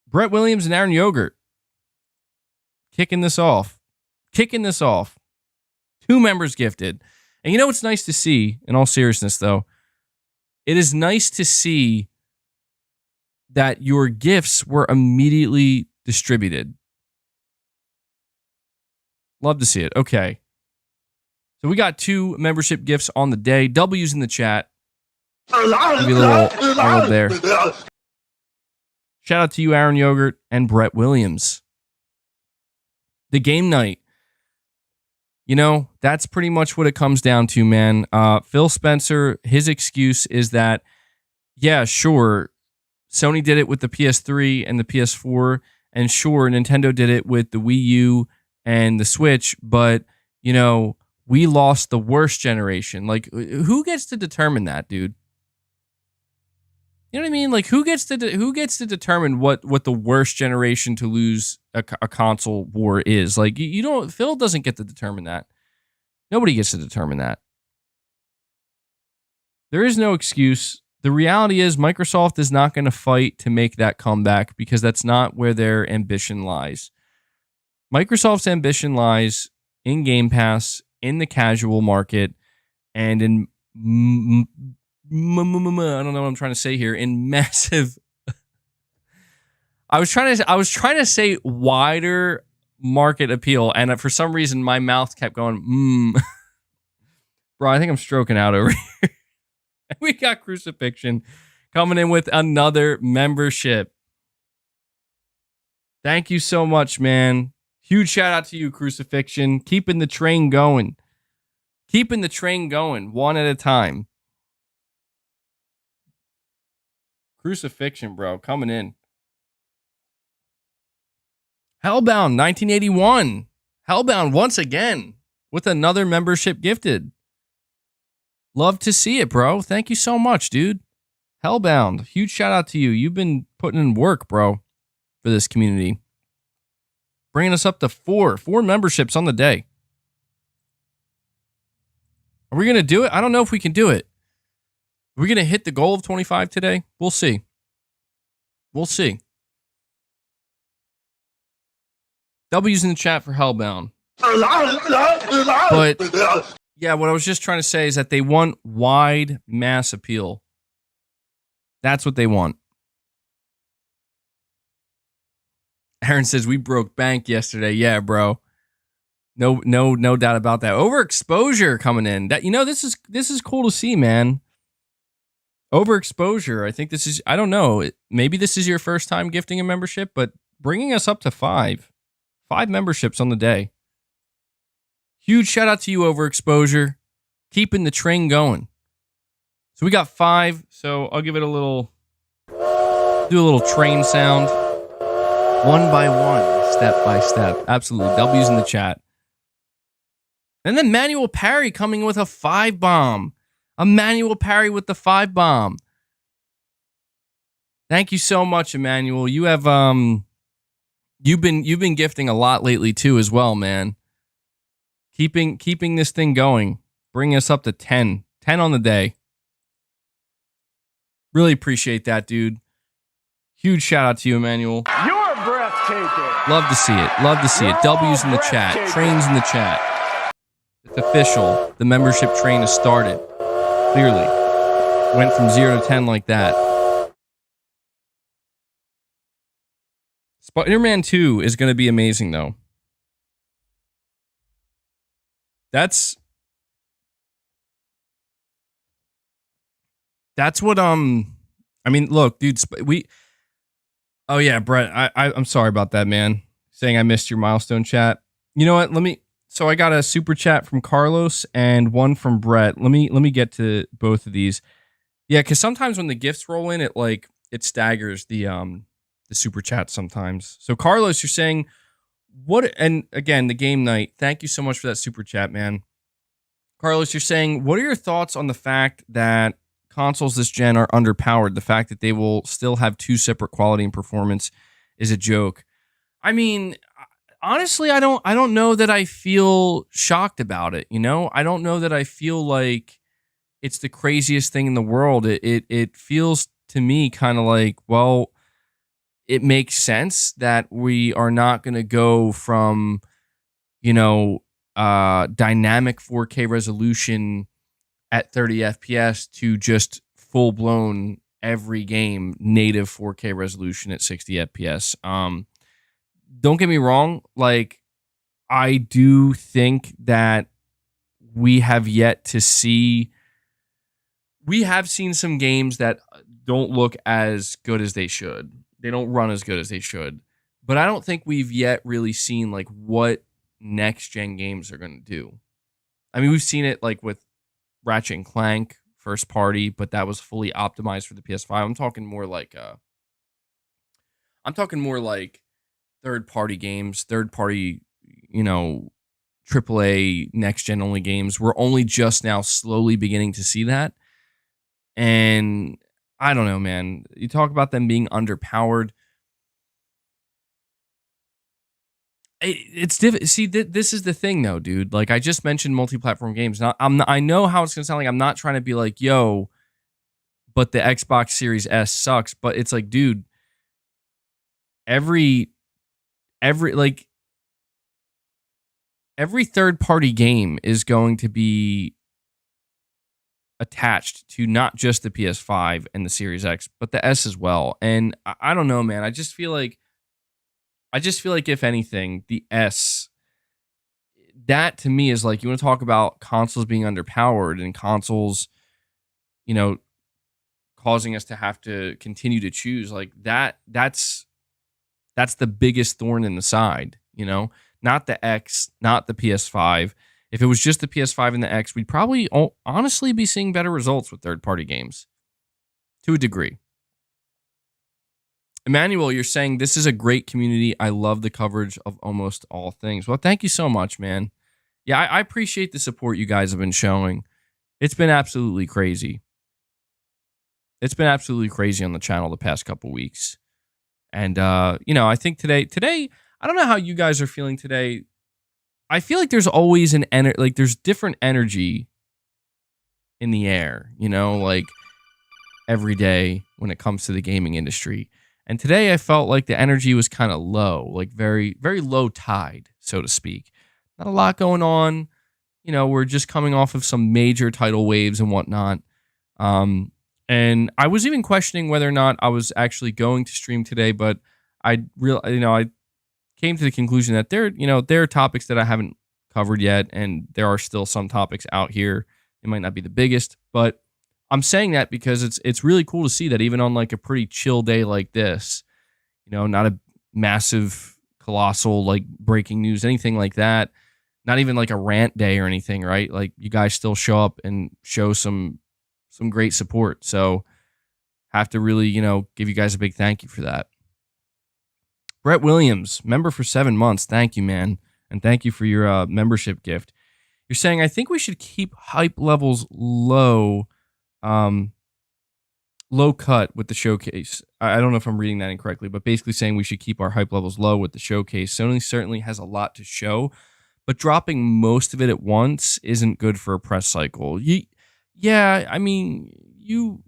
Brett Williams and Aaron Yogurt. Kicking this off. 2 members gifted. And you know what's nice to see, in all seriousness, though? It is nice to see that your gifts were immediately distributed. Love to see it. Okay. So we got 2 membership gifts on the day. W's in the chat. Give you a little Arnold there. Shout out to you, Aaron Yogurt and Brett Williams. The game night. You know, that's pretty much what it comes down to, man. Phil Spencer, his excuse is that, yeah, sure, Sony did it with the PS3 and the PS4, and sure, Nintendo did it with the Wii U and the Switch, but, you know, we lost the worst generation. Like, who gets to determine that, dude? You know what I mean? Like, who gets to determine what the worst generation to lose a console war is? Like, you don't. Phil doesn't get to determine that. Nobody gets to determine that. There is no excuse. The reality is, Microsoft is not going to fight to make that comeback because that's not where their ambition lies. Microsoft's ambition lies in Game Pass, in the casual market, and in I don't know what I'm trying to say here. In massive, I was trying to say wider market appeal, and for some reason my mouth kept going. Bro, I think I'm stroking out over here. We got Crucifixion coming in with another membership. Thank you so much, man. Huge shout out to you, Crucifixion. Keeping the train going. One at a time. Crucifixion, bro, coming in. Hellbound 1981. Hellbound once again with another membership gifted. Love to see it, bro. Thank you so much, dude. Hellbound, huge shout out to you. You've been putting in work, bro, for this community. Bringing us up to 4 memberships on the day. Are we going to do it? I don't know if we can do it. Are we going to hit the goal of 25 today? We'll see. W's in the chat for Hellbound. But, yeah, what I was just trying to say is that they want wide mass appeal. That's what they want. Aaron says, we broke bank yesterday. Yeah, bro. No doubt about that. Overexposure coming in. That, you know, this is cool to see, man. Overexposure. I think this is, I don't know. Maybe this is your first time gifting a membership, but bringing us up to 5 memberships on the day. Huge shout out to you, Overexposure. Keeping the train going. So we got 5. So I'll give it a little Do a little train sound. One by one, step by step. Absolutely. W's in the chat. And then Manuel Parry coming with a 5-bomb. A Manuel Parry with the 5-bomb. Thank you so much, Emmanuel. You have you've been gifting a lot lately too as well, man. Keeping this thing going. Bringing us up to 10. 10 on the day. Really appreciate that, dude. Huge shout out to you, Emmanuel. You're breathtaking. Love to see it. Love to see it. W's in the chat. Trains in the chat. It's official. The membership train has started. Clearly. Went from 0 to 10 like that. Spider-Man 2 is going to be amazing, though. That's what, I mean, look, dude, oh yeah, Brett, I'm sorry about that, man. Saying I missed your milestone chat. You know what? So I got a super chat from Carlos and one from Brett. Let me get to both of these. Yeah, because sometimes when the gifts roll in, it staggers the super chat sometimes. So Carlos, you're saying and again, the game night. Thank you so much for that super chat, man. Carlos, you're saying, what are your thoughts on the fact that consoles this gen are underpowered? The fact that they will still have 2 separate quality and performance is a joke. I mean, honestly, I don't know that I feel shocked about it. You know, I don't know that I feel like it's the craziest thing in the world. It feels to me kind of like, well, it makes sense that we are not going to go from, dynamic 4K resolution at 30 FPS to just full blown every game native 4K resolution at 60 FPS. Don't get me wrong. Like, I do think that we have yet to see. We have seen some games that don't look as good as they should. They don't run as good as they should. But I don't think we've yet really seen like what next gen games are going to do. I mean, we've seen it like with Ratchet and Clank first party, but that was fully optimized for the PS5. I'm talking more like third party games, third party, AAA next gen only games. We're only just now slowly beginning to see that. And I don't know, man. You talk about them being underpowered. It's different. See, this is the thing, though, dude. Like, I just mentioned multi-platform games. Now, I know how it's gonna sound. Like, I'm not trying to be like, yo, but the Xbox Series S sucks. But it's like, dude, every third-party game is going to be attached to not just the PS5 and the Series X, but the S as well. And I don't know, man. I just feel like if anything, the S, that to me is like, you want to talk about consoles being underpowered and consoles, causing us to have to continue to choose like that's the biggest thorn in the side, not the X, not the PS5. If it was just the PS5 and the X, we'd probably honestly be seeing better results with third-party games to a degree. Emmanuel, you're saying this is a great community. I love the coverage of almost all things. Well, thank you so much, man. Yeah, I appreciate the support you guys have been showing. It's been absolutely crazy. It's been absolutely crazy on the channel the past couple weeks. And, I think today, I don't know how you guys are feeling today. I feel like there's always there's different energy in the air, like every day when it comes to the gaming industry. And today I felt like the energy was kind of low, like very, very low tide, so to speak. Not a lot going on. We're just coming off of some major tidal waves and whatnot. And I was even questioning whether or not I was actually going to stream today, but I came to the conclusion that there are topics that I haven't covered yet, and there are still some topics out here. It might not be the biggest, but I'm saying that because it's really cool to see that even on like a pretty chill day like this, not a massive, colossal like breaking news, anything like that, not even like a rant day or anything, right? Like you guys still show up and show some great support. So have to really, give you guys a big thank you for that. Brett Williams, member for 7 months. Thank you, man. And thank you for your membership gift. You're saying, I think we should keep hype levels low, low cut with the showcase. I don't know if I'm reading that incorrectly, but basically saying we should keep our hype levels low with the showcase. Sony certainly has a lot to show, but dropping most of it at once isn't good for a press cycle. Yeah, I mean, you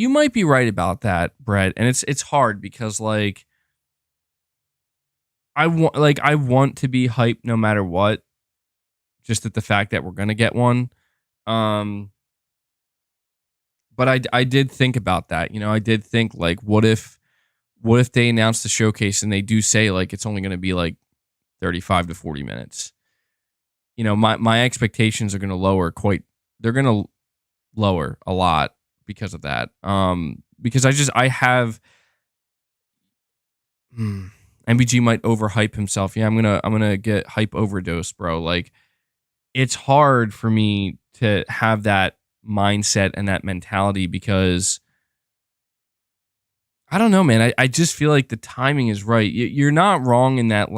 might be right about that, Brett. And it's hard because I want to be hyped no matter what, just at the fact that we're gonna get one. But I did think about that. I did think what if they announce the showcase and they do say it's only gonna be 35 to 40 minutes. My expectations are gonna lower they're gonna lower a lot because of that. Because I have MBG might overhype himself. Yeah, I'm gonna get hype overdose, bro. It's hard for me to have that mindset and that mentality because I don't know, man. I just feel like the timing is right. You're not wrong in that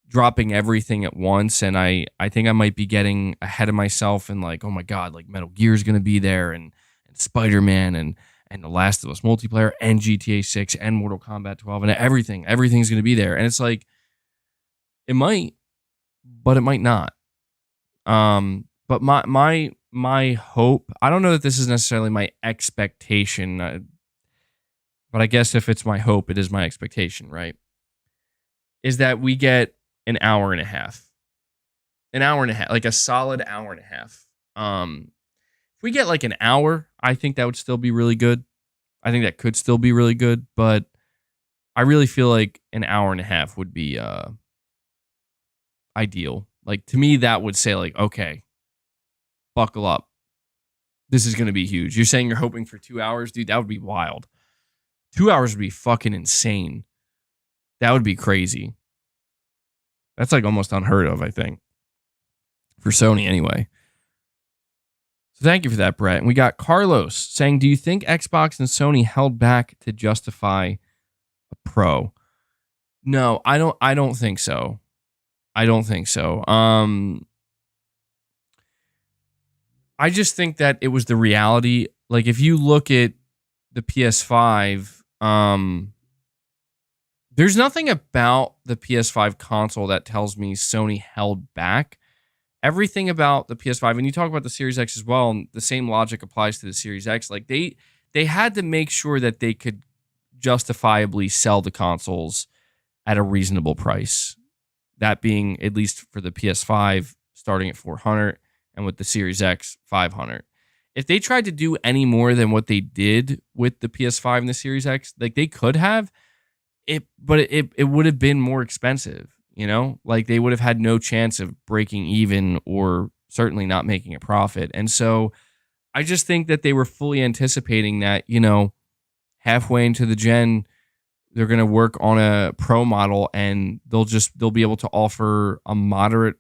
dropping everything at once, and I think I might be getting ahead of myself and oh my god, Metal Gear's gonna be there and Spider-Man and The Last of Us multiplayer and GTA 6 and Mortal Kombat 12 and everything's gonna be there. And it's it might, but it might not. But my hope, I don't know that this is necessarily my expectation, but I guess if it's my hope, it is my expectation, right? Is that we get an hour and a half, a solid hour and a half. If we get an hour, I think that would still be really good. I think that could still be really good, but I really feel an hour and a half would be ideal. To me, that would say okay, buckle up. This is going to be huge. You're saying you're hoping for 2 hours? Dude, that would be wild. 2 hours would be fucking insane. That would be crazy. That's almost unheard of, I think. For Sony, anyway. So thank you for that, Brett. And we got Carlos saying, do you think Xbox and Sony held back to justify a Pro? No, I don't think so. I don't think so. I just think that it was the reality. If you look at the PS5, there's nothing about the PS5 console that tells me Sony held back. Everything about the PS5, and you talk about the Series X as well, and the same logic applies to the Series X. They had to make sure that they could justifiably sell the consoles at a reasonable price. That being, at least for the PS5, starting at $400, and with the Series X, $500. If they tried to do any more than what they did with the PS5 and the Series X, they could have, but it would have been more expensive. They would have had no chance of breaking even or certainly not making a profit. And so I just think that they were fully anticipating that, halfway into the gen, they're going to work on a Pro model and they'll be able to offer a moderate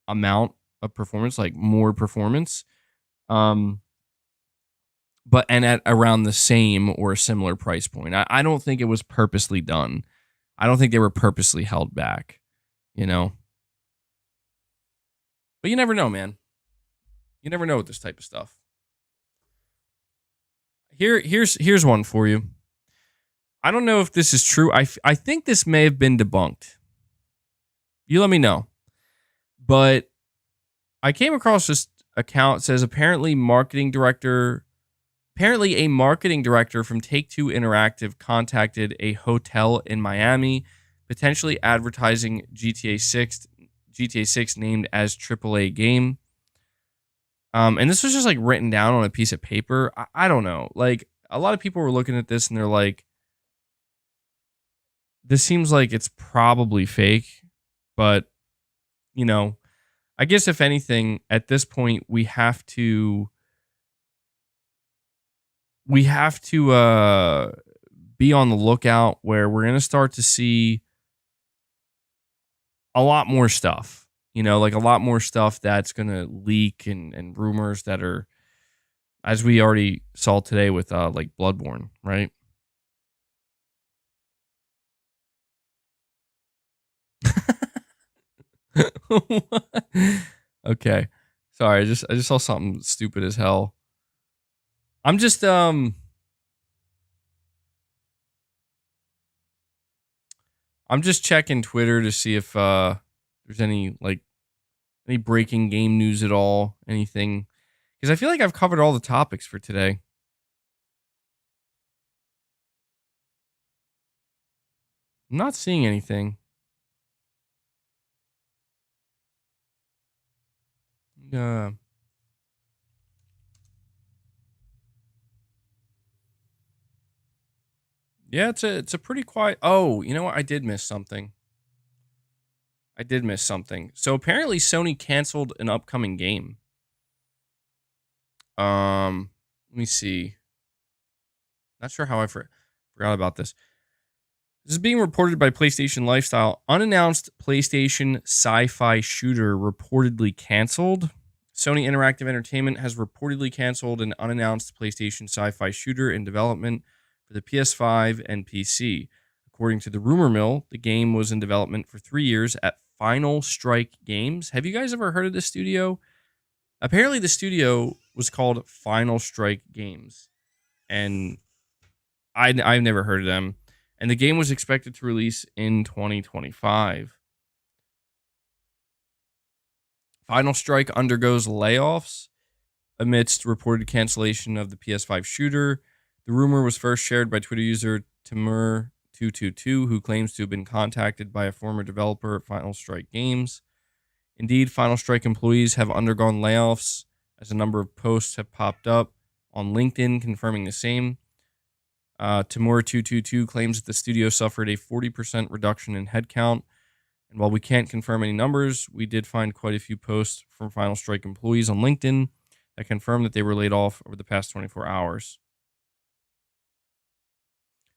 amount of performance, more performance. But at around the same or a similar price point. I don't think it was purposely done. I don't think they were purposely held back. But you never know, man. You never know with this type of stuff. Here's one for you. I don't know if this is true. I think this may have been debunked. You let me know. But I came across this account that says apparently a marketing director from Take-Two Interactive contacted a hotel in Miami, potentially advertising GTA 6 named as AAA game. And this was just written down on a piece of paper. I don't know. A lot of people were looking at this and they're like, this seems like it's probably fake. But, I guess if anything, at this point, we have to be on the lookout where we're going to start to see a lot more stuff, a lot more stuff that's going to leak and rumors that are As we already saw today with like Bloodborne, right? Okay. Sorry, I just saw something stupid as hell. I'm just checking Twitter to see if there's any breaking game news at all, anything. Because I feel like I've covered all the topics for today. I'm not seeing anything. Yeah, it's a pretty quiet. Oh, you know what? I did miss something. So apparently Sony canceled an upcoming game. Let me see. Not sure how I forgot about this. This is being reported by PlayStation Lifestyle. Unannounced PlayStation sci-fi shooter reportedly canceled. Sony Interactive Entertainment has reportedly canceled an unannounced PlayStation sci-fi shooter in development for the PS5 and PC. According to the rumor mill, the game was in development for 3 years at Final Strike Games. Have you guys ever heard of this studio? Apparently, the studio was called Final Strike Games, and I've never heard of them. And the game was expected to release in 2025. Final Strike undergoes layoffs amidst reported cancellation of the PS5 shooter. The rumor was first shared by Twitter user Timur222, who claims to have been contacted by a former developer at Final Strike Games. Indeed, Final Strike employees have undergone layoffs, as a number of posts have popped up on LinkedIn confirming the same. Timur222 claims that the studio suffered a 40% reduction in headcount. And while we can't confirm any numbers, we did find quite a few posts from Final Strike employees on LinkedIn that confirm that they were laid off over the past 24 hours.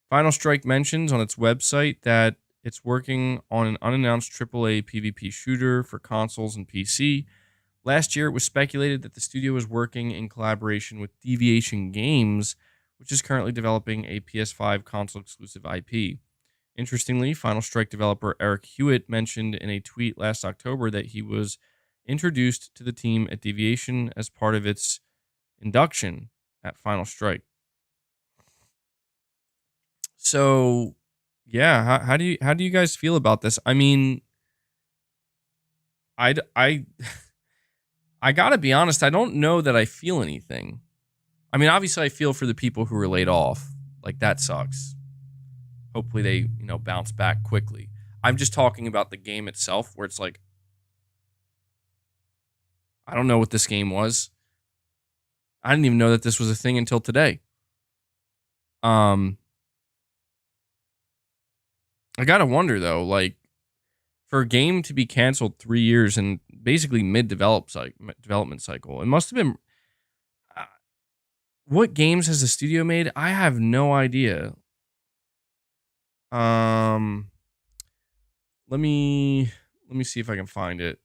Final Strike mentions on its website that it's working on an unannounced AAA PvP shooter for consoles and PC. Last year, it was speculated that the studio was working in collaboration with Deviation Games, which is currently developing a PS5 console-exclusive IP. Interestingly, Final Strike developer Eric Hewitt mentioned in a tweet last October that he was introduced to the team at Deviation as part of its induction at Final Strike. So, yeah, how do you guys feel about this? I mean, I gotta be honest. I don't know that I feel anything. I mean, obviously, I feel for the people who were laid off. Like, that sucks. Hopefully, they bounce back quickly. I'm just talking about the game itself, where it's like, I don't know what this game was. I didn't even know that this was a thing until today. I gotta wonder though, like, for a game to be canceled 3 years and basically development cycle, it must have been. What games has the studio made? I have no idea. Let me see if I can find it.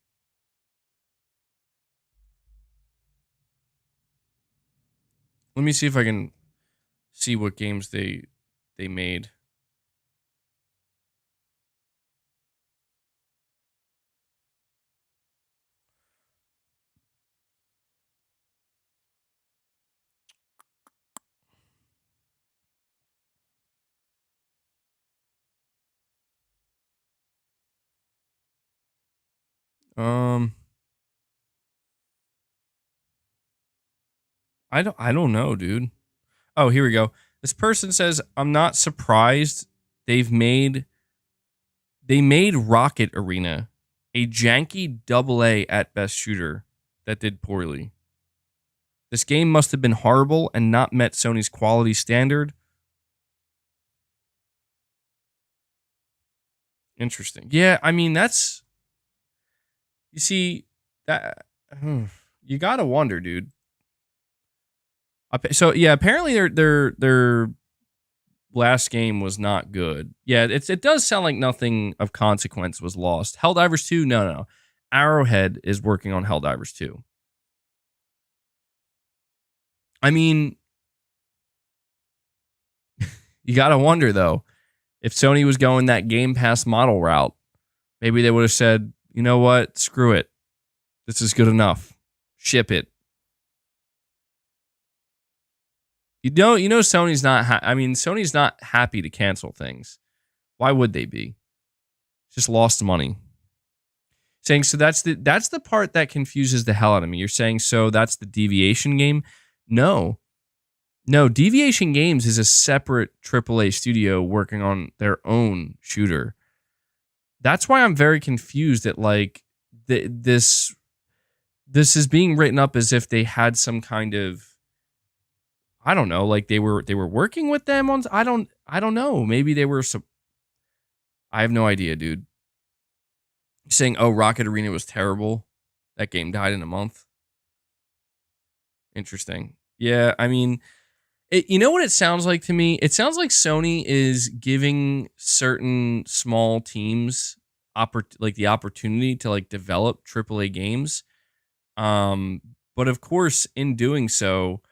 Let me see if I can see what games they made. I don't know, dude. Oh, here we go. This person says, "I'm not surprised they made Rocket Arena, a janky AA at best shooter that did poorly. This game must have been horrible and not met Sony's quality standard." Interesting. Yeah, I mean, that's, you see that you got to wonder, dude. So yeah, apparently their last game was not good. Yeah, it does sound like nothing of consequence was lost. Helldivers 2, no. Arrowhead is working on Helldivers 2. I mean, you got to wonder, though, if Sony was going that Game Pass model route, maybe they would have said, you know what? Screw it. This is good enough. Ship it. Sony's not. Sony's not happy to cancel things. Why would they be? Just lost money. Saying so that's the part that confuses the hell out of me. You're saying so that's the Deviation game? No, Deviation Games is a separate AAA studio working on their own shooter. That's why I'm very confused that like this is being written up as if they had some kind of, I don't know, like they were working with them on. I don't know. Maybe they were. I have no idea, dude. You're saying, oh, Rocket Arena was terrible. That game died in a month. Interesting. Yeah, I mean, you know what it sounds like to me? It sounds like Sony is giving certain small teams like the opportunity to like develop AAA games. But of course, in doing so,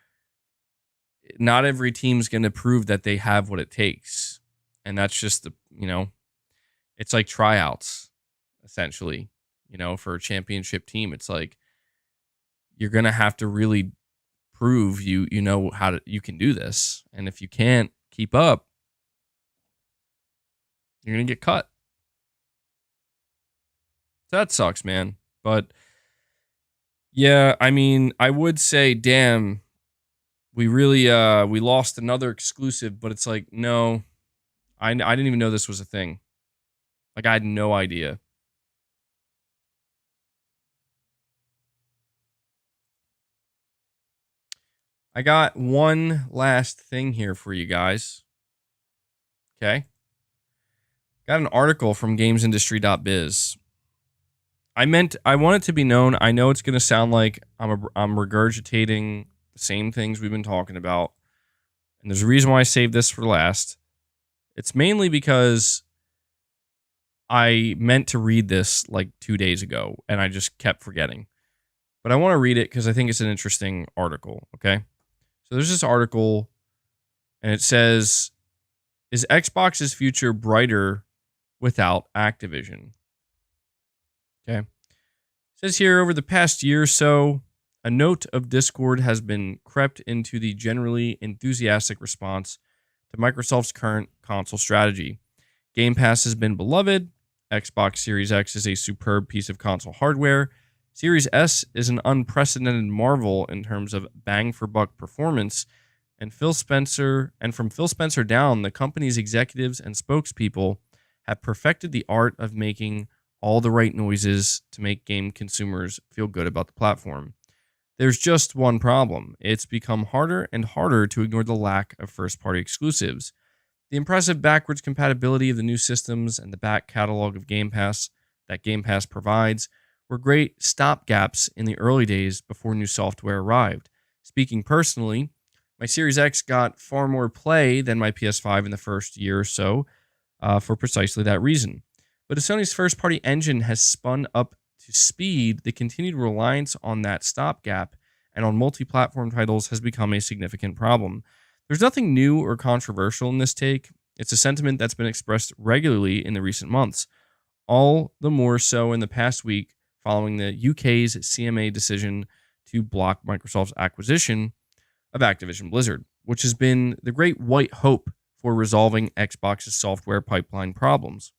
not every team's going to prove that they have what it takes. And that's just it's like tryouts, essentially, for a championship team. It's like you're going to have to really prove you can do this. And if you can't keep up, you're going to get cut. So that sucks, man. But yeah, I mean, I would say, damn, we really we lost another exclusive, but it's like, no, I didn't even know this was a thing. Like, I had no idea. I got one last thing here for you guys. Okay. Got an article from gamesindustry.biz. I want it to be known. I know it's going to sound like I'm regurgitating the same things we've been talking about. And there's a reason why I saved this for last. It's mainly because I meant to read this like 2 days ago and I just kept forgetting. But I want to read it because I think it's an interesting article. Okay. So there's this article and it says, is Xbox's future brighter without Activision? Okay. It says here, over the past year or so, a note of discord has been crept into the generally enthusiastic response to Microsoft's current console strategy. Game Pass has been beloved. Xbox Series X is a superb piece of console hardware. Series S is an unprecedented marvel in terms of bang for buck performance. And from Phil Spencer down, the company's executives and spokespeople have perfected the art of making all the right noises to make game consumers feel good about the platform. There's just one problem. It's become harder and harder to ignore the lack of first-party exclusives. The impressive backwards compatibility of the new systems and the back catalog of Game Pass that Game Pass provides were great stopgaps in the early days before new software arrived. Speaking personally, my Series X got far more play than my PS5 in the first year or so for precisely that reason. But as Sony's first-party engine has spun up to speed, the continued reliance on that stopgap and on multi-platform titles has become a significant problem. There's nothing new or controversial in this take. It's a sentiment that's been expressed regularly in the recent months, all the more so in the past week following the UK's CMA decision to block Microsoft's acquisition of Activision Blizzard, which has been the great white hope for resolving Xbox's software pipeline problems.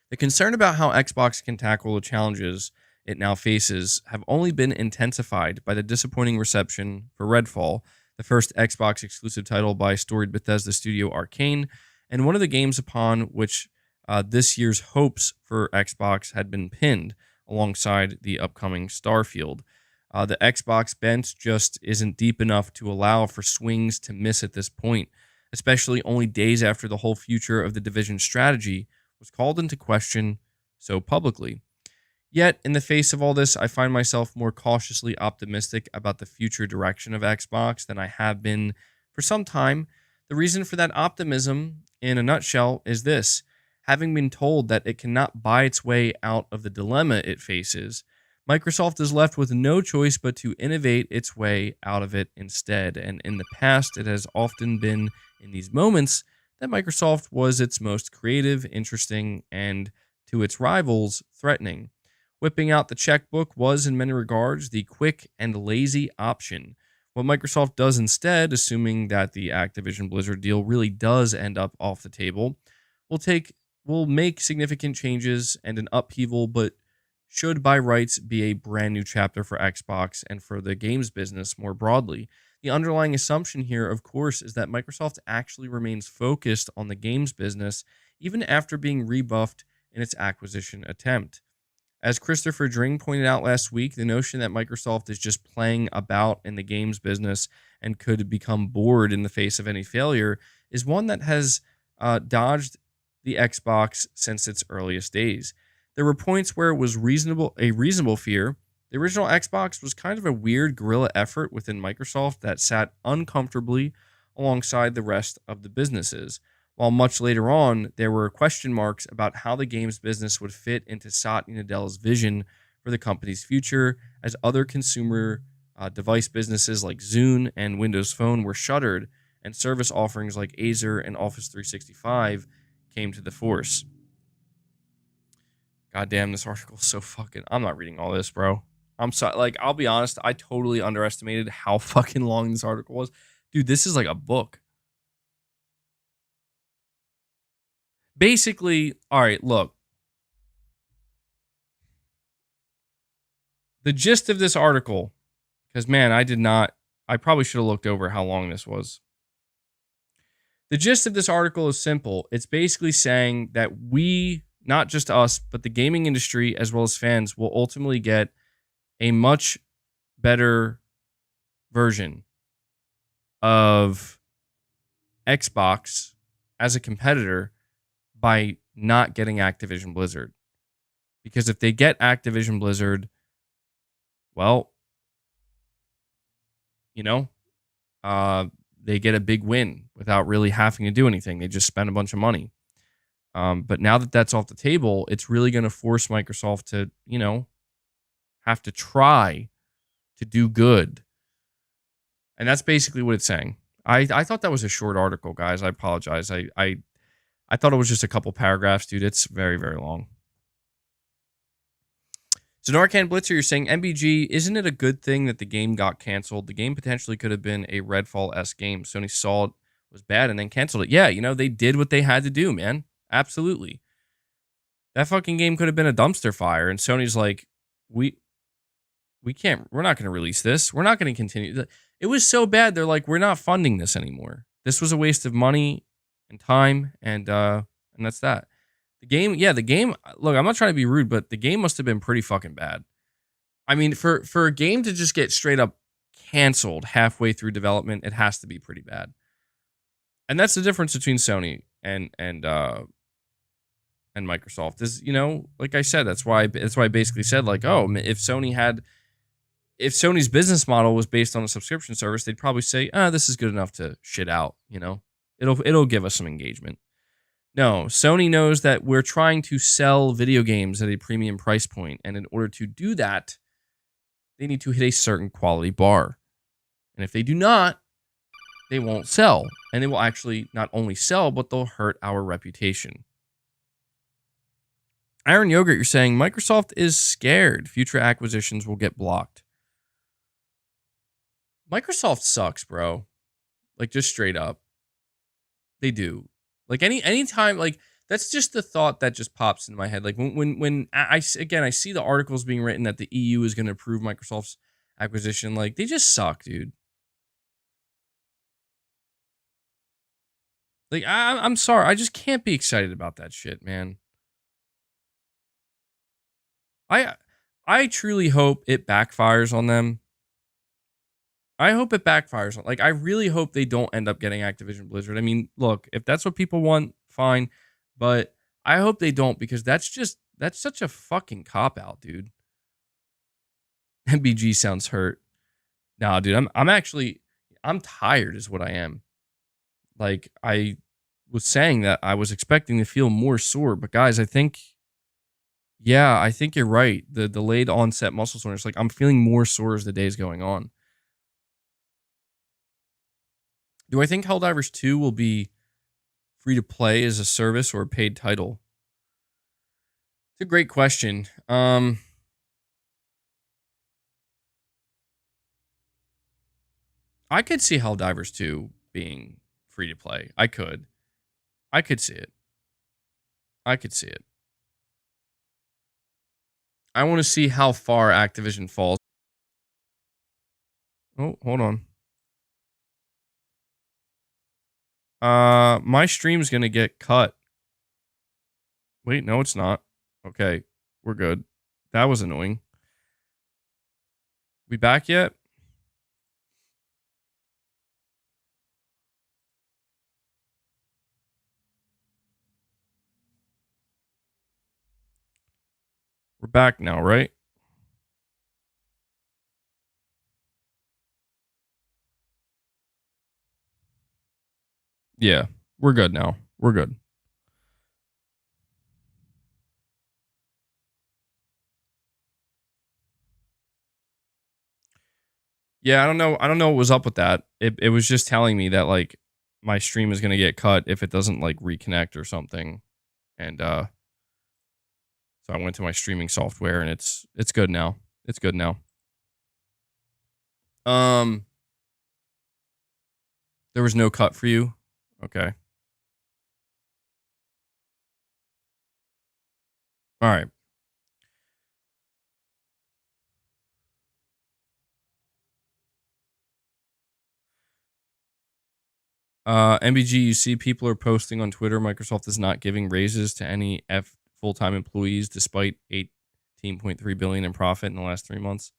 The concern about how Xbox can tackle the challenges it now faces have only been intensified by the disappointing reception for Redfall, the first Xbox exclusive title by storied Bethesda studio Arcane, and one of the games upon which this year's hopes for Xbox had been pinned, alongside the upcoming Starfield. The Xbox bench just isn't deep enough to allow for swings to miss at this point, especially only days after the whole future of the Division strategy was called into question so publicly. Yet, in the face of all this, I find myself more cautiously optimistic about the future direction of Xbox than I have been for some time. The reason for that optimism, in a nutshell, is this. Having been told that it cannot buy its way out of the dilemma it faces, Microsoft is left with no choice but to innovate its way out of it instead. And in the past, it has often been in these moments that Microsoft was its most creative, interesting, and to its rivals, threatening. Whipping out the checkbook was, in many regards, the quick and lazy option. What Microsoft does instead, assuming that the Activision Blizzard deal really does end up off the table, will make significant changes and an upheaval, but should by rights be a brand new chapter for Xbox and for the games business more broadly. The underlying assumption here, of course, is that Microsoft actually remains focused on the games business even after being rebuffed in its acquisition attempt. As Christopher Dring pointed out last week, the notion that Microsoft is just playing about in the games business and could become bored in the face of any failure is one that has dodged the Xbox since its earliest days. There were points where it was a reasonable fear. The original Xbox was kind of a weird guerrilla effort within Microsoft that sat uncomfortably alongside the rest of the businesses. While much later on, there were question marks about how the games business would fit into Satya Nadella's vision for the company's future, as other consumer device businesses like Zune and Windows Phone were shuttered, and service offerings like Acer and Office 365 came to the force. God damn, this article is so fucking... I'm not reading all this, bro. I'm sorry. Like, I'll be honest, I totally underestimated how fucking long this article was. Dude, this is like a book. Basically, all right, look. The gist of this article, because, man, I probably should have looked over how long this was. The gist of this article is simple. It's basically saying that we, not just us, but the gaming industry as well as fans, will ultimately get a much better version of Xbox as a competitor by not getting Activision Blizzard. Because if they get Activision Blizzard, well, they get a big win without really having to do anything. They just spend a bunch of money. But now that that's off the table, it's really going to force Microsoft to, have to try to do good. And that's basically what it's saying. I thought that was a short article, guys. I apologize. I thought it was just a couple paragraphs, dude. It's very, very long. So Narcan Blitzer, you're saying, MBG, isn't it a good thing that the game got canceled? The game potentially could have been a Redfall-esque game. Sony saw it was bad and then canceled it. Yeah, they did what they had to do, man. Absolutely. That fucking game could have been a dumpster fire, and Sony's like, we're not going to release this. We're not going to continue. It was so bad, they're like, we're not funding this anymore. This was a waste of money and time, and that's that. The game, look, I'm not trying to be rude, but the game must have been pretty fucking bad. I mean, for a game to just get straight up canceled halfway through development, it has to be pretty bad. And that's the difference between Sony and Microsoft is, like I said, that's why I basically said, like, oh, if Sony's business model was based on a subscription service, they'd probably say, this is good enough to shit out, it'll give us some engagement. No, Sony knows that we're trying to sell video games at a premium price point, and in order to do that, they need to hit a certain quality bar. And if they do not, they won't sell. And they will actually not only sell, but they'll hurt our reputation. Iron Yogurt, you're saying, Microsoft is scared future acquisitions will get blocked. Microsoft sucks, bro. Like, just straight up. They do. Like, anytime, like, that's just the thought that just pops in my head. Like, when I see the articles being written that the EU is going to approve Microsoft's acquisition, like, they just suck, dude. Like, I'm sorry. I just can't be excited about that shit, man. I truly hope it backfires on them. I hope it backfires. Like, I really hope they don't end up getting Activision Blizzard. I mean, look, if that's what people want, fine. But I hope they don't, because that's such a fucking cop-out, dude. MBG sounds hurt. Nah, dude, I'm tired is what I am. Like, I was saying that I was expecting to feel more sore, but guys, I think Yeah, I think you're right. The delayed onset muscle soreness, like I'm feeling more sore as the day's going on. Do I think Helldivers 2 will be free to play as a service or a paid title? It's a great question. I could see Helldivers 2 being free to play. I could. I could see it. I could see it. I want to see how far Activision falls. Oh, hold on. My stream's gonna get cut. Wait, no, it's not. Okay, we're good. That was annoying. We back yet? We're back now, right? Yeah, we're good now. We're good. Yeah, I don't know. I don't know what was up with that. It was just telling me that like my stream is gonna get cut if it doesn't like reconnect or something. And so I went to my streaming software and it's good now. It's good now. There was no cut for you. Okay. All right. MBG, you see people are posting on Twitter Microsoft is not giving raises to any full-time employees despite 18.3 billion in profit in the last 3 months.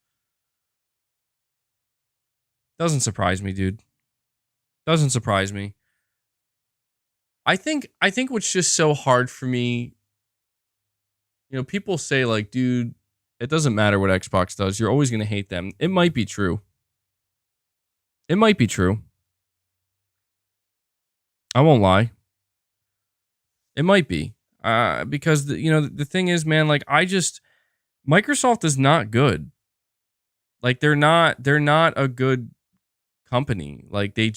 Doesn't surprise me, dude. Doesn't surprise me. I think what's just so hard for me, you know, people say like, dude, it doesn't matter what Xbox does. You're always going to hate them. It might be true. It might be true. I won't lie. It might be. Because the thing is, man, like Microsoft is not good. Like they're not a good company. Like they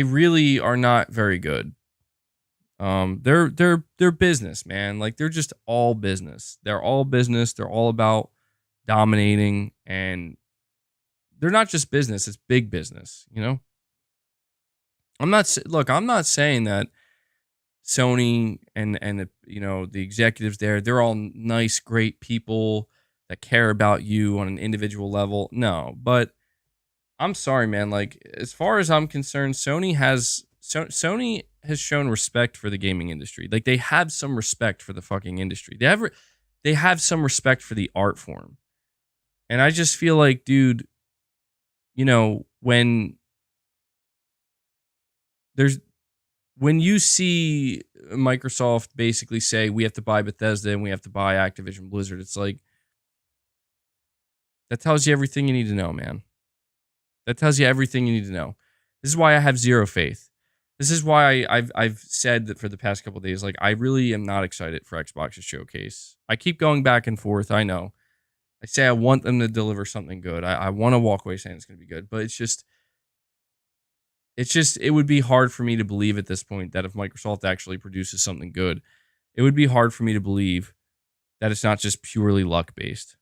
really are not very good. They're business, man. Like they're just all business. They're all business. They're all about dominating, and they're not just business, it's big business, you know? I'm not saying that Sony and the executives there, they're all nice, great people that care about you on an individual level. No, but I'm sorry, man. Like as far as I'm concerned, Sony has shown respect for the gaming industry. Like they have some respect for the fucking industry. They have some respect for the art form. And I just feel like, dude, when you see Microsoft basically say we have to buy Bethesda and we have to buy Activision Blizzard, it's like that tells you everything you need to know, man. That tells you everything you need to know. This is why I have zero faith. This is why I've said that for the past couple of days, like I really am not excited for Xbox's showcase. I keep going back and forth. I know. I say I want them to deliver something good. I want to walk away saying it's going to be good, but it would be hard for me to believe at this point that if Microsoft actually produces something good, it would be hard for me to believe that it's not just purely luck based.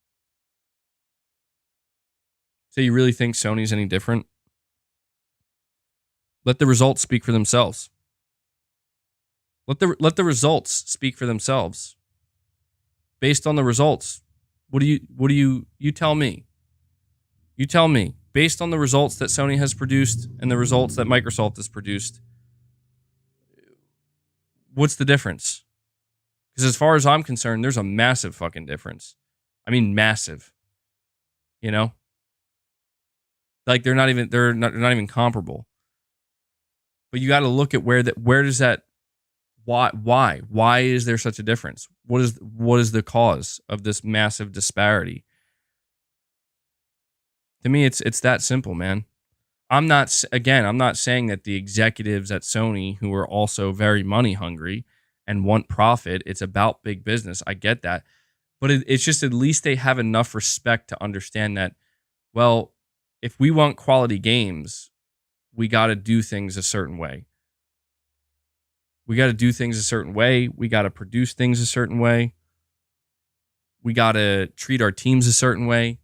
So you really think Sony's any different? Let the results speak for themselves. Let the results speak for themselves. Based on the results, what do you tell me? You tell me. Based on the results that Sony has produced and the results that Microsoft has produced, what's the difference? Because as far as I'm concerned, there's a massive fucking difference. I mean, massive. You know, like they're not even comparable. But you got to look at where does that why is there such a difference? What is the cause of this massive disparity? To me, it's that simple, man. I'm not saying that the executives at Sony, who are also very money hungry, and want profit. It's about big business. I get that. But it's just at least they have enough respect to understand that, well, if we want quality games, we got to do things a certain way. We got to do things a certain way. We got to produce things a certain way. We got to treat our teams a certain way.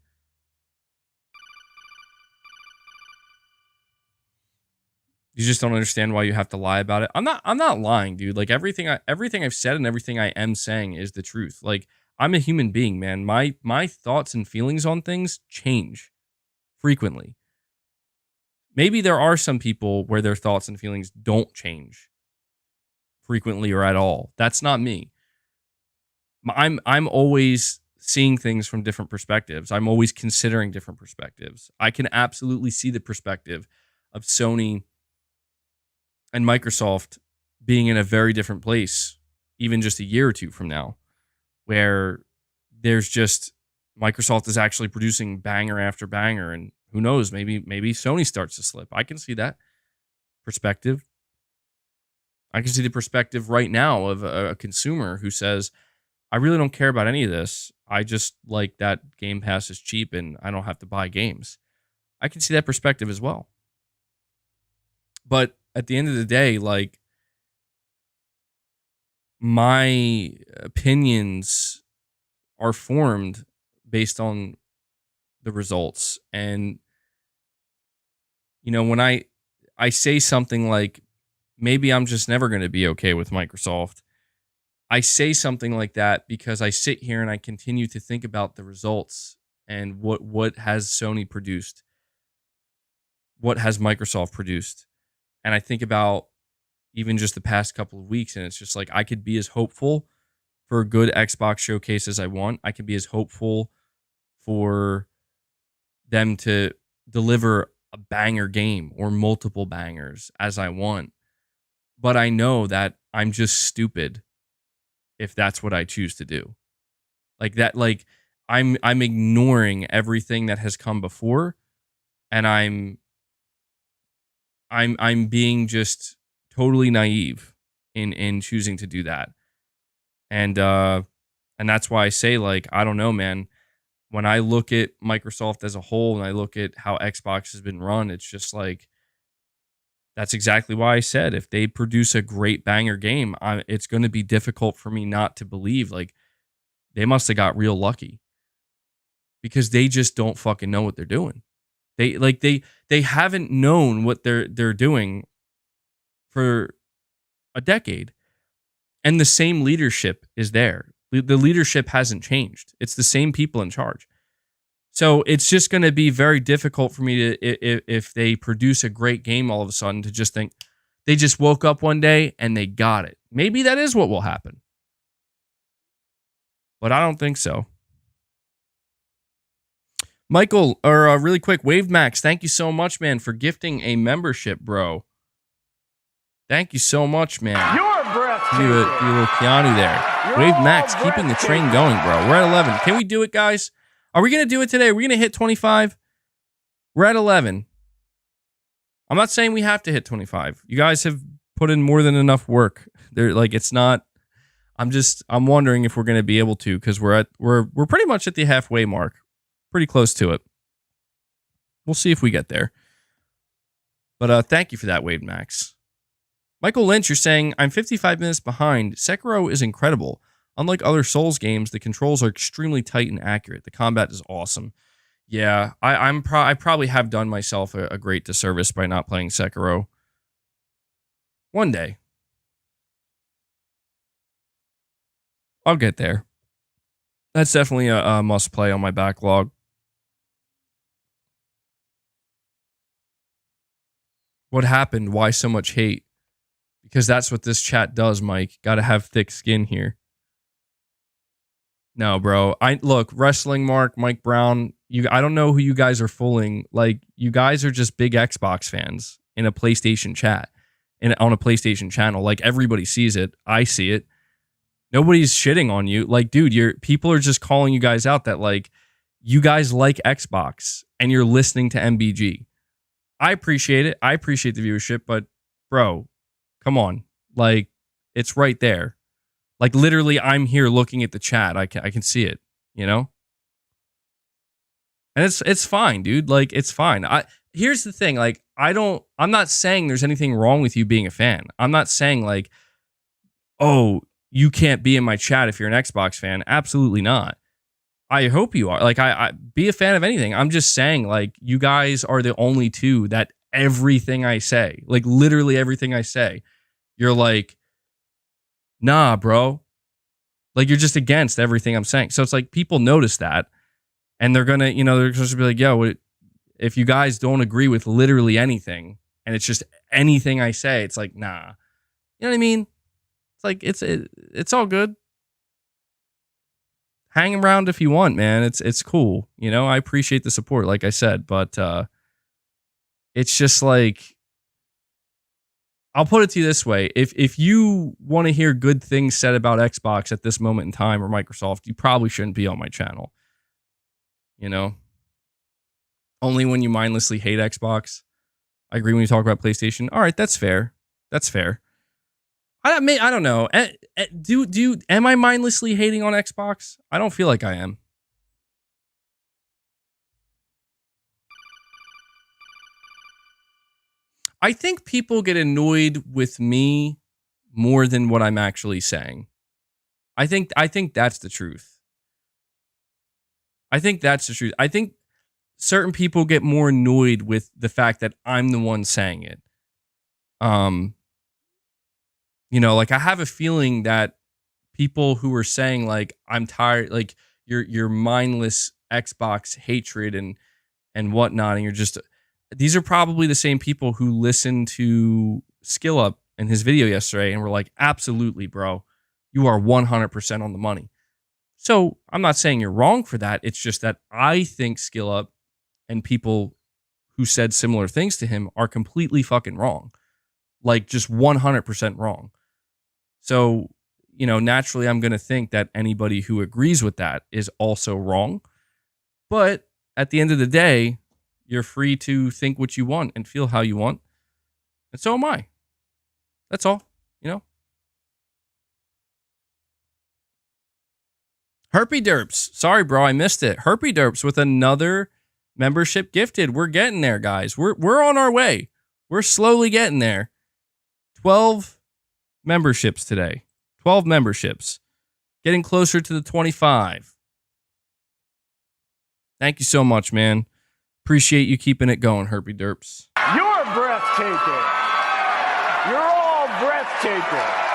You just don't understand why you have to lie about it. I'm not lying, dude. Like everything I've said and everything I am saying is the truth. Like I'm a human being, man. My thoughts and feelings on things change frequently. Maybe there are some people where their thoughts and feelings don't change frequently or at all. That's not me. I'm always seeing things from different perspectives. I'm always considering different perspectives. I can absolutely see the perspective of Sony and Microsoft being in a very different place, even just a year or two from now, where there's just Microsoft is actually producing banger after banger, and who knows, maybe Sony starts to slip. I can see that perspective. I can see the perspective right now of a consumer who says, I really don't care about any of this. I just like that Game Pass is cheap and I don't have to buy games. I can see that perspective as well. But at the end of the day, like, my opinions are formed based on the results. And, you know, when I say something like, maybe I'm just never going to be okay with Microsoft, I say something like that because I sit here and I continue to think about the results and what has Sony produced, what has Microsoft produced. And I think about even just the past couple of weeks, and it's just like I could be as hopeful for a good Xbox showcase as I want. I could be as hopeful for them to deliver a banger game or multiple bangers as I want. But I know that I'm just stupid if that's what I choose to do. Like that, like I'm ignoring everything that has come before, and I'm being just totally naive in choosing to do that. And that's why I say, like, I don't know, man. When I look at Microsoft as a whole and I look at how Xbox has been run, it's just like, that's exactly why I said if they produce a great banger game, it's going to be difficult for me not to believe like they must have got real lucky, because they just don't fucking know what they're doing. They haven't known what they're doing for a decade, and the same leadership is there. The leadership hasn't changed. It's the same people in charge. So it's just going to be very difficult for me to, if they produce a great game all of a sudden, to just think they just woke up one day and they got it. Maybe that is what will happen, but I don't think so. Michael, or really quick, Wave Max, thank you so much, man, for gifting a membership, bro. Thank you so much, man. You're breathtaking. Do a little Keanu there. Wave Max, keeping the train going, bro. We're at 11. Can we do it, guys? Are we going to do it today? Are we going to hit 25? We're at 11. I'm not saying we have to hit 25. You guys have put in more than enough work. They're like, it's not, I'm wondering if we're going to be able to, because we're pretty much at the halfway mark. Pretty close to it. We'll see if we get there. But thank you for that, Wave Max. Michael Lynch, you're saying, I'm 55 minutes behind. Sekiro is incredible. Unlike other Souls games, the controls are extremely tight and accurate. The combat is awesome. Yeah, I probably have done myself a great disservice by not playing Sekiro. One day. I'll get there. That's definitely a must play on my backlog. What happened? Why so much hate? Because that's what this chat does, Mike. Gotta have thick skin here. No, bro. Look, Wrestling Mark, Mike Brown, I don't know who you guys are fooling. Like, you guys are just big Xbox fans in a PlayStation chat and on a PlayStation channel. Like, everybody sees it. I see it. Nobody's shitting on you. Like, dude, people are just calling you guys out that, like, you guys like Xbox and you're listening to MBG. I appreciate it. I appreciate the viewership, but bro, come on. Like, it's right there. Like literally, I'm here looking at the chat. I can see it, you know? And it's fine, dude. Like, it's fine. Here's the thing, like, I'm not saying there's anything wrong with you being a fan. I'm not saying like, oh, you can't be in my chat if you're an Xbox fan. Absolutely not. I hope you are. Like, I be a fan of anything. I'm just saying, like, you guys are the only two that everything I say, like literally everything I say, you're like, nah, bro. Like, you're just against everything I'm saying. So it's like people notice that, and they're gonna, they're supposed to be like, yo, if you guys don't agree with literally anything, and it's just anything I say, it's like, nah. You know what I mean? It's like it's all good. Hang around if you want, man. It's cool. I appreciate the support, like I said, but it's just like, I'll put it to you this way. If you want to hear good things said about Xbox at this moment in time, or Microsoft, you probably shouldn't be on my channel. Only when you mindlessly hate Xbox. I agree when you talk about PlayStation. All right, that's fair. That's fair. I don't know. Am I mindlessly hating on Xbox? I don't feel like I am. I think people get annoyed with me more than what I'm actually saying. I think that's the truth. I think that's the truth. I think certain people get more annoyed with the fact that I'm the one saying it. Like, I have a feeling that people who are saying like, I'm tired, like your mindless Xbox hatred and whatnot, and you're just, these are probably the same people who listened to Skill Up in his video yesterday and were like, absolutely, bro, you are 100% on the money. So I'm not saying you're wrong for that. It's just that I think Skill Up and people who said similar things to him are completely fucking wrong. Like, just 100% wrong. So, naturally, I'm going to think that anybody who agrees with that is also wrong. But at the end of the day, you're free to think what you want and feel how you want. And so am I. That's all, Herpy Derps. Sorry, bro, I missed it. Herpy Derps with another membership gifted. We're getting there, guys. We're on our way. We're slowly getting there. 12 memberships today. 12 memberships. Getting closer to the 25. Thank you so much, man. Appreciate you keeping it going, Herpy Derps. You're breathtaking. You're all breathtaking.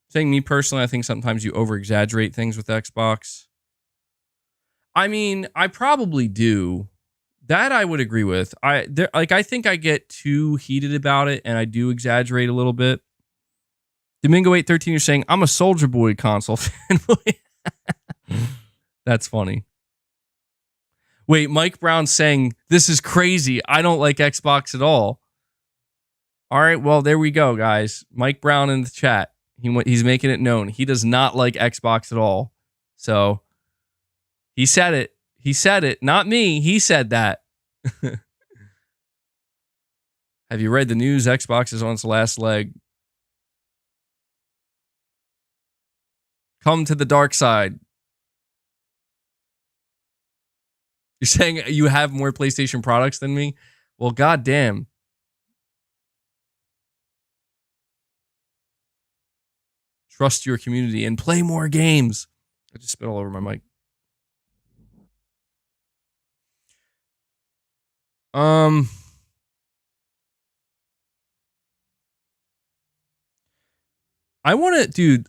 Saying me personally, I think sometimes you over-exaggerate things with Xbox. I mean, I probably do. That I would agree with. I think I get too heated about it, and I do exaggerate a little bit. Domingo813, you're saying, I'm a Soldier Boy console fanboy. That's funny. Wait, Mike Brown saying, this is crazy. I don't like Xbox at all. All right, well, there we go, guys. Mike Brown in the chat. He's making it known. He does not like Xbox at all. So, he said it. He said it. Not me. He said that. Have you read the news? Xbox is on its last leg. Come to the dark side. You're saying you have more PlayStation products than me? Well, goddamn. Trust your community and play more games. I just spit all over my mic. I want to, dude.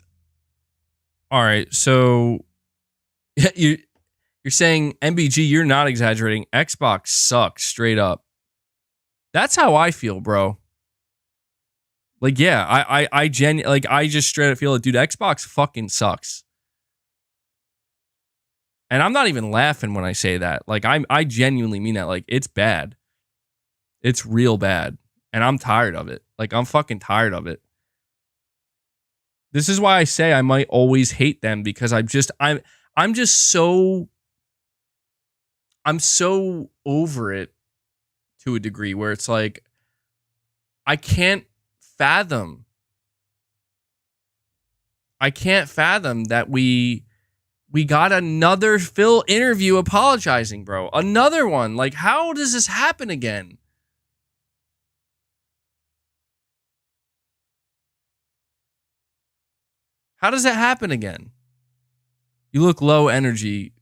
All right, so you're saying MBG, you're not exaggerating. Xbox sucks straight up. That's how I feel, bro. Like, yeah, I just straight up feel it, dude. Xbox fucking sucks. And I'm not even laughing when I say that. Like, I genuinely mean that. Like, it's bad. It's real bad. And I'm tired of it. Like, I'm fucking tired of it. This is why I say I might always hate them, because I'm so over it to a degree where it's like, I can't fathom that we got another Phil interview apologizing, bro. Another one. Like, how does this happen again? How does that happen again? You look low energy,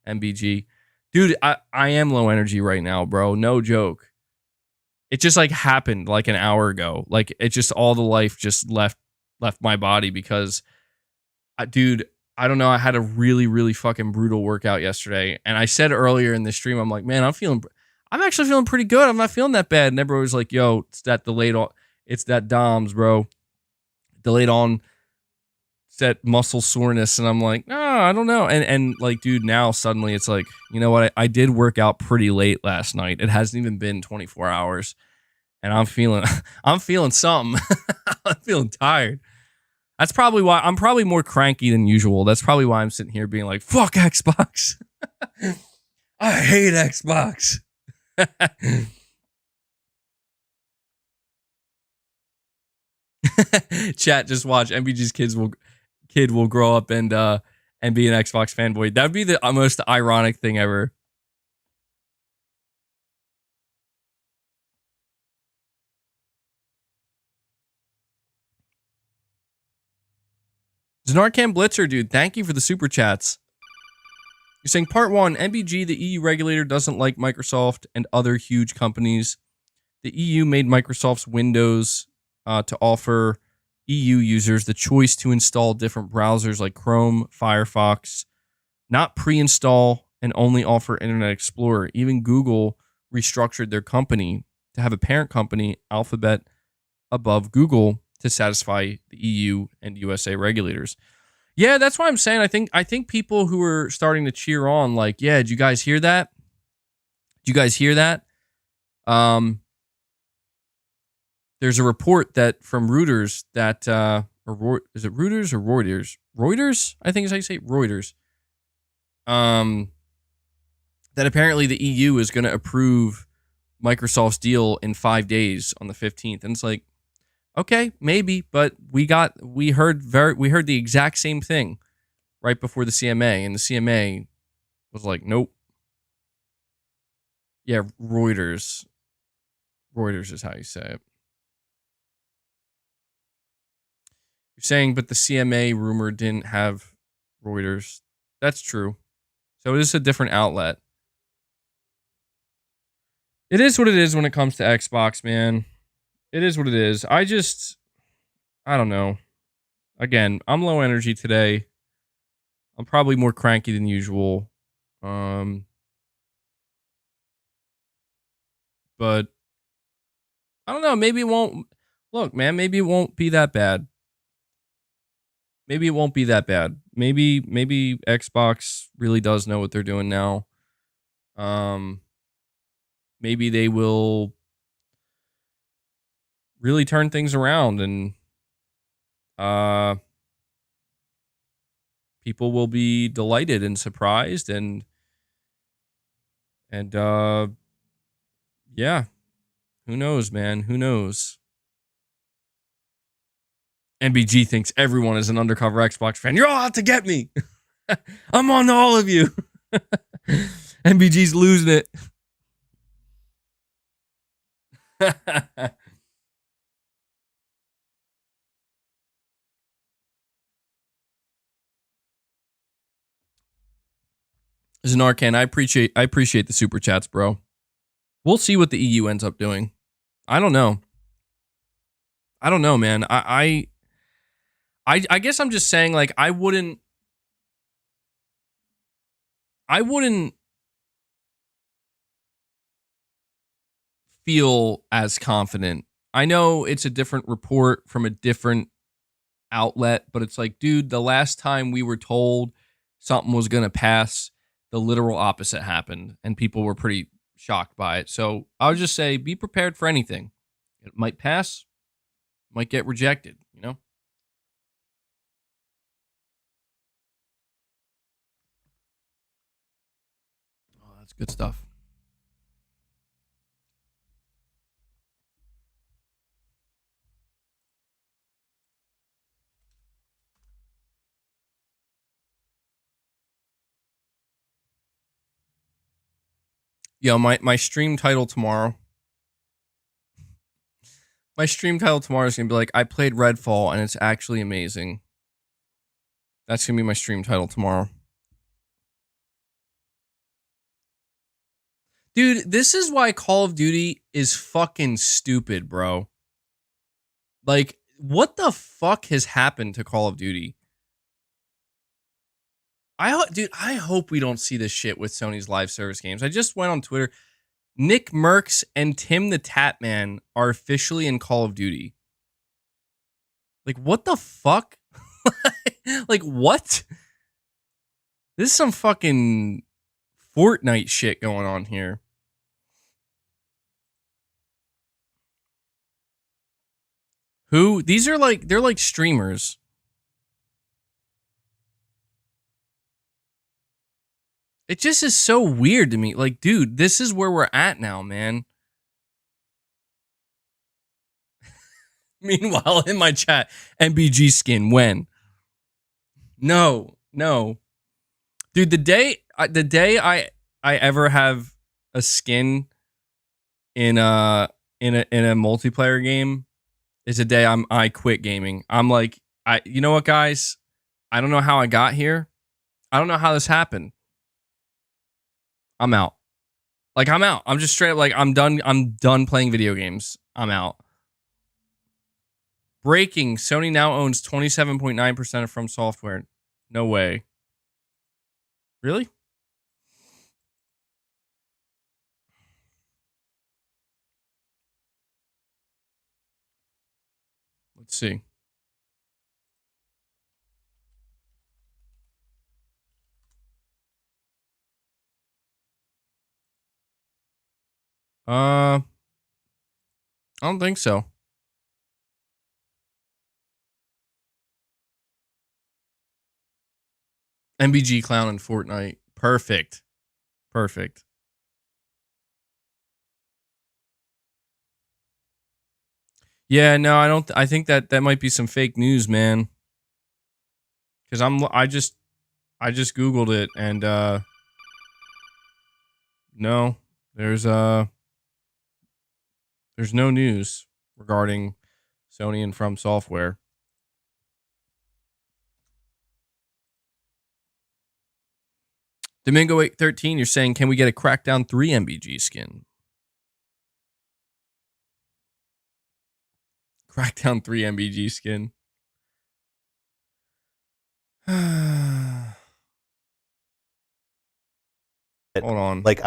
MBG. Dude, I am low energy right now, bro. No joke. It just like happened like an hour ago. Like it just all the life just left my body because dude, I don't know. I had a really, really fucking brutal workout yesterday. And I said earlier in the stream, I'm like, man, I'm actually feeling pretty good. I'm not feeling that bad. And everybody was like, yo, it's that DOMS, bro. Delayed on set muscle soreness. And I'm like, no, I don't know. And like, dude, now suddenly it's like, you know what? I did work out pretty late last night. It hasn't even been 24 hours. And I'm feeling something. I'm feeling tired. That's probably why I'm probably more cranky than usual. That's probably why I'm sitting here being like, fuck Xbox. I hate Xbox. Chat, just watch. MBG's kid will grow up and be an Xbox fanboy. That would be the most ironic thing ever. Znarkan Blitzer, dude, thank you for the super chats. You're saying part 1, MBG, the EU regulator, doesn't like Microsoft and other huge companies. The EU made Microsoft's Windows to offer EU users the choice to install different browsers like Chrome, Firefox, not pre-install and only offer Internet Explorer. Even Google restructured their company to have a parent company, Alphabet, above Google to satisfy the EU and USA regulators. Yeah, that's why I'm saying I think people who are starting to cheer on, like, yeah, did you guys hear that? Did you guys hear that? There's a report that from Reuters that is it Reuters or Reuters? Reuters, I think is how you say it, Reuters. That apparently the EU is going to approve Microsoft's deal in 5 days on the 15th, and it's like, okay, maybe, but we heard the exact same thing right before the CMA, and the CMA was like, nope. Yeah, Reuters. Reuters is how you say it. You're saying, but the CMA rumor didn't have Reuters. That's true. So it is a different outlet. It is what it is when it comes to Xbox, man. It is what it is. I don't know. Again, I'm low energy today. I'm probably more cranky than usual. But I don't know. Maybe it won't. Look, man, maybe it won't be that bad. Maybe it won't be that bad. Maybe Xbox really does know what they're doing now. Maybe they will really turn things around and people will be delighted and surprised and yeah, who knows, man? Who knows? MBG thinks everyone is an undercover Xbox fan. You're all out to get me. I'm on to all of you. MBG's losing it. Znarkan, I appreciate the super chats, bro. We'll see what the EU ends up doing. I don't know, man. I guess I'm just saying, like, I wouldn't feel as confident. I know it's a different report from a different outlet, but it's like, dude, the last time we were told something was going to pass, the literal opposite happened, and people were pretty shocked by it. So I would just say, be prepared for anything. It might pass, might get rejected, you know? Oh, that's good stuff. Yo, my stream title tomorrow. My stream title tomorrow is gonna be like, I played Redfall and it's actually amazing. That's gonna be my stream title tomorrow. Dude, this is why Call of Duty is fucking stupid, bro. Like, what the fuck has happened to Call of Duty? I hope we don't see this shit with Sony's live service games. I just went on Twitter. Nick Merckx and Tim the Tatman are officially in Call of Duty. Like, what the fuck? Like, what? This is some fucking Fortnite shit going on here. Who? These are like, they're like streamers. It just is so weird to me. Like, dude, this is where we're at now, man. Meanwhile, in my chat, MBG skin, when? No. Dude, the day I ever have a skin in a multiplayer game is a day I quit gaming. I'm like, you know what, guys? I don't know how I got here. I don't know how this happened. I'm out. Like, I'm out. I'm just straight up like, I'm done playing video games. I'm out. Breaking, Sony now owns 27.9% of From Software. No way. Really? Let's see. I don't think so. MBG Clown and Fortnite. Perfect. Yeah, no, I don't. I think that might be some fake news, man. Because I just Googled it and no, there's no news regarding Sony and From Software. Domingo 813, you're saying, can we get a Crackdown 3 MBG skin? Crackdown 3 MBG skin. Hold on. Like,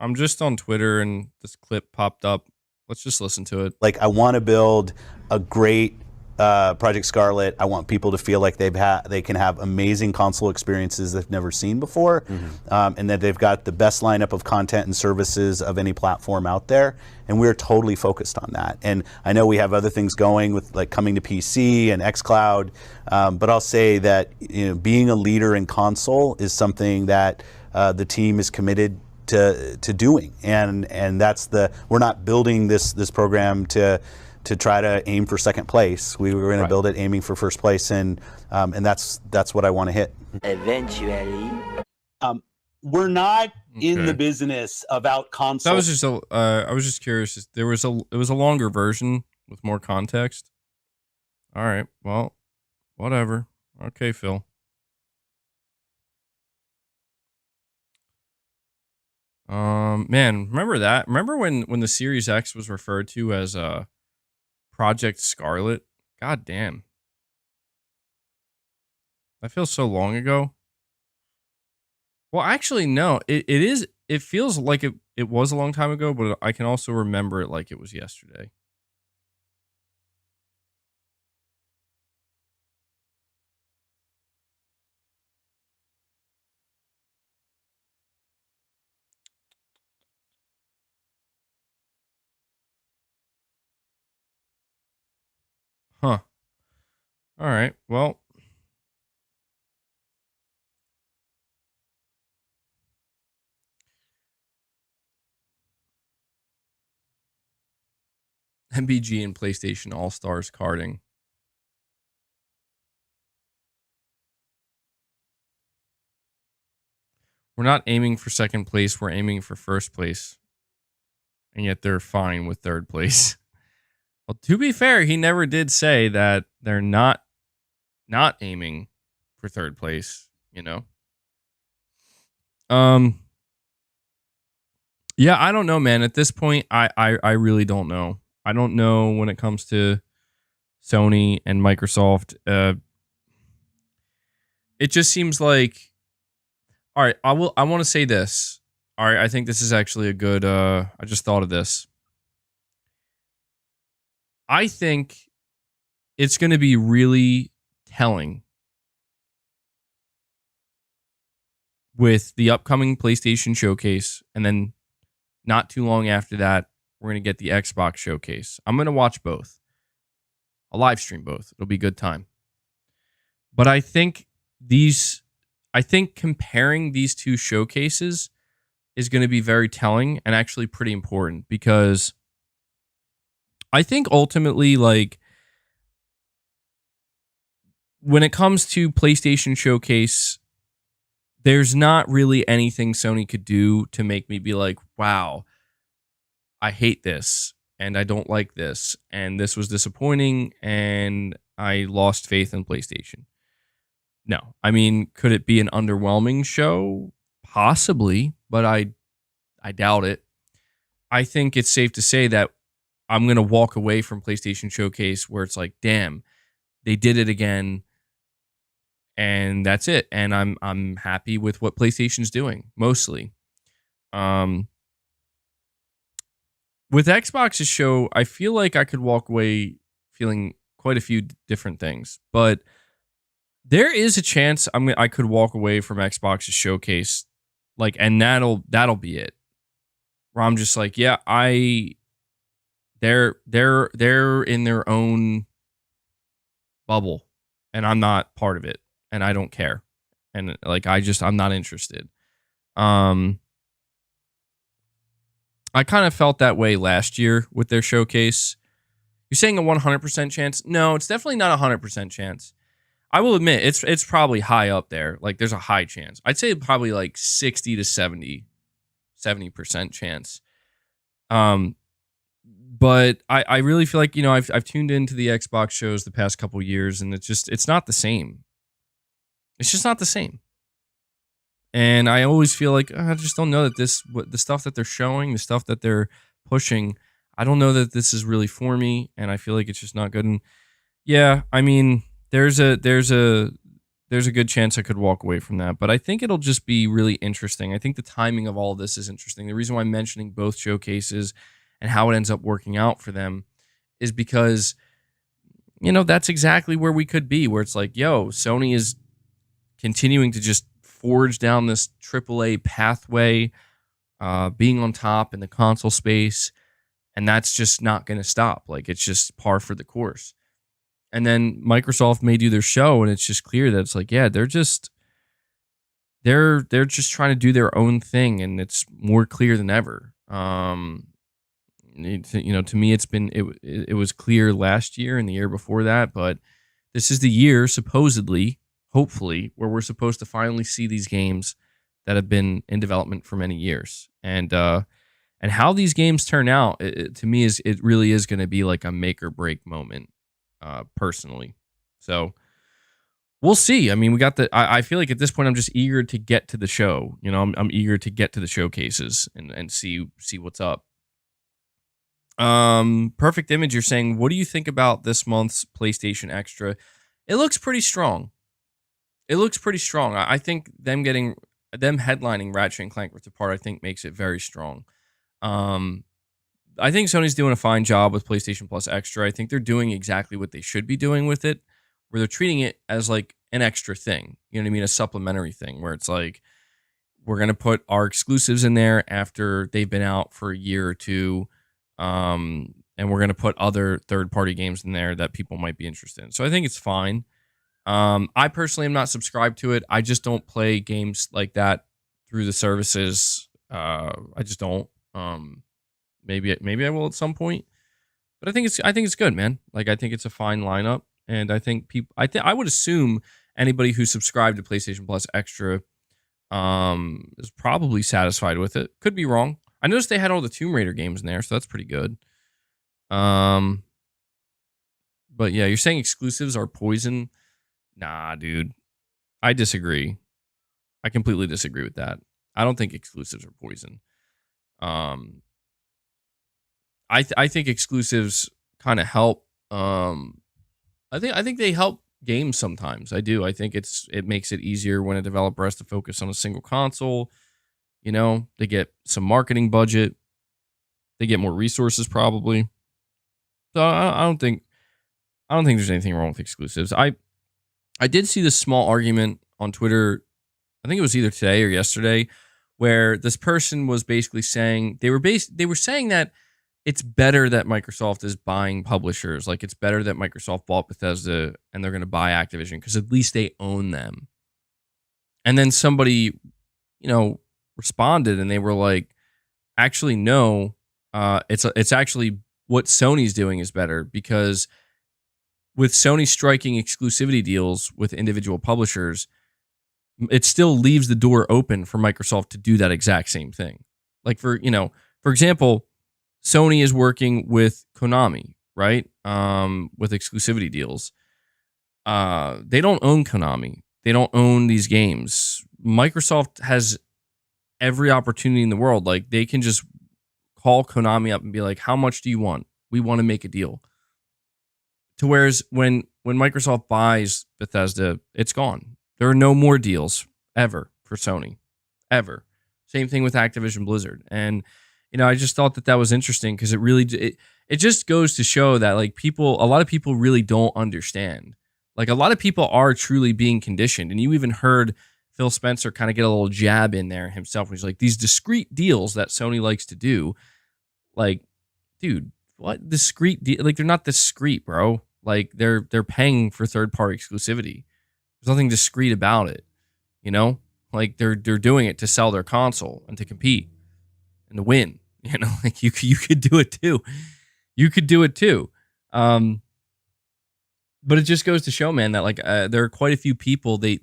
I'm just on Twitter and this clip popped up. Let's just listen to it. Like, I want to build a great Project Scarlet. I want people to feel like they can have amazing console experiences they've never seen before, and that they've got the best lineup of content and services of any platform out there. And we're totally focused on that. And I know we have other things going with like coming to PC and xCloud, but I'll say that being a leader in console is something that the team is committed to doing, and we're not building this program to try to aim for second place. We were going to build it aiming for first place, and that's what I want to hit. Eventually, we're not in the business of out console. That was just I was just curious. It was a longer version with more context. All right, well, whatever. Okay, Phil. Man, remember that? Remember when the Series X was referred to as Project Scarlet? God damn. That feels so long ago. Well, actually, no. It feels like it was a long time ago, but I can also remember it like it was yesterday. Huh. All right. Well, MBG and PlayStation All-Stars carding. We're not aiming for second place. We're aiming for first place. And yet they're fine with third place. Well, to be fair, he never did say that they're not aiming for third place, you know? Yeah, I don't know, man. At this point, I really don't know. I don't know when it comes to Sony and Microsoft. It just seems like, all right, I want to say this. All right, I think this is actually a good I just thought of this. I think it's going to be really telling with the upcoming PlayStation showcase, and then not too long after that, we're going to get the Xbox showcase. I'm going to watch both. I'll live stream both. It'll be a good time. But I think comparing these two showcases is going to be very telling and actually pretty important, because I think ultimately, like, when it comes to PlayStation showcase, there's not really anything Sony could do to make me be like, wow, I hate this and I don't like this and this was disappointing and I lost faith in PlayStation. No. I mean, could it be an underwhelming show? Possibly, but I doubt it. I think it's safe to say that I'm going to walk away from PlayStation Showcase where it's like, damn, they did it again. And that's it. And I'm happy with what PlayStation's doing, mostly. With Xbox's show, I feel like I could walk away feeling quite a few different things. But there is a chance I could walk away from Xbox's showcase, like, and that'll be it. Where I'm just like, yeah, they're in their own bubble, and I'm not part of it, and I don't care, and like I'm not interested. I kind of felt that way last year with their showcase. You're saying a 100% chance? No, it's definitely not a 100% chance. I will admit it's probably high up there. Like, there's a high chance. I'd say probably like 60 to 70% chance. But I really feel like, you know, I've tuned into the Xbox shows the past couple years, and it's not the same. It's just not the same. And I always feel like I just don't know that the stuff that they're showing, the stuff that they're pushing, I don't know that this is really for me, and I feel like it's just not good. And yeah, I mean, there's a good chance I could walk away from that, but I think it'll just be really interesting. I think the timing of all of this is interesting. The reason why I'm mentioning both showcases and how it ends up working out for them is because, you know, that's exactly where we could be, where it's like, yo, Sony is continuing to just forge down this AAA pathway, being on top in the console space, and that's just not going to stop. Like, it's just par for the course. And then Microsoft may do their show, and it's just clear that it's like, yeah, they're just trying to do their own thing, and it's more clear than ever. To me, it was clear last year and the year before that, but this is the year, supposedly, hopefully, where we're supposed to finally see these games that have been in development for many years. And how these games turn out, to me, it really is going to be like a make or break moment, personally. So we'll see. I mean, I feel like at this point, I'm just eager to get to the show. You know, I'm eager to get to the showcases and see what's up. Perfect Image, you're saying, what do you think about this month's PlayStation Extra? It looks pretty strong. I think them headlining Ratchet and Clank Rift Apart, I think, makes it very strong. I think Sony's doing a fine job with PlayStation Plus Extra. I think they're doing exactly what they should be doing with it, where they're treating it as like an extra thing. You know what I mean? A supplementary thing where it's like, we're going to put our exclusives in there after they've been out for a year or two. And we're going to put other third-party games in there that people might be interested in. So I think it's fine. I personally am not subscribed to it. I just don't play games like that through the services. I just don't. Maybe I will at some point. But I think it's good, man. Like, I think it's a fine lineup, and I think I would assume anybody who subscribed to PlayStation Plus Extra is probably satisfied with it. Could be wrong. I noticed they had all the Tomb Raider games in there, so that's pretty good. But yeah, you're saying exclusives are poison? Nah, dude. I disagree. I completely disagree with that. I don't think exclusives are poison. I think exclusives kind of help. I think they help games sometimes. I do. I think it makes it easier when a developer has to focus on a single console. You know, they get some marketing budget. They get more resources probably. So I don't think there's anything wrong with exclusives. I did see this small argument on Twitter. I think it was either today or yesterday, where this person was basically saying they were saying that it's better that Microsoft is buying publishers. Like, it's better that Microsoft bought Bethesda and they're going to buy Activision because at least they own them. And then somebody, responded and they were like, actually, no, it's actually what Sony's doing is better, because with Sony striking exclusivity deals with individual publishers, it still leaves the door open for Microsoft to do that exact same thing. Like, for example, Sony is working with Konami, right? With exclusivity deals. They don't own Konami. They don't own these games. Microsoft has every opportunity in the world. Like, they can just call Konami up and be like, how much do you want? We want to make a deal. To whereas when Microsoft buys Bethesda, it's gone. There are no more deals ever for Sony. Ever. Same thing with Activision Blizzard. And, I just thought that was interesting, because it just goes to show that, like, a lot of people really don't understand. Like, a lot of people are truly being conditioned. And you even heard Phil Spencer kind of get a little jab in there himself. He's like, these discrete deals that Sony likes to do, like, dude, what discrete deal? Like, they're not discrete, bro. Like, they're paying for third-party exclusivity. There's nothing discreet about it, Like, they're doing it to sell their console and to compete and to win. Like, you could do it too. You could do it too. But it just goes to show, man, that like there are quite a few people they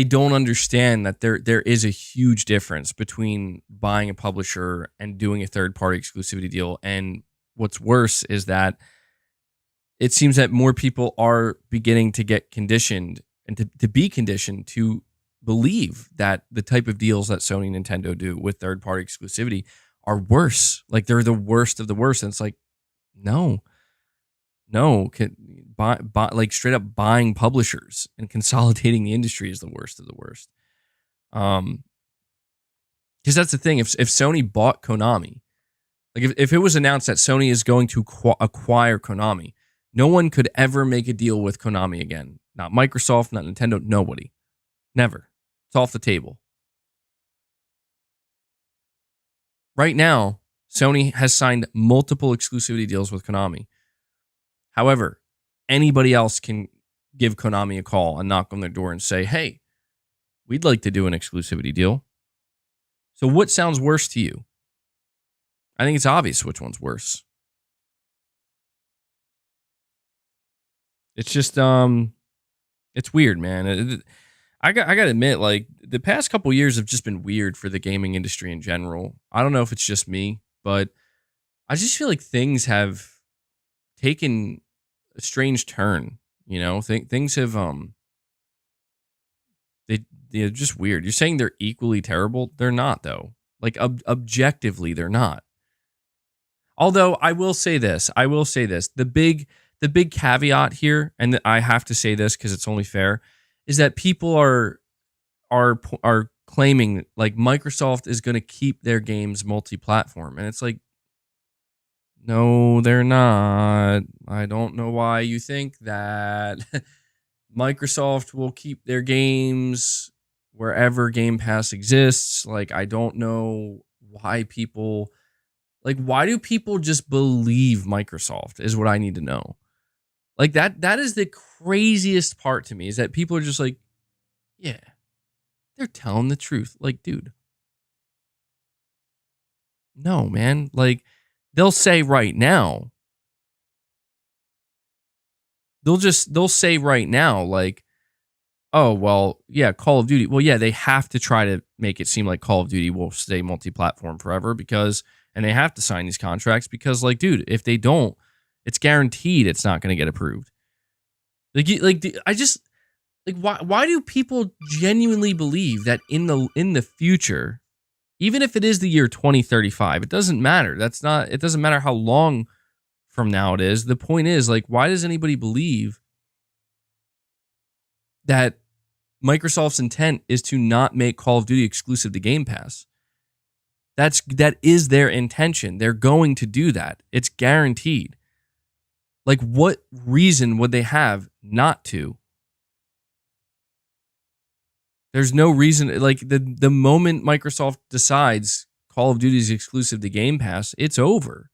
don't understand that there is a huge difference between buying a publisher and doing a third-party exclusivity deal. And what's worse is that it seems that more people are beginning to get conditioned and to be conditioned to believe that the type of deals that Sony and Nintendo do with third-party exclusivity are worse. Like, they're the worst of the worst. And it's like, no, like, straight up buying publishers and consolidating the industry is the worst of the worst. Because that's the thing. If Sony bought Konami, like, if it was announced that Sony is going to acquire Konami, no one could ever make a deal with Konami again. Not Microsoft, not Nintendo, nobody. Never. It's off the table. Right now, Sony has signed multiple exclusivity deals with Konami. However, anybody else can give Konami a call and knock on their door and say, hey, we'd like to do an exclusivity deal. So what sounds worse to you? I think it's obvious which one's worse. It's just, it's weird, man. I got to admit, like, the past couple years have just been weird for the gaming industry in general. I don't know if it's just me, but I just feel like things have taken a strange turn. Things have they're just weird. You're saying they're equally terrible? They're not, though. Like, objectively, they're not. Although I will say this. The big caveat here, and I have to say this because it's only fair, is that people are claiming like Microsoft is going to keep their games multi-platform, and it's like, no, they're not. I don't know why you think that. Microsoft will keep their games wherever Game Pass exists. Like, I don't know why people, like, why do people just believe Microsoft is what I need to know. Like, that is the craziest part to me, is that people are just like, yeah, they're telling the truth. Like, dude, no, man. Like, they'll say right now, like, oh, well, yeah, Call of Duty. Well, yeah, they have to try to make it seem like Call of Duty will stay multi-platform forever and they have to sign these contracts because, like, dude, if they don't, it's guaranteed it's not going to get approved. Why do people genuinely believe that in the future, even if it is the year 2035, it doesn't matter. It doesn't matter how long from now it is. The point is, like, why does anybody believe that Microsoft's intent is to not make Call of Duty exclusive to Game Pass? That is their intention. They're going to do that. It's guaranteed. Like, what reason would they have not to? There's no reason. Like, the moment Microsoft decides Call of Duty is exclusive to Game Pass, it's over.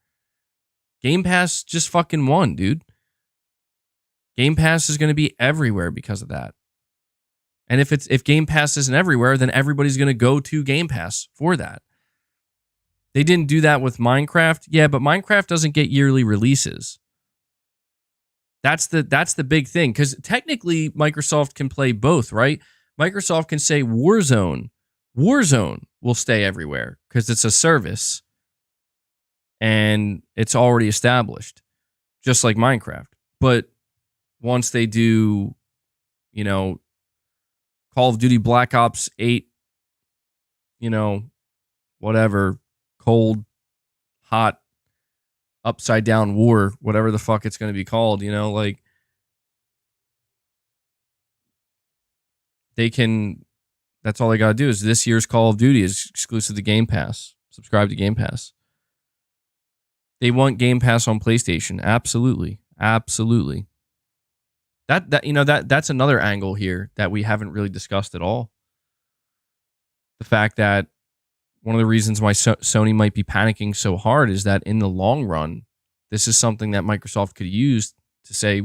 Game Pass just fucking won, dude. Game Pass is going to be everywhere because of that. And if Game Pass isn't everywhere, then everybody's going to go to Game Pass for that. They didn't do that with Minecraft. Yeah, but Minecraft doesn't get yearly releases. That's the big thing, because technically Microsoft can play both, right? Microsoft can say Warzone will stay everywhere because it's a service and it's already established, just like Minecraft. But once they do, Call of Duty Black Ops 8, whatever, cold, hot, upside down war, whatever the fuck it's going to be called, they can, that's all they got to do is this year's Call of Duty is exclusive to Game Pass. Subscribe to Game Pass. They want Game Pass on PlayStation. Absolutely. Absolutely. That's another angle here that we haven't really discussed at all. The fact that one of the reasons why Sony might be panicking so hard is that in the long run, this is something that Microsoft could use to say,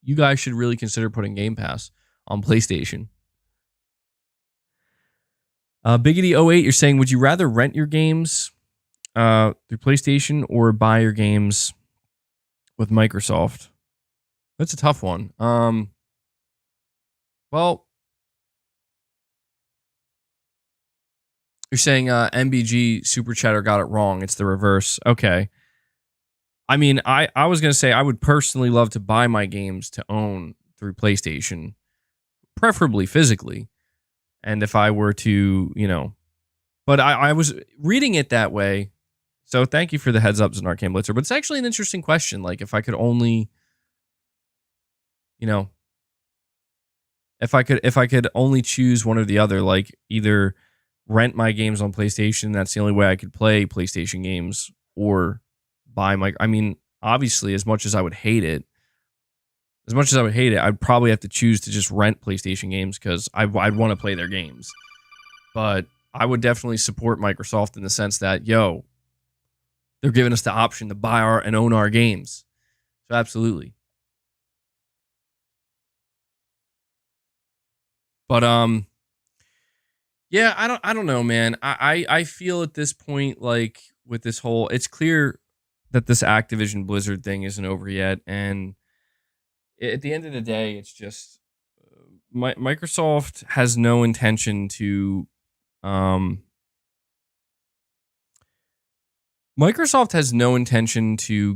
you guys should really consider putting Game Pass on PlayStation. Biggity08, you're saying, would you rather rent your games through PlayStation or buy your games with Microsoft? That's a tough one. Well, you're saying MBG Super Chatter got it wrong. It's the reverse. Okay. I mean, I was going to say I would personally love to buy my games to own through PlayStation, preferably physically. And if I were to, but I was reading it that way. So thank you for the heads ups in Arcane Blitzer. But it's actually an interesting question. Like, if I could only, if I could only choose one or the other, like either rent my games on PlayStation, that's the only way I could play PlayStation games, or buy I mean, obviously, as much as I would hate it, I'd probably have to choose to just rent PlayStation games because I'd want to play their games. But I would definitely support Microsoft in the sense that, they're giving us the option to buy and own our games. So absolutely. But yeah, I don't know, man. I feel at this point, like, with this whole, it's clear that this Activision Blizzard thing isn't over yet, and at the end of the day, it's just Microsoft has no intention to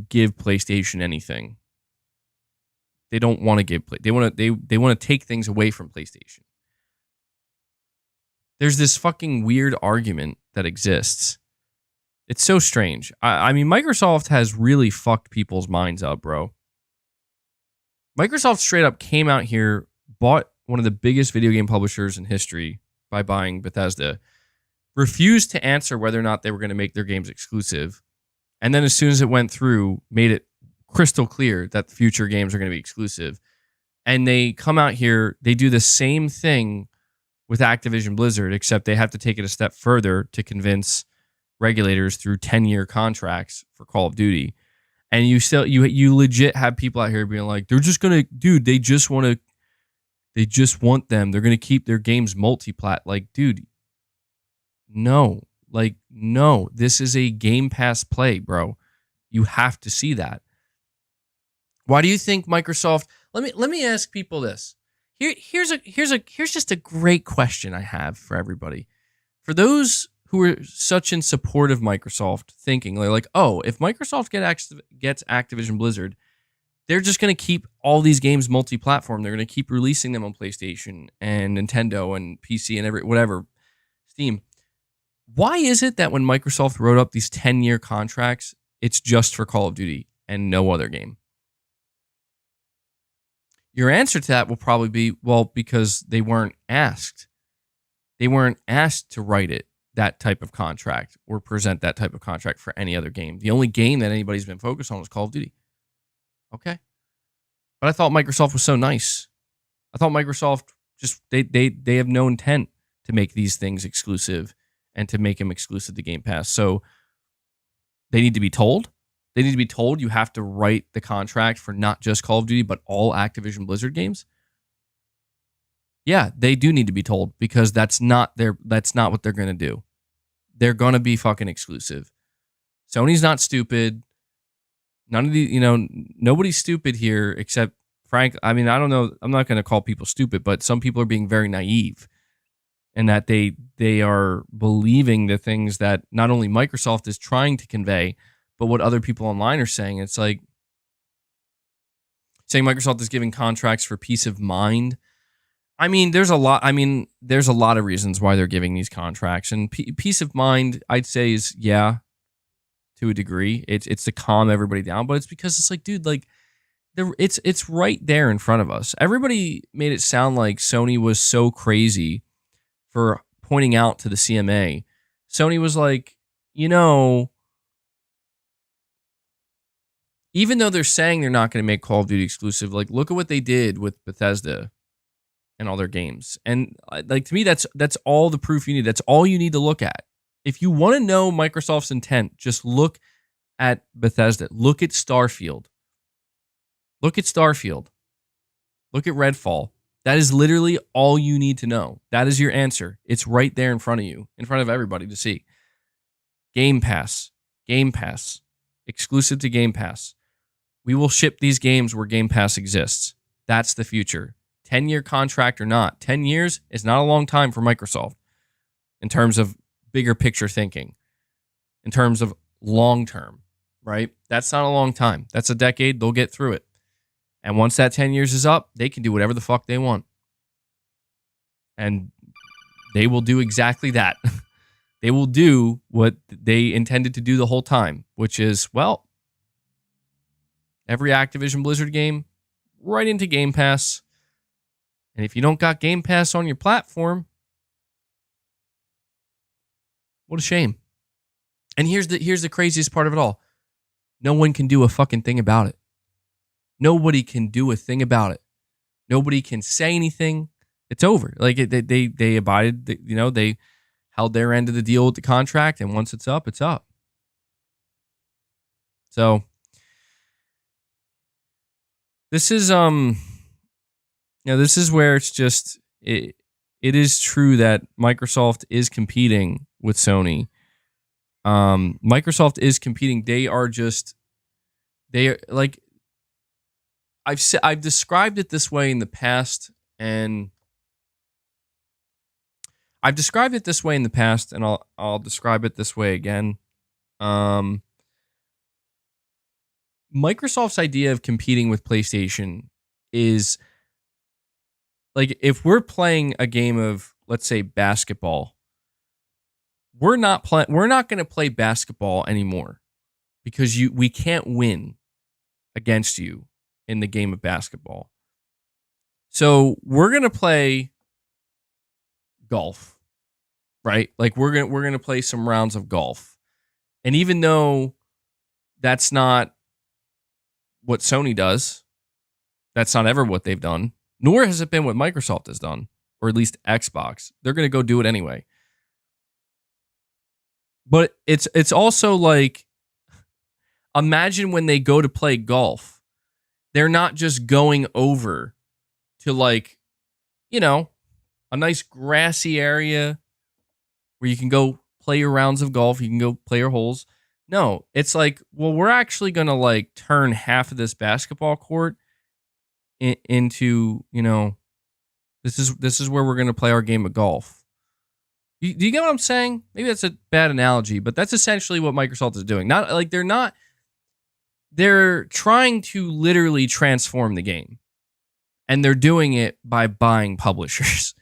give PlayStation anything. They don't want to give they want to take things away from PlayStation. There's this fucking weird argument that exists. It's so strange. I mean, Microsoft has really fucked people's minds up, bro. Microsoft straight up came out here, bought one of the biggest video game publishers in history by buying Bethesda, refused to answer whether or not they were going to make their games exclusive, and then as soon as it went through, made it crystal clear that future games are going to be exclusive. And they come out here, they do the same thing with Activision Blizzard, except they have to take it a step further to convince regulators through 10-year contracts for Call of Duty. And you legit have people out here being like, they're just gonna, dude, they just want them. They're gonna keep their games multi-plat. Like, dude, no, this is a Game Pass play, bro. You have to see that. Why do you think Microsoft? Let me ask people this. Here's just a great question I have for everybody. For those who are such in support of Microsoft, thinking like, oh, if Microsoft gets Activision Blizzard, they're just going to keep all these games multi-platform. They're going to keep releasing them on PlayStation and Nintendo and PC and whatever, Steam. Why is it that when Microsoft wrote up these 10-year contracts, it's just for Call of Duty and no other game? Your answer to that will probably be, well, because they weren't asked. They weren't asked to write that type of contract or present that type of contract for any other game. The only game that anybody's been focused on was Call of Duty. Okay. But I thought Microsoft was so nice. I thought Microsoft just, they have no intent to make these things exclusive and to make them exclusive to Game Pass. So they need to be told. They need to be told you have to write the contract for not just Call of Duty, but all Activision Blizzard games. Yeah, they do need to be told because that's not what they're going to do. They're going to be fucking exclusive. Sony's not stupid. None of the, nobody's stupid here except Frank. I mean, I don't know. I'm not going to call people stupid, but some people are being very naive and that they are believing the things that not only Microsoft is trying to convey, but what other people online are saying. It's like saying Microsoft is giving contracts for peace of mind. I mean, there's a lot of reasons why they're giving these contracts, and peace of mind, I'd say, is to a degree. It's to calm everybody down, but it's because it's like, dude, like it's right there in front of us. Everybody made it sound like Sony was so crazy for pointing out to the CMA. Sony was like, even though they're saying they're not going to make Call of Duty exclusive, like look at what they did with Bethesda and all their games. And like to me, that's all the proof you need. That's all you need to look at. If you want to know Microsoft's intent, just look at Bethesda. Look at Starfield. Look at Starfield. Look at Redfall. That is literally all you need to know. That is your answer. It's right there in front of you, in front of everybody to see. Game Pass. Game Pass. Exclusive to Game Pass. We will ship these games where Game Pass exists. That's the future. 10-year contract or not. 10 years is not a long time for Microsoft in terms of bigger picture thinking, in terms of long term, right? That's not a long time. That's a decade. They'll get through it. And once that 10 years is up, they can do whatever the fuck they want. And they will do exactly that. They will do what they intended to do the whole time, which is, well, every Activision Blizzard game right into Game Pass. And if you don't got Game Pass on your platform, what a shame. And here's the craziest part of it all. No one can do a fucking thing about it. Nobody can do a thing about it. Nobody can say anything. It's over. Like they abided, they held their end of the deal with the contract, and once it's up, it's up. So this is this is where it's just it is true that Microsoft is competing with Sony. Microsoft is competing. They are like I've described it this way in the past, and I've described it this way in the past, and I'll describe it this way again. Microsoft's idea of competing with PlayStation is like if we're playing a game of, let's say, basketball, we're not going to play basketball anymore because we can't win against you in the game of basketball. So we're going to play golf, right? Like we're going to play some rounds of golf. And even though that's not what Sony does, that's not ever what they've done, nor has it been what Microsoft has done, or at least Xbox. They're going to go do it anyway. But it's also like, imagine when they go to play golf, they're not just going over to like, a nice grassy area where you can go play your rounds of golf. You can go play your holes. No, it's like, well, we're actually going to like turn half of this basketball court into, This is where we're going to play our game of golf. Do you get what I'm saying? Maybe that's a bad analogy, but that's essentially what Microsoft is doing. Not like they're trying to literally transform the game. And they're doing it by buying publishers.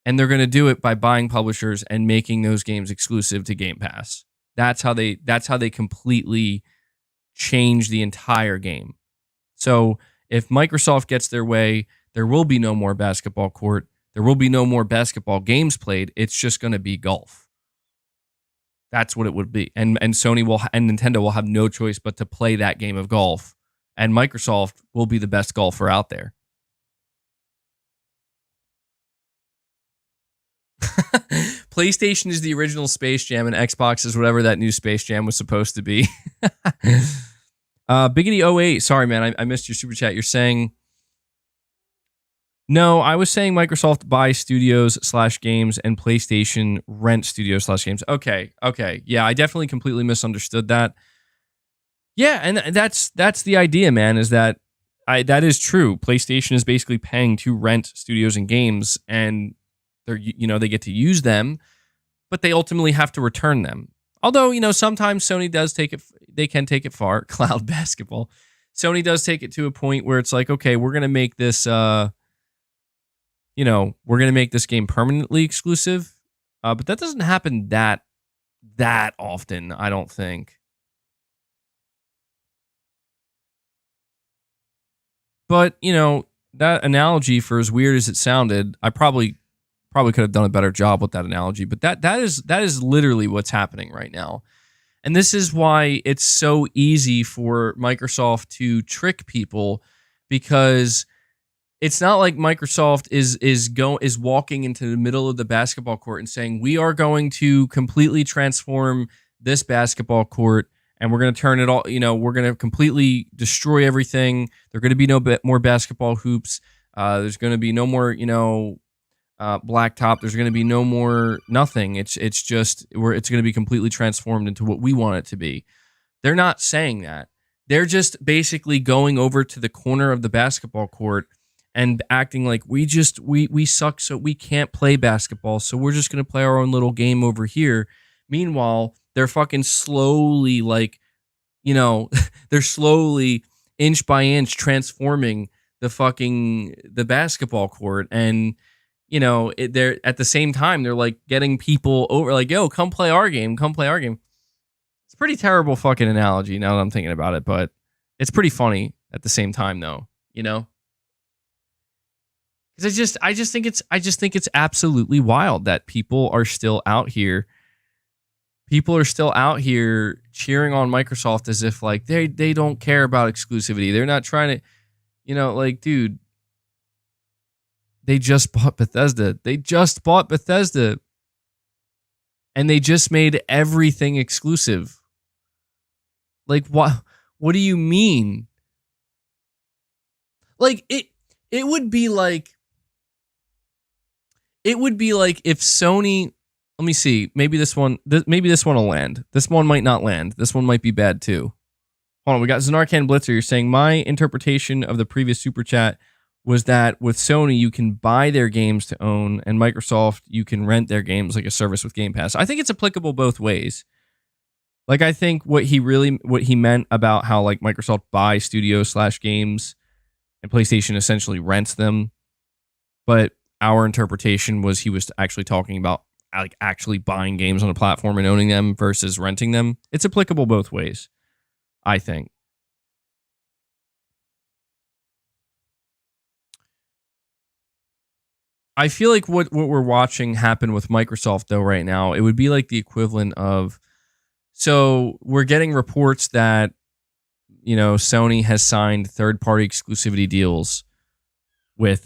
And they're going to do it by buying publishers and making those games exclusive to Game Pass. That's how they completely change the entire game. So if Microsoft gets their way, there will be no more basketball court. There will be no more basketball games played. It's just going to be golf. That's what it would be. And Sony and Nintendo will have no choice but to play that game of golf. And Microsoft will be the best golfer out there. PlayStation is the original Space Jam, and Xbox is whatever that new Space Jam was supposed to be. Biggity08, sorry, man, I missed your super chat. You're saying... No, I was saying Microsoft buy studios/games and PlayStation rent studios/games. Okay. Yeah, I definitely completely misunderstood that. Yeah, and that's the idea, man, is that that is true. PlayStation is basically paying to rent studios and games, and they get to use them, but they ultimately have to return them. Although, sometimes Sony does they can take it far. Cloud basketball. Sony does take it to a point where it's like, okay, we're going to make this we're going to make this game permanently exclusive. But that doesn't happen that often, I don't think. But, that analogy, for as weird as it sounded, I probably could have done a better job with that analogy. But that is literally what's happening right now. And this is why it's so easy for Microsoft to trick people, because it's not like Microsoft is walking into the middle of the basketball court and saying, we are going to completely transform this basketball court and we're going to turn it all, we're going to completely destroy everything. There are going to be no more basketball hoops. There's going to be no more, blacktop. There's going to be no more nothing. It's just going to be completely transformed into what we want it to be. They're not saying that. They're just basically going over to the corner of the basketball court and acting like we suck, so we can't play basketball, so we're just going to play our own little game over here. Meanwhile, they're fucking slowly, they're slowly, inch by inch, transforming the basketball court. And, they're at the same time, they're like getting people over, like, yo, come play our game. It's a pretty terrible fucking analogy now that I'm thinking about it, but it's pretty funny at the same time, though, Because I just think it's absolutely wild that people are still out here. People are still out here cheering on Microsoft as if like they don't care about exclusivity. They're not trying to, dude. They just bought Bethesda. And they just made everything exclusive. Like, what do you mean? Like, it would be like if Sony, let me see, maybe this one will land. This one might not land. This one might be bad too. Hold on, we got Zanarkand Blitzer. You're saying my interpretation of the previous super chat was that with Sony, you can buy their games to own, and Microsoft, you can rent their games like a service with Game Pass. I think it's applicable both ways. Like, I think what he meant about how like Microsoft buys studios/games and PlayStation essentially rents them, but our interpretation was he was actually talking about like actually buying games on a platform and owning them versus renting them. It's applicable both ways, I think. I feel like what we're watching happen with Microsoft though right now, it would be like the equivalent of, so we're getting reports that, Sony has signed third-party exclusivity deals with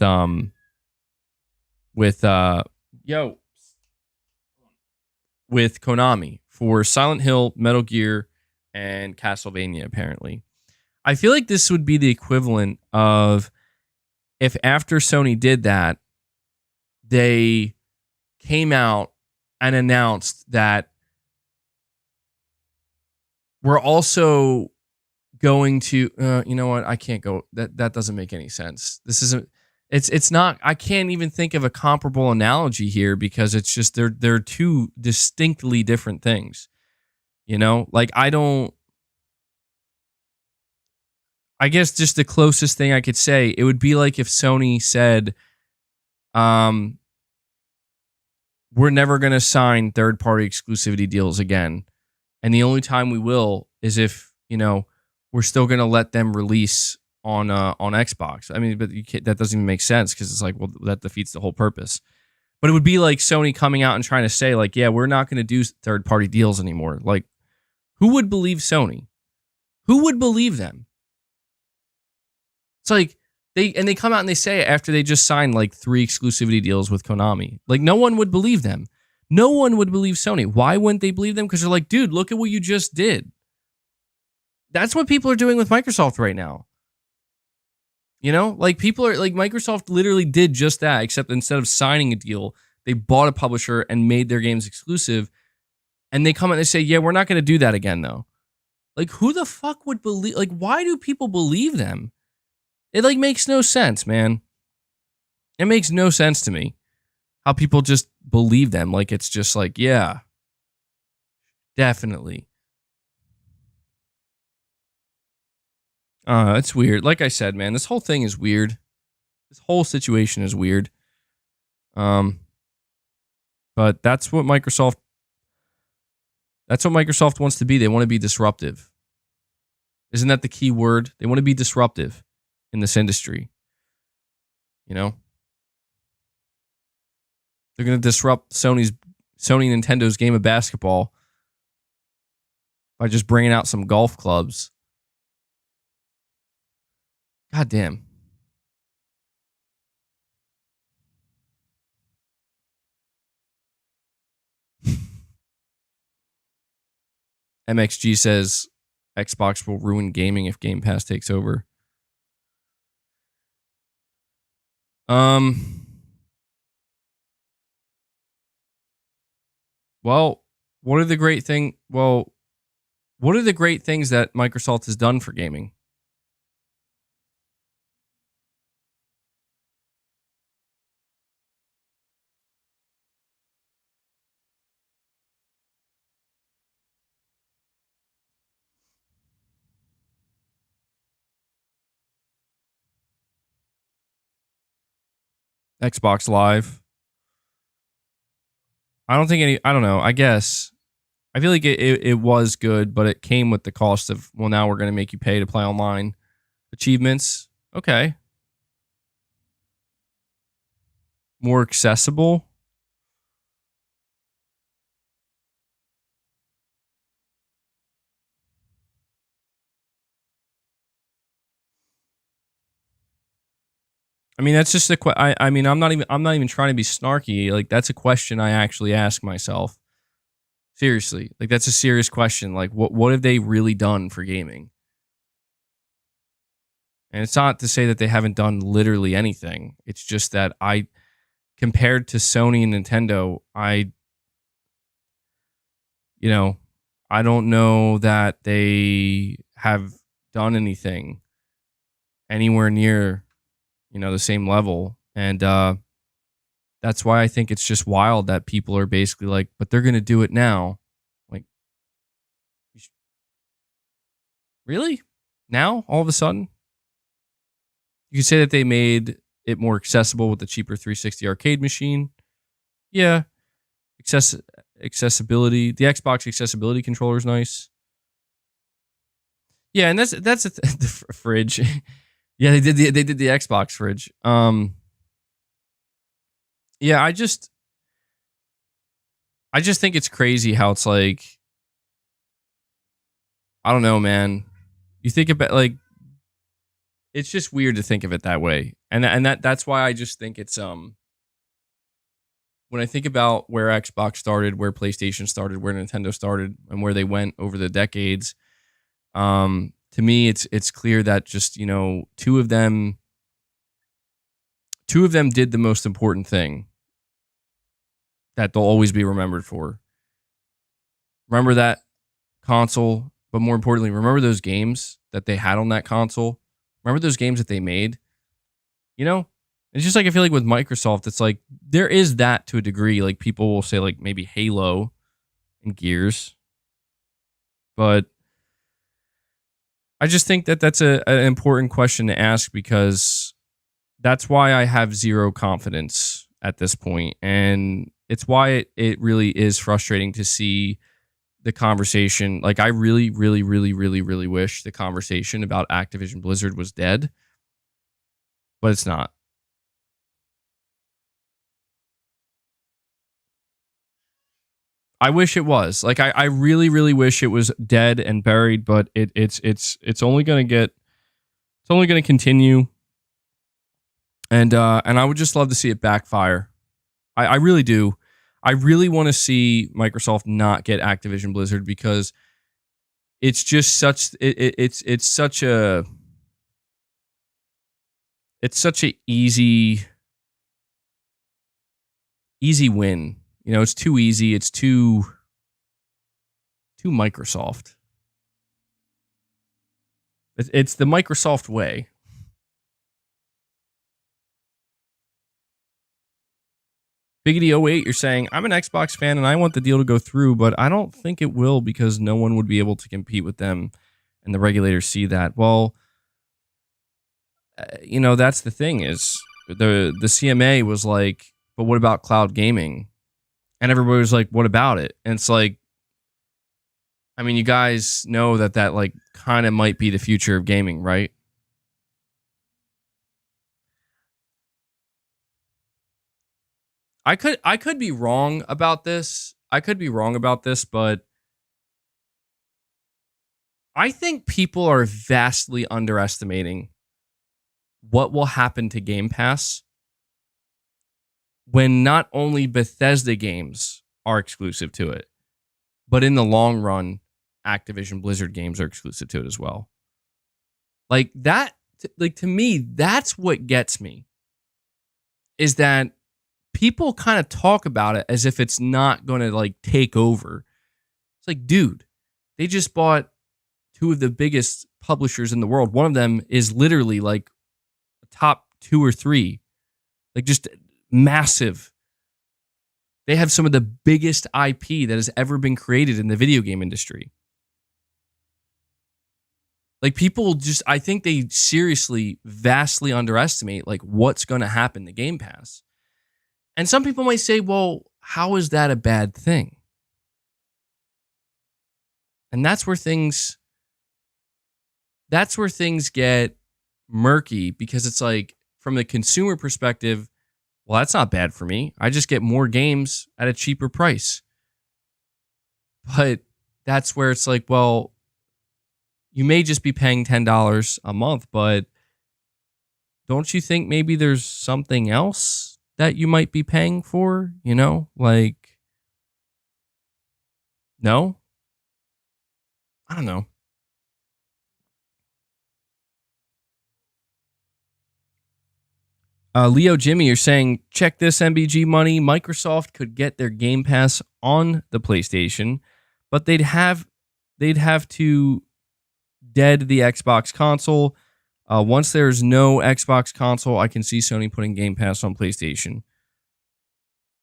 Konami for Silent Hill, Metal Gear, and Castlevania, apparently. I feel like this would be the equivalent of if after Sony did that, they came out and announced that we're also going to, you know what? I can't go. That doesn't make any sense. This isn't. It's not. I can't even think of a comparable analogy here because it's just they're two distinctly different things. You know, like I guess just the closest thing I could say, it would be like if Sony said, we're never going to sign third-party exclusivity deals again. And the only time we will is if, we're still going to let them release on Xbox. I mean, but that doesn't even make sense because it's like, well, that defeats the whole purpose. But it would be like Sony coming out and trying to say, like, yeah, we're not going to do third-party deals anymore. Like, who would believe Sony? Who would believe them? It's like they come out and they say it after they just signed like 3 exclusivity deals with Konami. Like, no one would believe them. No one would believe Sony. Why wouldn't they believe them? Because they're like, dude, look at what you just did. That's what people are doing with Microsoft right now. Like people are like, Microsoft literally did just that, except instead of signing a deal, they bought a publisher and made their games exclusive. And they come out and they say, yeah, we're not going to do that again, though. Like, who the fuck would believe? Like, why do people believe them? It like makes no sense, man. It makes no sense to me how people just believe them. Like, it's just like, yeah, definitely. It's weird. Like I said, man, this whole thing is weird. This whole situation is weird. But that's what Microsoft wants to be. They want to be disruptive. Isn't that the key word? They want to be disruptive in this industry. They're going to disrupt Sony Nintendo's game of basketball by just bringing out some golf clubs. God damn. MXG says Xbox will ruin gaming if Game Pass takes over. Well, what are the great things that Microsoft has done for gaming? Xbox Live. I don't know. I guess. I feel like it was good, but it came with the cost of, well, now we're going to make you pay to play online. Achievements. Okay. More accessible. I mean, that's just I mean, I'm not even trying to be snarky. Like, that's a question I actually ask myself. Seriously, like, that's a serious question. Like, what have they really done for gaming? And it's not to say that they haven't done literally anything. It's just that compared to Sony and Nintendo, I don't know that they have done anything anywhere near, the same level. And that's why I think it's just wild that people are basically like, but they're going to do it now. Like, really? Now? All of a sudden? You could say that they made it more accessible with the cheaper 360 arcade machine. Yeah. Accessibility. The Xbox accessibility controller is nice. Yeah, and that's the fridge. Yeah, they did the Xbox fridge. Yeah, I just think it's crazy how it's like, I don't know, man. You think about, like, it's just weird to think of it that way. And that's why I just think it's when I think about where Xbox started, where PlayStation started, where Nintendo started, and where they went over the decades, to me it's clear that just, two of them did the most important thing that they'll always be remembered for. Remember that console, but more importantly, remember those games that they had on that console. Remember those games that they made. It's just like, I feel like with Microsoft, it's like there is that to a degree. Like people will say like maybe Halo and Gears, but I just think that that's an important question to ask, because that's why I have zero confidence at this point. And it's why it really is frustrating to see the conversation. Like I really, really, really, really, really wish the conversation about Activision Blizzard was dead, but it's not. I wish it was. Like I really, really wish it was dead and buried, but it's only gonna continue. And I would just love to see it backfire. I really do. I really want to see Microsoft not get Activision Blizzard, because it's just such it's such a easy win. You know, it's too easy. It's too Microsoft. It's the Microsoft way. Biggity08, you're saying, I'm an Xbox fan and I want the deal to go through, but I don't think it will, because no one would be able to compete with them, and the regulators see that. Well, you know, that's the thing, is the CMA was like, but what about cloud gaming? And everybody was like, what about it? And it's like, I mean, you guys know that like kind of might be the future of gaming, right? I could be wrong about this. But I think people are vastly underestimating what will happen to Game Pass when not only Bethesda games are exclusive to it, but in the long run, Activision Blizzard games are exclusive to it as well. Like that, like to me, that's what gets me, is that people kind of talk about it as if it's not going to like take over. It's like, dude, they just bought two of the biggest publishers in the world. One of them is literally like a top 2 or 3, like just massive. They have some of the biggest IP that has ever been created in the video game industry. Like people just, I think they seriously vastly underestimate like what's going to happen to Game Pass. And some people might say, well, how is that a bad thing? And that's where things get murky, because it's like, from the consumer perspective, well, that's not bad for me. I just get more games at a cheaper price. But that's where it's like, well, you may just be paying $10 a month, but don't you think maybe there's something else that you might be paying for? You know, like, no? I don't know. Leo Jimmy, you're saying, check this, MBG money. Microsoft could get their Game Pass on the PlayStation, but they'd have to dead the Xbox console. Once there's no Xbox console, I can see Sony putting Game Pass on PlayStation.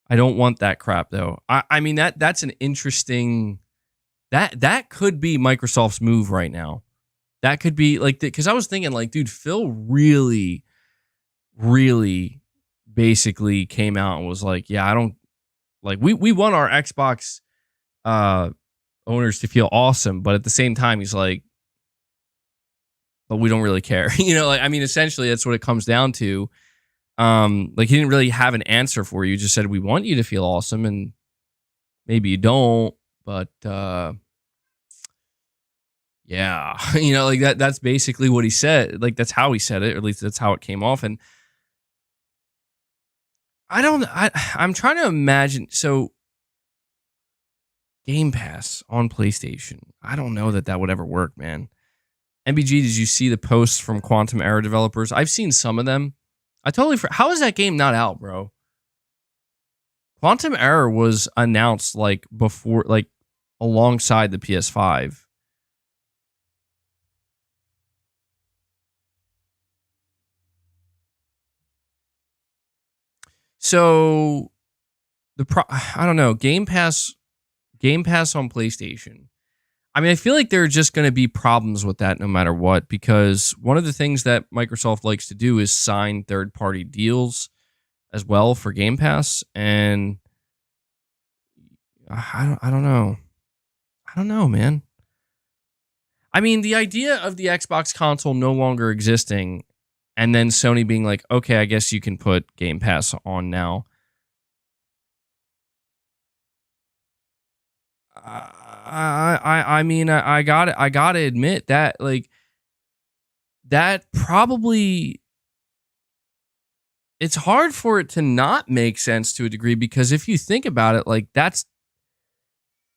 I don't want that crap though. I mean that's an interesting, that could be Microsoft's move right now. That could be like, because I was thinking like, dude, Phil really basically came out and was like, yeah, I don't like, we want our Xbox owners to feel awesome, but at the same time he's like, but we don't really care. You know, like, I mean, essentially that's what it comes down to. Like he didn't really have an answer for you. He just said, we want you to feel awesome, and maybe you don't, but yeah, you know, like that's basically what he said. Like that's how he said it, or at least that's how it came off. And I'm trying to imagine. So Game Pass on PlayStation, I don't know that would ever work, man. MBG, did you see the posts from Quantum Error developers? I've seen some of them. I totally how is that game not out, bro? Quantum Error was announced like before, like alongside the PS5. So I don't know, Game Pass on PlayStation. I mean, I feel like there are just going to be problems with that no matter what, because one of the things that Microsoft likes to do is sign third-party deals as well for Game Pass, and I don't know. I don't know, man. I mean, the idea of the Xbox console no longer existing and then Sony being like, okay, I guess you can put Game Pass on now. I mean, I gotta admit that, like, that probably, it's hard for it to not make sense to a degree, because if you think about it, like, that's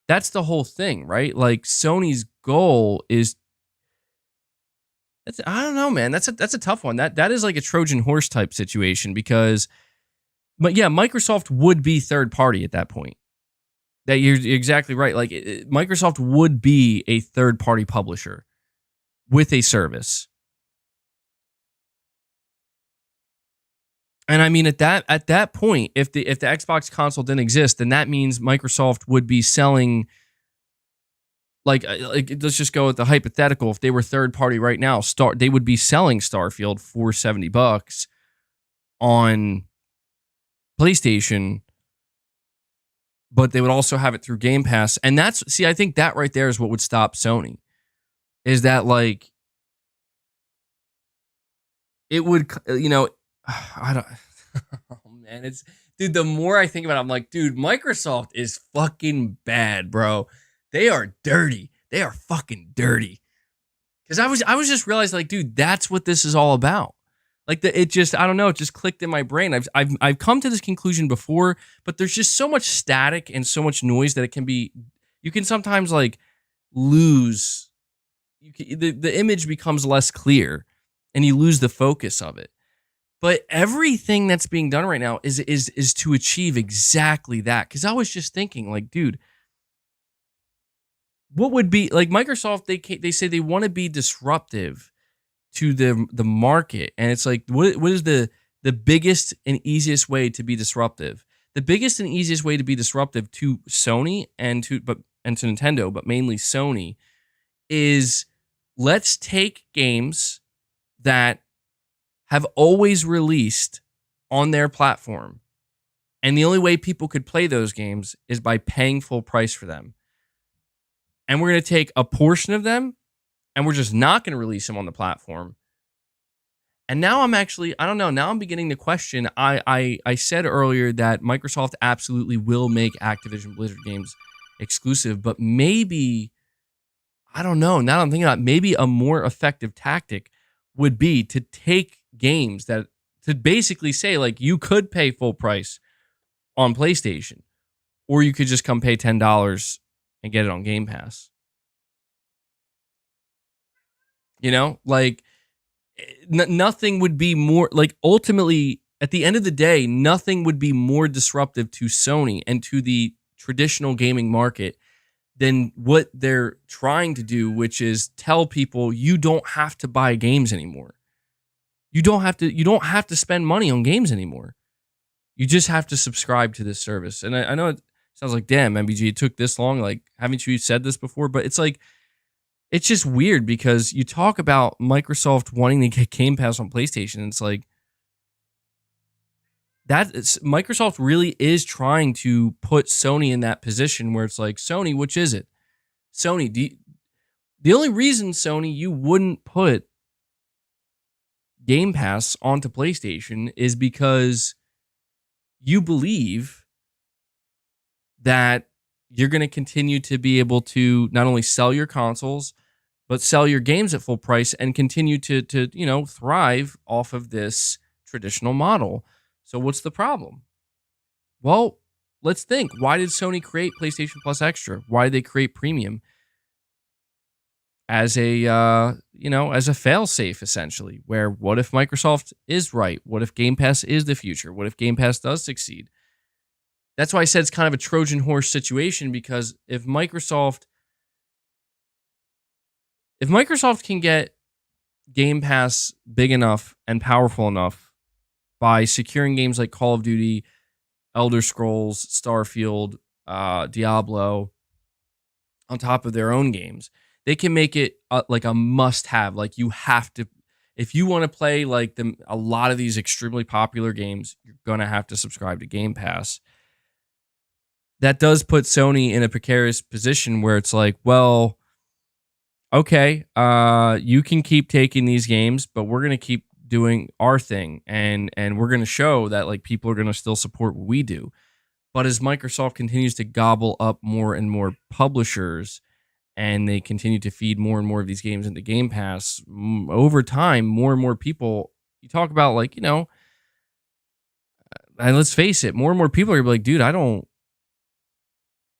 the whole thing, right? Like, Sony's goal is, I don't know, man. That's a tough one. That is like a Trojan horse type situation, because, but yeah, Microsoft would be third party at that point. That you're exactly right. Like, Microsoft would be a third party publisher with a service. And I mean, at that point, if the Xbox console didn't exist, then that means Microsoft would be selling, like let's just go with the hypothetical. If they were third party right now, they would be selling Starfield for $70 on PlayStation, but they would also have it through Game Pass. And I think that right there is what would stop Sony. Is that, like, it would, I don't, oh man, dude, the more I think about it, I'm like, dude, Microsoft is fucking bad, bro. They are dirty. They are fucking dirty. Because I was just realizing, like, dude, that's what this is all about. Like, I don't know, it just clicked in my brain. I've come to this conclusion before, but there's just so much static and so much noise that you can sometimes, like, lose. The image becomes less clear, and you lose the focus of it. But everything that's being done right now is to achieve exactly that. Because I was just thinking, like, dude, what would be, like, Microsoft? They say they want to be disruptive to the market, and it's like, what is the biggest and easiest way to be disruptive? The biggest and easiest way to be disruptive to Sony and to Nintendo, but mainly Sony, is, let's take games that have always released on their platform, and the only way people could play those games is by paying full price for them. And we're going to take a portion of them, and we're just not going to release them on the platform. And now I don't know, now I'm beginning to question. I said earlier that Microsoft absolutely will make Activision Blizzard games exclusive, but maybe, I don't know, now I'm thinking about, maybe a more effective tactic would be to take games to basically say, like, you could pay full price on PlayStation, or you could just come pay $10 and get it on Game Pass. Like, nothing would be more, like, ultimately, at the end of the day, nothing would be more disruptive to Sony and to the traditional gaming market than what they're trying to do, which is tell people you don't have to buy games anymore. You don't have to spend money on games anymore. You just have to subscribe to this service. And I know it sounds like, damn, MBG, it took this long. Like, haven't you said this before? But it's like, it's just weird, because you talk about Microsoft wanting to get Game Pass on PlayStation, and it's like, Microsoft really is trying to put Sony in that position where it's like, Sony, which is it? Sony, the only reason, Sony, you wouldn't put Game Pass onto PlayStation is because you believe that you're going to continue to be able to not only sell your consoles, but sell your games at full price and continue to thrive off of this traditional model. So what's the problem? Well, let's think. Why did Sony create PlayStation Plus Extra? Why did they create Premium? As a as a fail-safe, essentially, where, what if Microsoft is right? What if Game Pass is the future? What if Game Pass does succeed? That's why I said it's kind of a Trojan horse situation, because if Microsoft can get Game Pass big enough and powerful enough by securing games like Call of Duty, Elder Scrolls, Starfield, Diablo on top of their own games. They can make it like a must-have. Like you have to, if you want to play like a lot of these extremely popular games, you're gonna have to subscribe to Game Pass. That does put Sony in a precarious position where it's like, well, okay, you can keep taking these games, but we're gonna keep doing our thing, and we're gonna show that like people are gonna still support what we do. But as Microsoft continues to gobble up more and more publishers, and they continue to feed more and more of these games into Game Pass, over time, more and more people, you talk about like, and let's face it, more and more people are gonna be like, dude,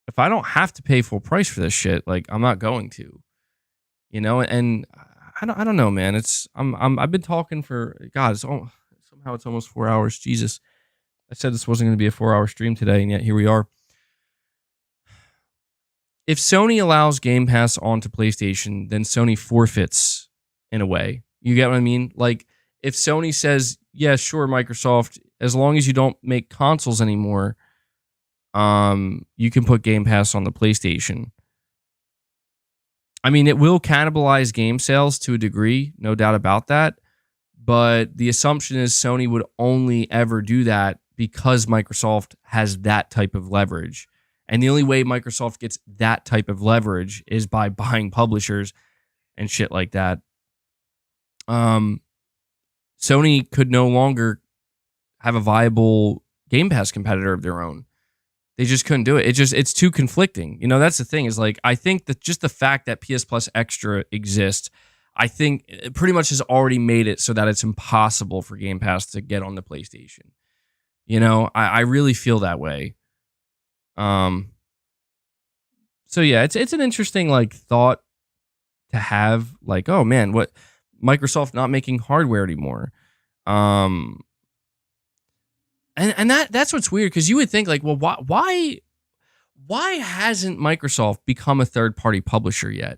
if I don't have to pay full price for this shit, like I'm not going to, and I don't know, man. I've been talking for God. Somehow it's almost 4 hours. Jesus, I said this wasn't going to be a 4-hour stream today, and yet here we are. If Sony allows Game Pass onto PlayStation, then Sony forfeits in a way. You get what I mean? Like if Sony says, yeah, sure, Microsoft, as long as you don't make consoles anymore, you can put Game Pass on the PlayStation. I mean, it will cannibalize game sales to a degree, no doubt about that. But the assumption is Sony would only ever do that because Microsoft has that type of leverage. And the only way Microsoft gets that type of leverage is by buying publishers and shit like that. Sony could no longer have a viable Game Pass competitor of their own. They just couldn't do it. It's too conflicting. That's the thing is like, I think that just the fact that PS Plus Extra exists, I think it pretty much has already made it so that it's impossible for Game Pass to get on the PlayStation. I really feel that way. So yeah, it's an interesting like thought to have, like, oh man, what Microsoft not making hardware anymore. And that's what's weird, because you would think like, well, why hasn't Microsoft become a third-party publisher yet?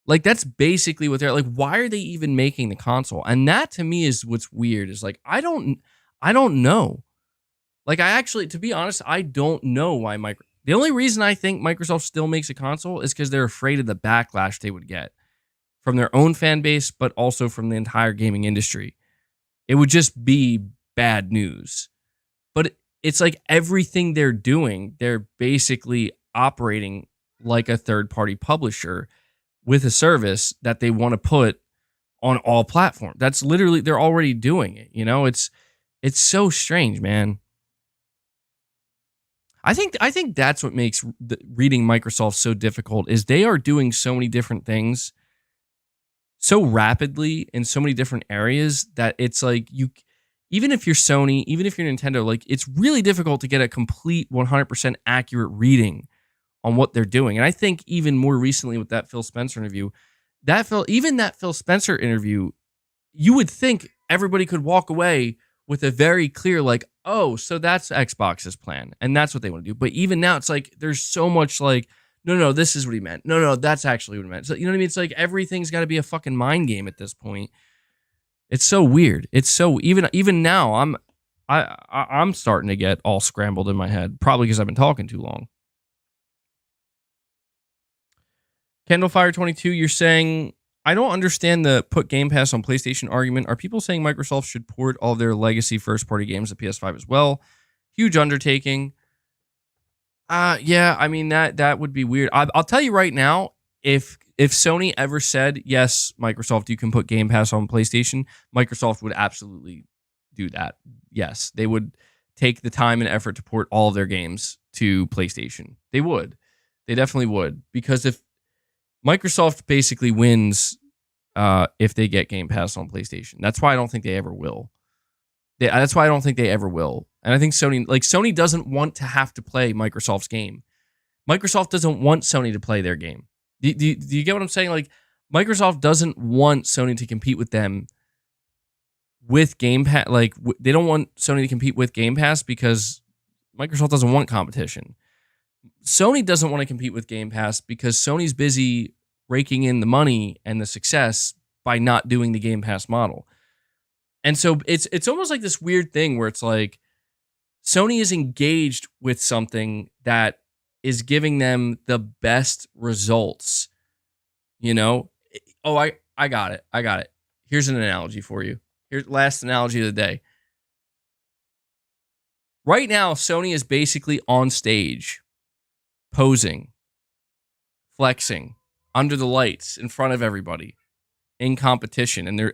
Like that's basically what they're like. Why are they even making the console? And that to me is what's weird. Is like I don't know. Like I actually, to be honest, I don't know why The only reason I think Microsoft still makes a console is because they're afraid of the backlash they would get from their own fan base, but also from the entire gaming industry. It would just be bad news. But it's like everything they're doing, they're basically operating like a third-party publisher with a service that they want to put on all platforms. That's literally, they're already doing it. It's so strange, man. I think that's what makes reading Microsoft so difficult, is they are doing so many different things so rapidly in so many different areas that it's like even if you're Sony, even if you're Nintendo, like it's really difficult to get a complete 100% accurate reading on what they're doing. And I think even more recently with that Phil Spencer interview, that Phil Spencer interview, you would think everybody could walk away with a very clear, like, oh, so that's Xbox's plan, and that's what they want to do. But even now, it's like there's so much like, no, this is what he meant. No, that's actually what he meant. So you know what I mean? It's like everything's got to be a fucking mind game at this point. It's so weird. It's so even now, I'm starting to get all scrambled in my head, probably because I've been talking too long. Candlefire22, you're saying, I don't understand the put Game Pass on PlayStation argument. Are people saying Microsoft should port all their legacy first-party games to PS5 as well? Huge undertaking. Yeah, I mean, that would be weird. I'll tell you right now, if Sony ever said, yes, Microsoft, you can put Game Pass on PlayStation, Microsoft would absolutely do that. Yes, they would take the time and effort to port all of their games to PlayStation. They would. They definitely would. Because if Microsoft basically wins if they get Game Pass on PlayStation. That's why I don't think they ever will. That's why I don't think they ever will. And I think Sony doesn't want to have to play Microsoft's game. Microsoft doesn't want Sony to play their game. Do you get what I'm saying? Like, Microsoft doesn't want Sony to compete with them with Game Pass. Like, they don't want Sony to compete with Game Pass because Microsoft doesn't want competition. Sony doesn't want to compete with Game Pass because Sony's busy raking in the money and the success by not doing the Game Pass model. And so it's almost like this weird thing where it's like Sony is engaged with something that is giving them the best results. You know? Oh, I got it. I got it. Here's an analogy for you. Here's the last analogy of the day. Right now, Sony is basically on stage, posing, flexing, under the lights, in front of everybody, in competition, and they're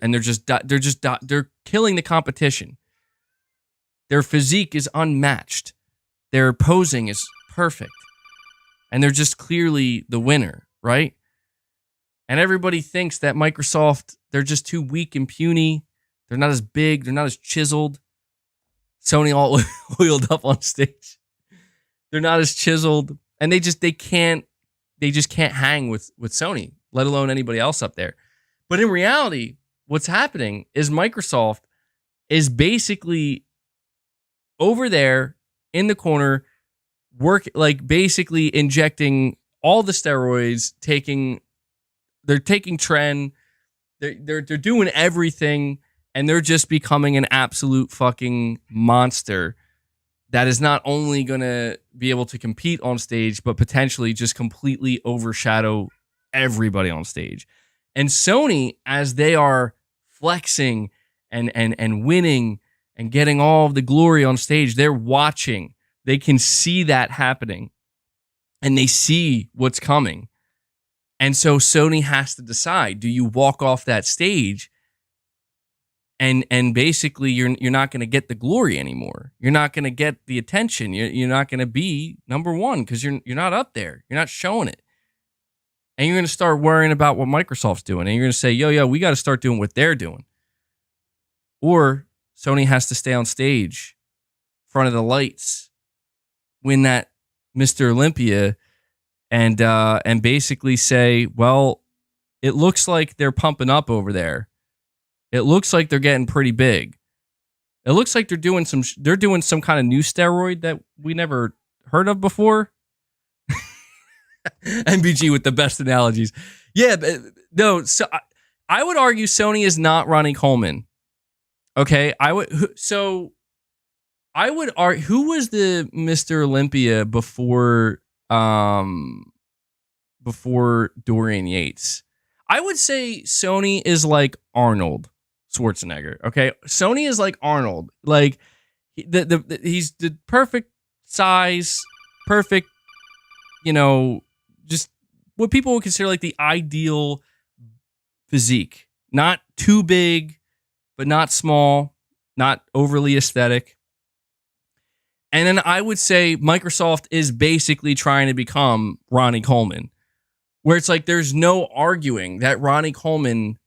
killing the competition. Their physique is unmatched. Their posing is perfect, and they're just clearly the winner, right? And everybody thinks that Microsoft, they're just too weak and puny. They're not as big. They're not as chiseled. Sony all oiled up on stage. They're not as chiseled, and they just can't hang with Sony, let alone anybody else up there. But in reality, what's happening is Microsoft is basically over there in the corner, basically injecting all the steroids, they're taking trend, they're doing everything. And they're just becoming an absolute fucking monster that is not only going to be able to compete on stage, but potentially just completely overshadow everybody on stage. And Sony, as they are flexing and winning and getting all of the glory on stage, they're watching. They can see that happening. And they see what's coming. And so Sony has to decide, do you walk off that stage and basically you're not going to get the glory anymore. You're not going to get the attention. You're not going to be number one because you're not up there. You're not showing it. And you're going to start worrying about what Microsoft's doing. And you're going to say, yo, we got to start doing what they're doing. Or Sony has to stay on stage, in front of the lights, win that Mr. Olympia, and basically say, well, it looks like they're pumping up over there. It looks like they're getting pretty big. It looks like they're doing some kind of new steroid that we never heard of before. MBG with the best analogies. Yeah, but no. So I would argue Sony is not Ronnie Coleman. Okay, I would argue, who was the Mr. Olympia before Dorian Yates? I would say Sony is like Arnold Schwarzenegger. Okay, Sony is like Arnold. Like he's the perfect size, perfect. Just what people would consider like the ideal physique. Not too big, but not small. Not overly aesthetic. And then I would say Microsoft is basically trying to become Ronnie Coleman, where it's like there's no arguing that Ronnie Coleman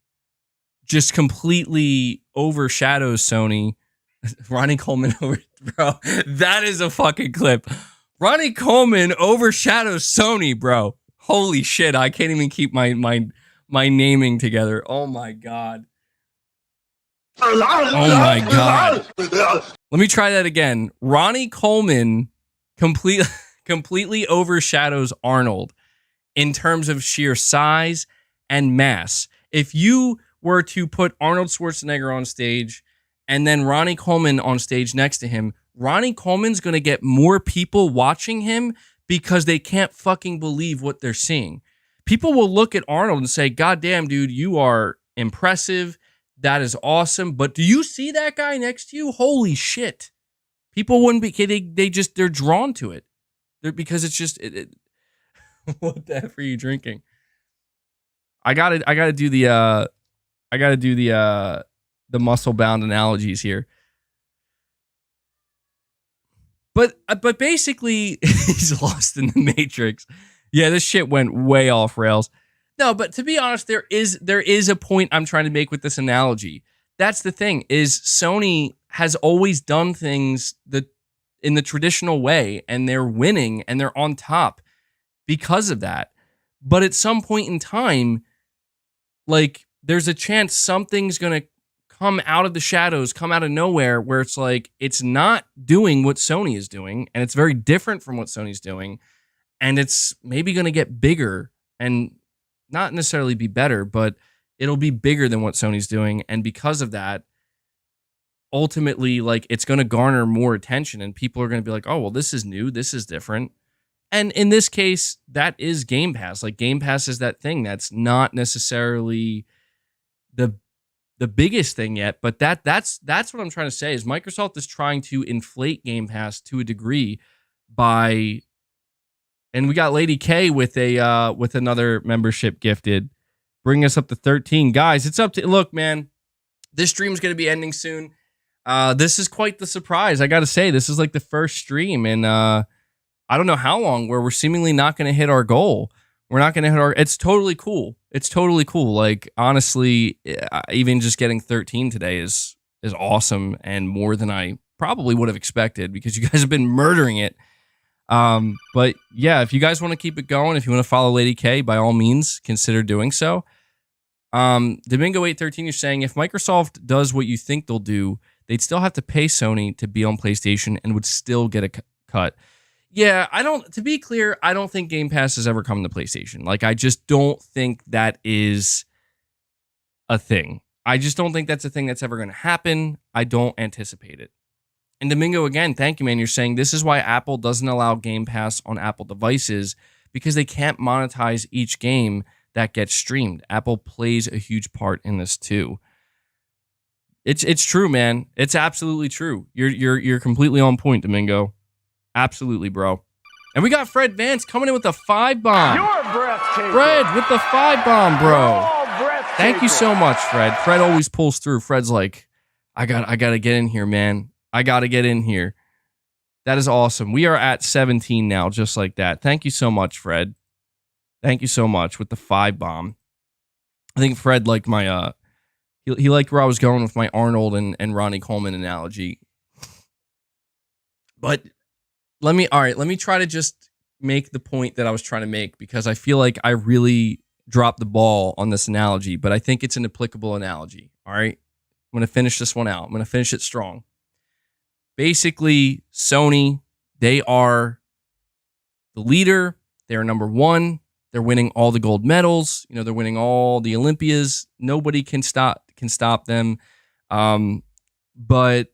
just completely overshadows Sony. Ronnie Coleman bro, that is a fucking clip. Ronnie Coleman overshadows Sony, bro. Holy shit, I can't even keep my naming together. Oh my god. Oh my god. Let me try that again. Ronnie Coleman completely overshadows Arnold in terms of sheer size and mass. If you were to put Arnold Schwarzenegger on stage and then Ronnie Coleman on stage next to him, Ronnie Coleman's going to get more people watching him because they can't fucking believe what they're seeing. People will look at Arnold and say, God damn, dude, you are impressive. That is awesome. But do you see that guy next to you? Holy shit. People wouldn't be kidding. They're drawn to it. Because it's just, what the F are you drinking? I gotta do the muscle bound analogies here. But basically, he's lost in the Matrix. Yeah, this shit went way off rails. No, but to be honest, there is a point I'm trying to make with this analogy. That's the thing, is Sony has always done things in the traditional way, and they're winning and they're on top because of that. But at some point in time, like, there's a chance something's going to come out of the shadows, come out of nowhere, where it's like, it's not doing what Sony is doing, and it's very different from what Sony's doing, and it's maybe going to get bigger and not necessarily be better, but it'll be bigger than what Sony's doing. And because of that, ultimately, like, it's going to garner more attention, and people are going to be like, oh, well, this is new, this is different. And in this case, that is Game Pass. Like, Game Pass is that thing that's not necessarily the biggest thing yet, but that's what I'm trying to say is Microsoft is trying to inflate Game Pass to a degree by, and we got Lady K with another membership gifted, bringing us up to 13. Guys, it's up to, look, man, this stream's going to be ending soon. This is quite the surprise. I got to say, this is like the first stream in I don't know how long where we're seemingly not going to hit our goal. We're not going to hit our, it's totally cool. It's totally cool. Like, honestly, even just getting 13 today is awesome and more than I probably would have expected because you guys have been murdering it. But yeah, if you guys want to keep it going, if you want to follow Lady K, by all means, consider doing so. Domingo813, you're saying if Microsoft does what you think they'll do, they'd still have to pay Sony to be on PlayStation and would still get a cut. Yeah, to be clear, I don't think Game Pass has ever come to PlayStation. Like, I just don't think that is a thing. I just don't think that's a thing that's ever going to happen. I don't anticipate it. And Domingo, again, thank you, man. You're saying this is why Apple doesn't allow Game Pass on Apple devices because they can't monetize each game that gets streamed. Apple plays a huge part in this too. It's true, man. It's absolutely true. You're completely on point, Domingo. Absolutely, bro. And we got Fred Vance coming in with a 5 bomb. You're breathtaking. Fred with the 5 bomb, bro. You're breathtaking. Thank you so much, Fred. Fred always pulls through. Fred's like, I gotta get in here, man. I gotta get in here. That is awesome. We are at 17 now, just like that. Thank you so much, Fred. Thank you so much with the 5 bomb. I think Fred liked my he liked where I was going with my Arnold and Ronnie Coleman analogy. But let me try to just make the point that I was trying to make because I feel like I really dropped the ball on this analogy, but I think it's an applicable analogy. All right. I'm going to finish this one out. I'm going to finish it strong. Basically, Sony, they are the leader. They're number one. They're winning all the gold medals. You know, they're winning all the Olympias. Nobody can stop them. But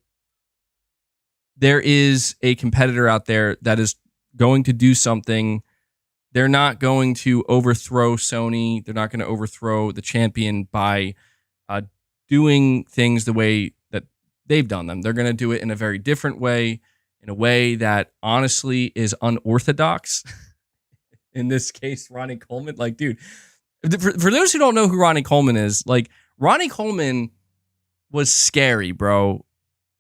there is a competitor out there that is going to do something. They're not going to overthrow Sony. They're not going to overthrow the champion by doing things the way that they've done them. They're going to do it in a very different way, in a way that honestly is unorthodox. In this case, Ronnie Coleman. Like, dude, for those who don't know who Ronnie Coleman is, like, Ronnie Coleman was scary, bro.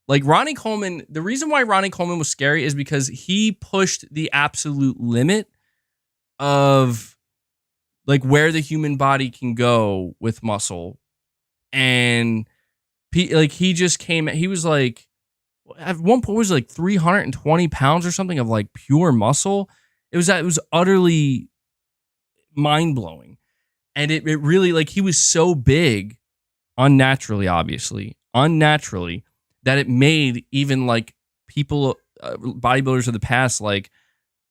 Like, Ronnie Coleman, the reason why Ronnie Coleman was scary is because he pushed the absolute limit of, like, where the human body can go with muscle. And, like, he just came, he was, like, at one point, was like 320 pounds or something of, like, pure muscle. It was utterly mind-blowing. And it really, like, he was so big, unnaturally, that it made even, like, people, bodybuilders of the past, like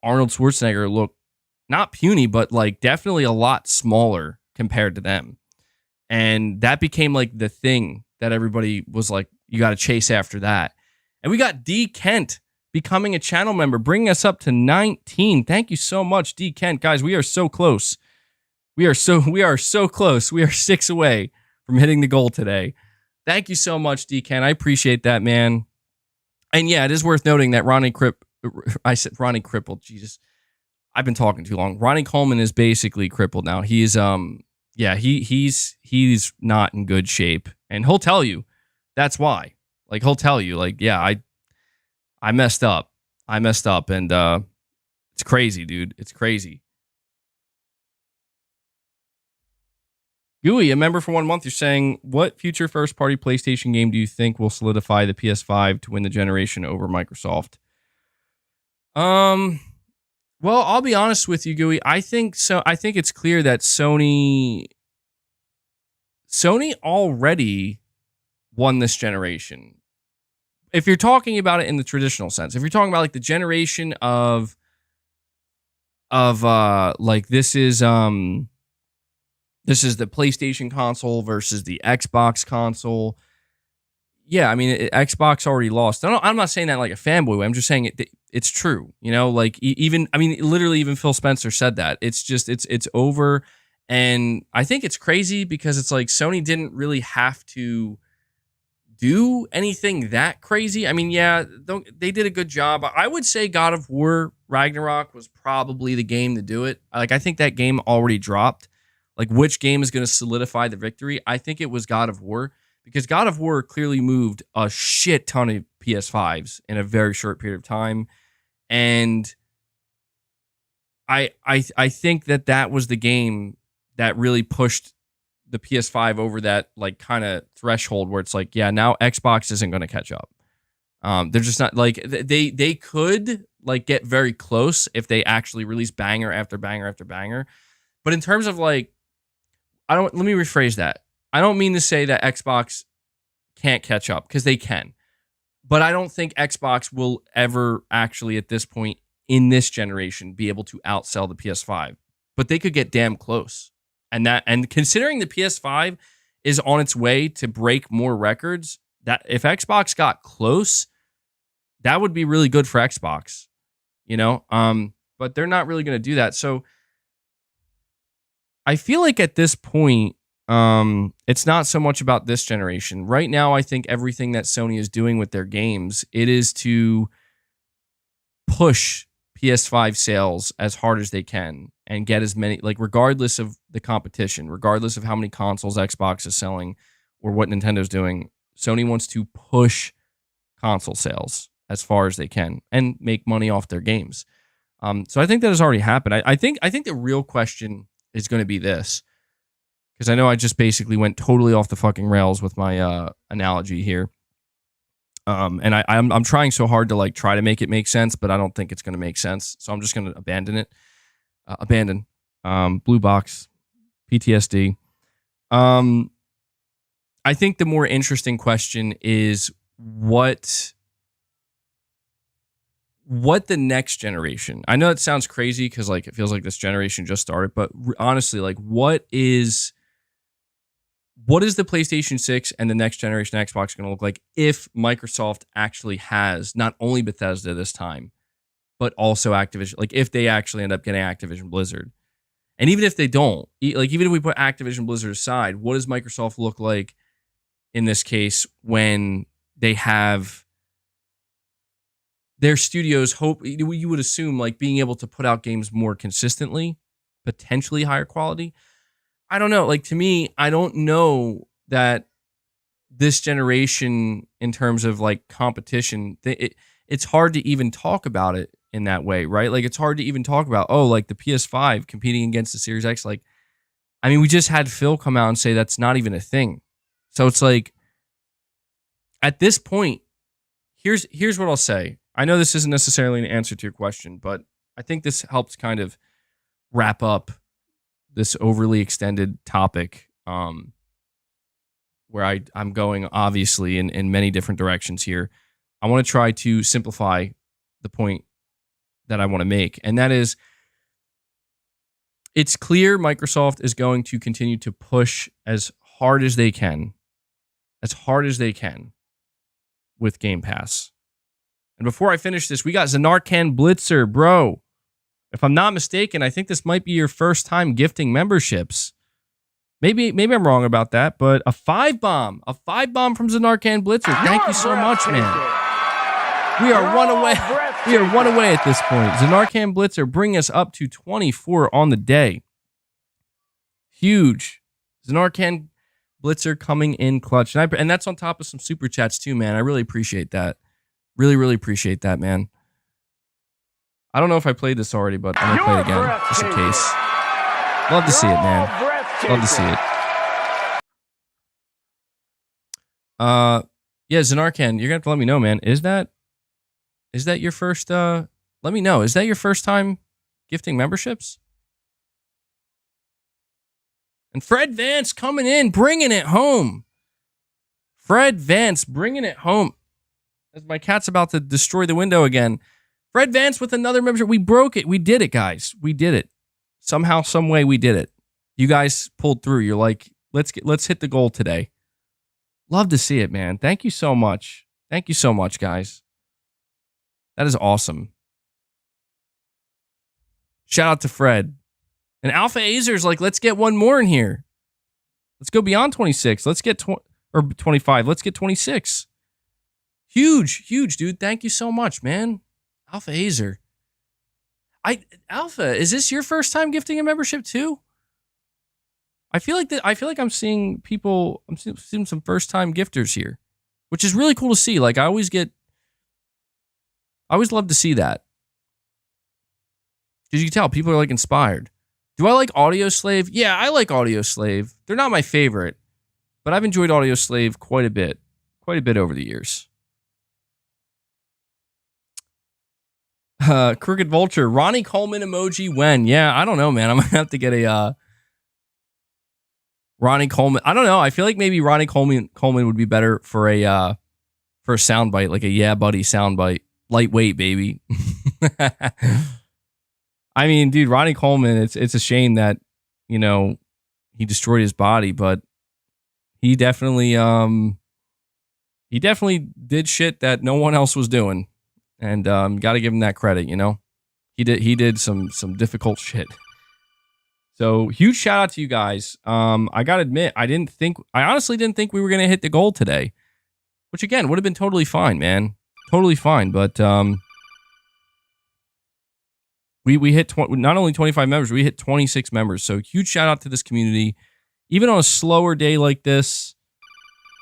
Arnold Schwarzenegger, look not puny, but, like, definitely a lot smaller compared to them. And that became, like, the thing that everybody was like, you got to chase after that. And we got D. Kent becoming a channel member, bringing us up to 19. Thank you so much, D. Kent. Guys, we are so close. We are so close. We are 6 away from hitting the goal today. Thank you so much, D. Kent. I appreciate that, man. And yeah, it is worth noting that Ronnie crippled. Jesus, I've been talking too long. Ronnie Coleman is basically crippled now. He's he's not in good shape, and he'll tell you that's why. Like, he'll tell you, like, yeah, I messed up. And it's crazy, dude. It's crazy. Gooey, a member for 1 month, you're saying, what future first-party PlayStation game do you think will solidify the PS5 to win the generation over Microsoft? Well, I'll be honest with you, Gooey. I think it's clear that Sony already won this generation. If you're talking about it in the traditional sense, if you're talking about, like, the generation of like, this is the PlayStation console versus the Xbox console. yeah, I mean, Xbox already lost. I'm not saying that like a fanboy way. I'm just saying it's true. You know, like even, I mean, literally even Phil Spencer said that. It's just, it's over. And I think it's crazy because it's like Sony didn't really have to do anything that crazy. I mean, yeah, they did a good job. I would say God of War Ragnarok was probably the game to do it. Like, I think that game already dropped. Like, which game is going to solidify the victory? I think it was God of War, because God of War clearly moved a shit ton of PS5s in a very short period of time. And I think that was the game that really pushed the PS5 over that like kind of threshold where it's like, yeah, now Xbox isn't going to catch up. They're just not like they could like get very close if they actually release banger after banger after banger. But in terms of like, let me rephrase that. I don't mean to say that Xbox can't catch up, because they can. But I don't think Xbox will ever actually at this point in this generation be able to outsell the PS5. But they could get damn close. And considering the PS5 is on its way to break more records, that if Xbox got close, that would be really good for Xbox, you know? But they're not really going to do that. So I feel like at this point, it's not so much about this generation. Right now, I think everything that Sony is doing with their games, it is to push PS5 sales as hard as they can and get as many, like, regardless of the competition, regardless of how many consoles Xbox is selling or what Nintendo's doing, Sony wants to push console sales as far as they can and make money off their games. So I think that has already happened. I think the real question is going to be this, because I know I just basically went totally off the fucking rails with my analogy here. And I'm trying so hard to like try to make it make sense, but I don't think it's going to make sense. So I'm just going to abandon it. Blue box, PTSD. I think the more interesting question is what the next generation. I know it sounds crazy because like it feels like this generation just started, but honestly, like what is the PlayStation 6 and the next generation Xbox going to look like if Microsoft actually has not only Bethesda this time, but also Activision? Like if they actually end up getting Activision Blizzard. And even if they don't, like even if we put Activision Blizzard aside, what does Microsoft look like in this case when they have their studios you would assume like being able to put out games more consistently, potentially higher quality? I don't know. Like to me, I don't know that this generation in terms of like competition, it's hard to even talk about it in that way, right? Like it's hard to even talk about, oh, like the PS5 competing against the Series X. Like, I mean, we just had Phil come out and say that's not even a thing. So it's like, at this point, here's what I'll say. I know this isn't necessarily an answer to your question, but I think this helps kind of wrap up this overly extended topic, where I'm going obviously in many different directions here. I want to try to simplify the point that I want to make, and that is, it's clear Microsoft is going to continue to push as hard as they can with Game Pass. And before I finish this, we got Zanarkand Blitzer, bro. If I'm not mistaken, I think this might be your first time gifting memberships. Maybe I'm wrong about that, but a 5-bomb from Zanarkand Blitzer. Thank you so much, man. We are one away. We are one away at this point. Zanarkand Blitzer bring us up to 24 on the day. Huge. Zanarkand Blitzer coming in clutch. And that's on top of some super chats too, man. I really appreciate that. Really, really appreciate that, man. I don't know if I played this already, but I'm going to play it again, just in case. Love to see it, man. Love to see it. Yeah, Zanarkand, you're going to have to let me know, man. Is that your first, let me know. Is that your first time gifting memberships? And Fred Vance coming in, bringing it home. Fred Vance bringing it home. As my cat's about to destroy the window again. Fred Vance with another membership. We broke it. We did it, guys. We did it. Somehow, some way, we did it. You guys pulled through. You're like, let's hit the goal today. Love to see it, man. Thank you so much. Thank you so much, guys. That is awesome. Shout out to Fred. And Alpha Azer's like, let's get one more in here. Let's go beyond 26. Let's get 25. Let's get 26. Huge, dude. Thank you so much, man. Alpha Azer. Alpha, is this your first time gifting a membership too? I feel like I'm seeing people. I'm seeing some first time gifters here, which is really cool to see. Like I always love to see that because you can tell people are like inspired. Do I like Audio Slave? Yeah, I like Audio Slave. They're not my favorite, but I've enjoyed Audio Slave quite a bit over the years. Crooked Vulture, Ronnie Coleman emoji when? Yeah, I don't know, man. I'm gonna have to get a Ronnie Coleman. I don't know. I feel like maybe Ronnie Coleman would be better for a soundbite, like a yeah buddy soundbite. Lightweight, baby. I mean, dude, Ronnie Coleman, it's a shame that, you know, he destroyed his body, but he definitely did shit that no one else was doing. And got to give him that credit, you know. He did some difficult shit. So huge shout out to you guys. I gotta admit, I honestly didn't think we were gonna hit the goal today, which again would have been totally fine, man, totally fine. But we hit not only 25 members, we hit 26 members. So huge shout out to this community, even on a slower day like this.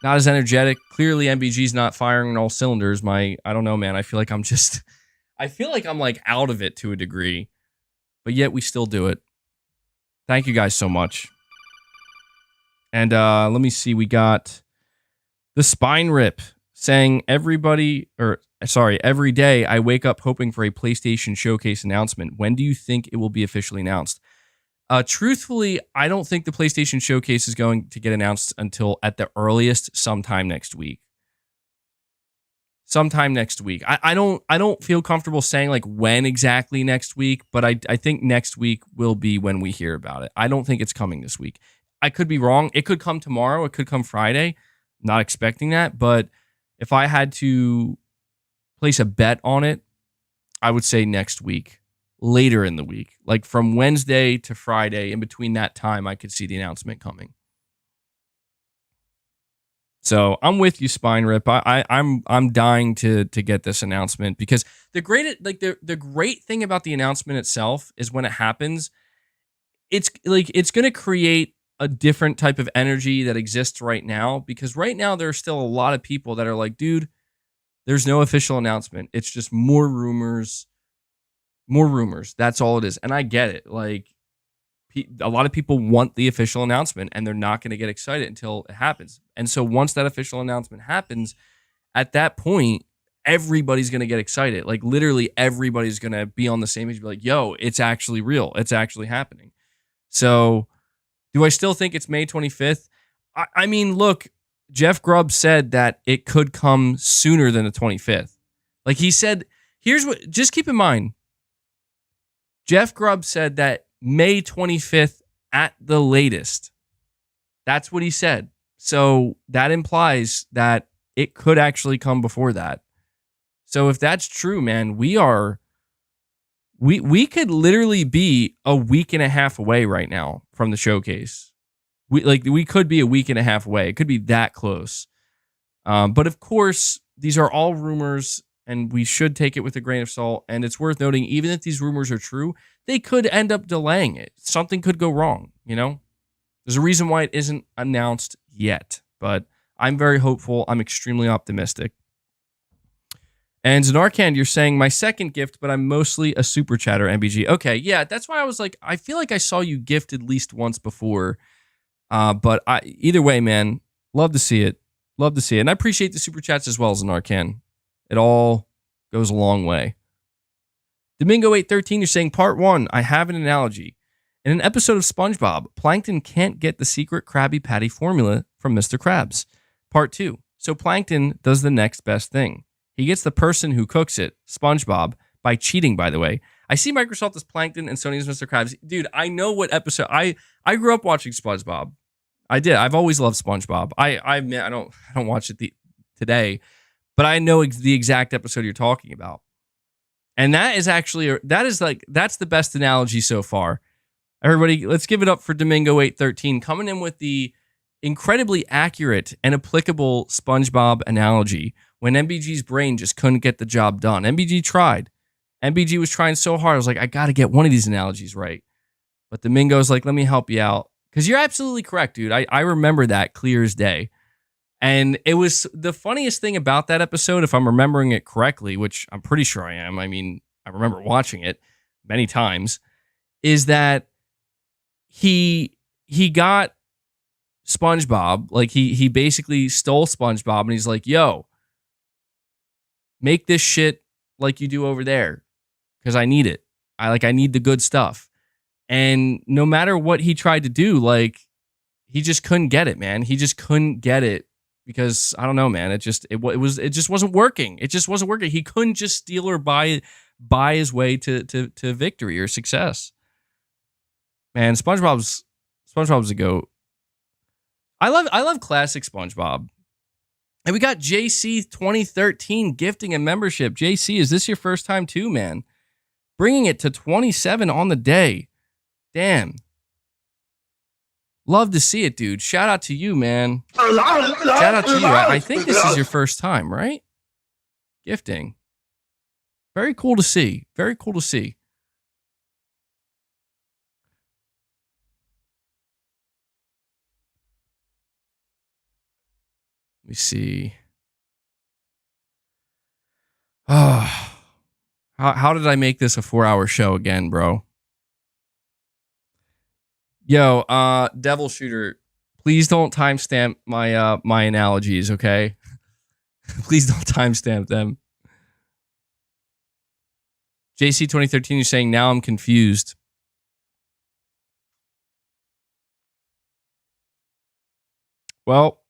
Not as energetic. Clearly, MBG's not firing on all cylinders. I don't know, man. I feel like I'm like out of it to a degree, but yet we still do it. Thank you guys so much. And let me see. We got the Spine Rip saying every day I wake up hoping for a PlayStation Showcase announcement. When do you think it will be officially announced? Truthfully, I don't think the PlayStation Showcase is going to get announced until at the earliest sometime next week. I don't feel comfortable saying like when exactly next week, but I think next week will be when we hear about it. I don't think it's coming this week. I could be wrong. It could come tomorrow. It could come Friday. Not expecting that, but if I had to place a bet on it, I would say next week. Later in the week, like from Wednesday to Friday, in between that time, I could see the announcement coming. So I'm with you, Spine Rip. I'm dying to get this announcement because the great thing about the announcement itself is when it happens, it's going to create a different type of energy that exists right now, because right now there are still a lot of people that are like, dude, there's no official announcement. It's just more rumors. That's all it is. And I get it. Like, a lot of people want the official announcement and they're not going to get excited until it happens. And so once that official announcement happens, at that point, everybody's going to get excited. Like, literally everybody's going to be on the same page, be like, yo, it's actually real. It's actually happening. So do I still think it's May 25th? I mean, look, Jeff Grubb said that it could come sooner than the 25th. Like, he said, just keep in mind, Jeff Grubb said that May 25th at the latest. That's what he said. So that implies that it could actually come before that. So if that's true, man, we could literally be a week and a half away right now from the showcase. We could be a week and a half away. It could be that close. But of course, these are all rumors, and we should take it with a grain of salt. And it's worth noting, even if these rumors are true, they could end up delaying it. Something could go wrong, you know? There's a reason why it isn't announced yet. But I'm very hopeful. I'm extremely optimistic. And Zanarkand, you're saying my second gift, but I'm mostly a super chatter, MBG. Okay, yeah, that's why I was like, I feel like I saw you gift at least once before. But either way, man, love to see it. Love to see it. And I appreciate the super chats as well, Zanarkand. It all goes a long way. Domingo813, you're saying part 1, I have an analogy. In an episode of SpongeBob, Plankton can't get the secret Krabby Patty formula from Mr. Krabs. Part 2, so Plankton does the next best thing. He gets the person who cooks it, SpongeBob, by cheating, by the way. I see Microsoft as Plankton and Sony as Mr. Krabs. Dude, I know what episode. I grew up watching SpongeBob. I did. I've always loved SpongeBob. I admit I don't watch it today, but I know the exact episode you're talking about. And that is actually that's the best analogy so far. Everybody, let's give it up for Domingo 813 coming in with the incredibly accurate and applicable SpongeBob analogy when MBG's brain just couldn't get the job done. MBG tried. MBG was trying so hard. I was like, I got to get one of these analogies right. But Domingo's like, let me help you out. Because you're absolutely correct, dude. I remember that clear as day. And it was the funniest thing about that episode, if I'm remembering it correctly, which I'm pretty sure I am. I mean, I remember watching it many times, is that he got SpongeBob, like he basically stole SpongeBob, and he's like, yo, make this shit like you do over there, because I need it. I need the good stuff. And no matter what he tried to do, like, he just couldn't get it, man. He just couldn't get it because, I don't know, man. It just wasn't working. It just wasn't working. He couldn't just steal or buy his way to victory or success. Man, SpongeBob's a goat. I love classic SpongeBob. And we got JC 2013 gifting a membership. JC, is this your first time too, man? Bringing it to 27 on the day. Damn. Love to see it, dude. Shout out to you, man. Shout out to you. I think this is your first time, right? Gifting. Very cool to see. Very cool to see. Let me see. Oh, how did I make this a 4-hour show again, bro? Yo, Devil Shooter, please don't timestamp my my analogies, okay? Please don't timestamp them. JC 2013, you're saying now I'm confused. Well,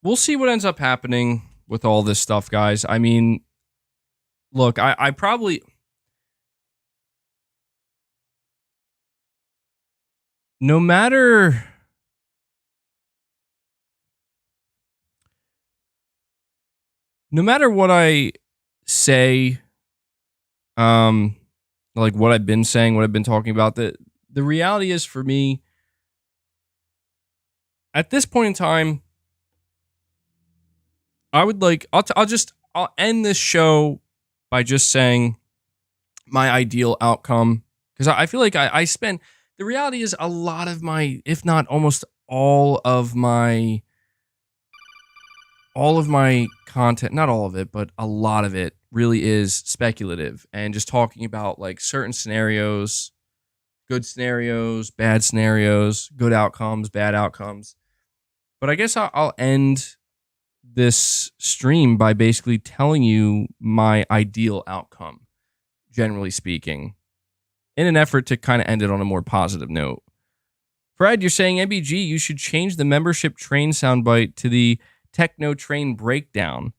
we'll see what ends up happening with all this stuff, guys. I mean, look, I probably... No matter what I say, like what I've been saying, what I've been talking about, the reality is for me, at this point in time, I would like, I'll end this show by just saying my ideal outcome. Because I feel like I spend, the reality is a lot of my, if not almost all of my content, not all of it, but a lot of it really is speculative and just talking about like certain scenarios, good scenarios, bad scenarios, good outcomes, bad outcomes. But I guess I'll end this stream by basically telling you my ideal outcome, generally speaking, in an effort to kind of end it on a more positive note. Fred, you're saying, MBG, you should change the membership train soundbite to the techno train breakdown.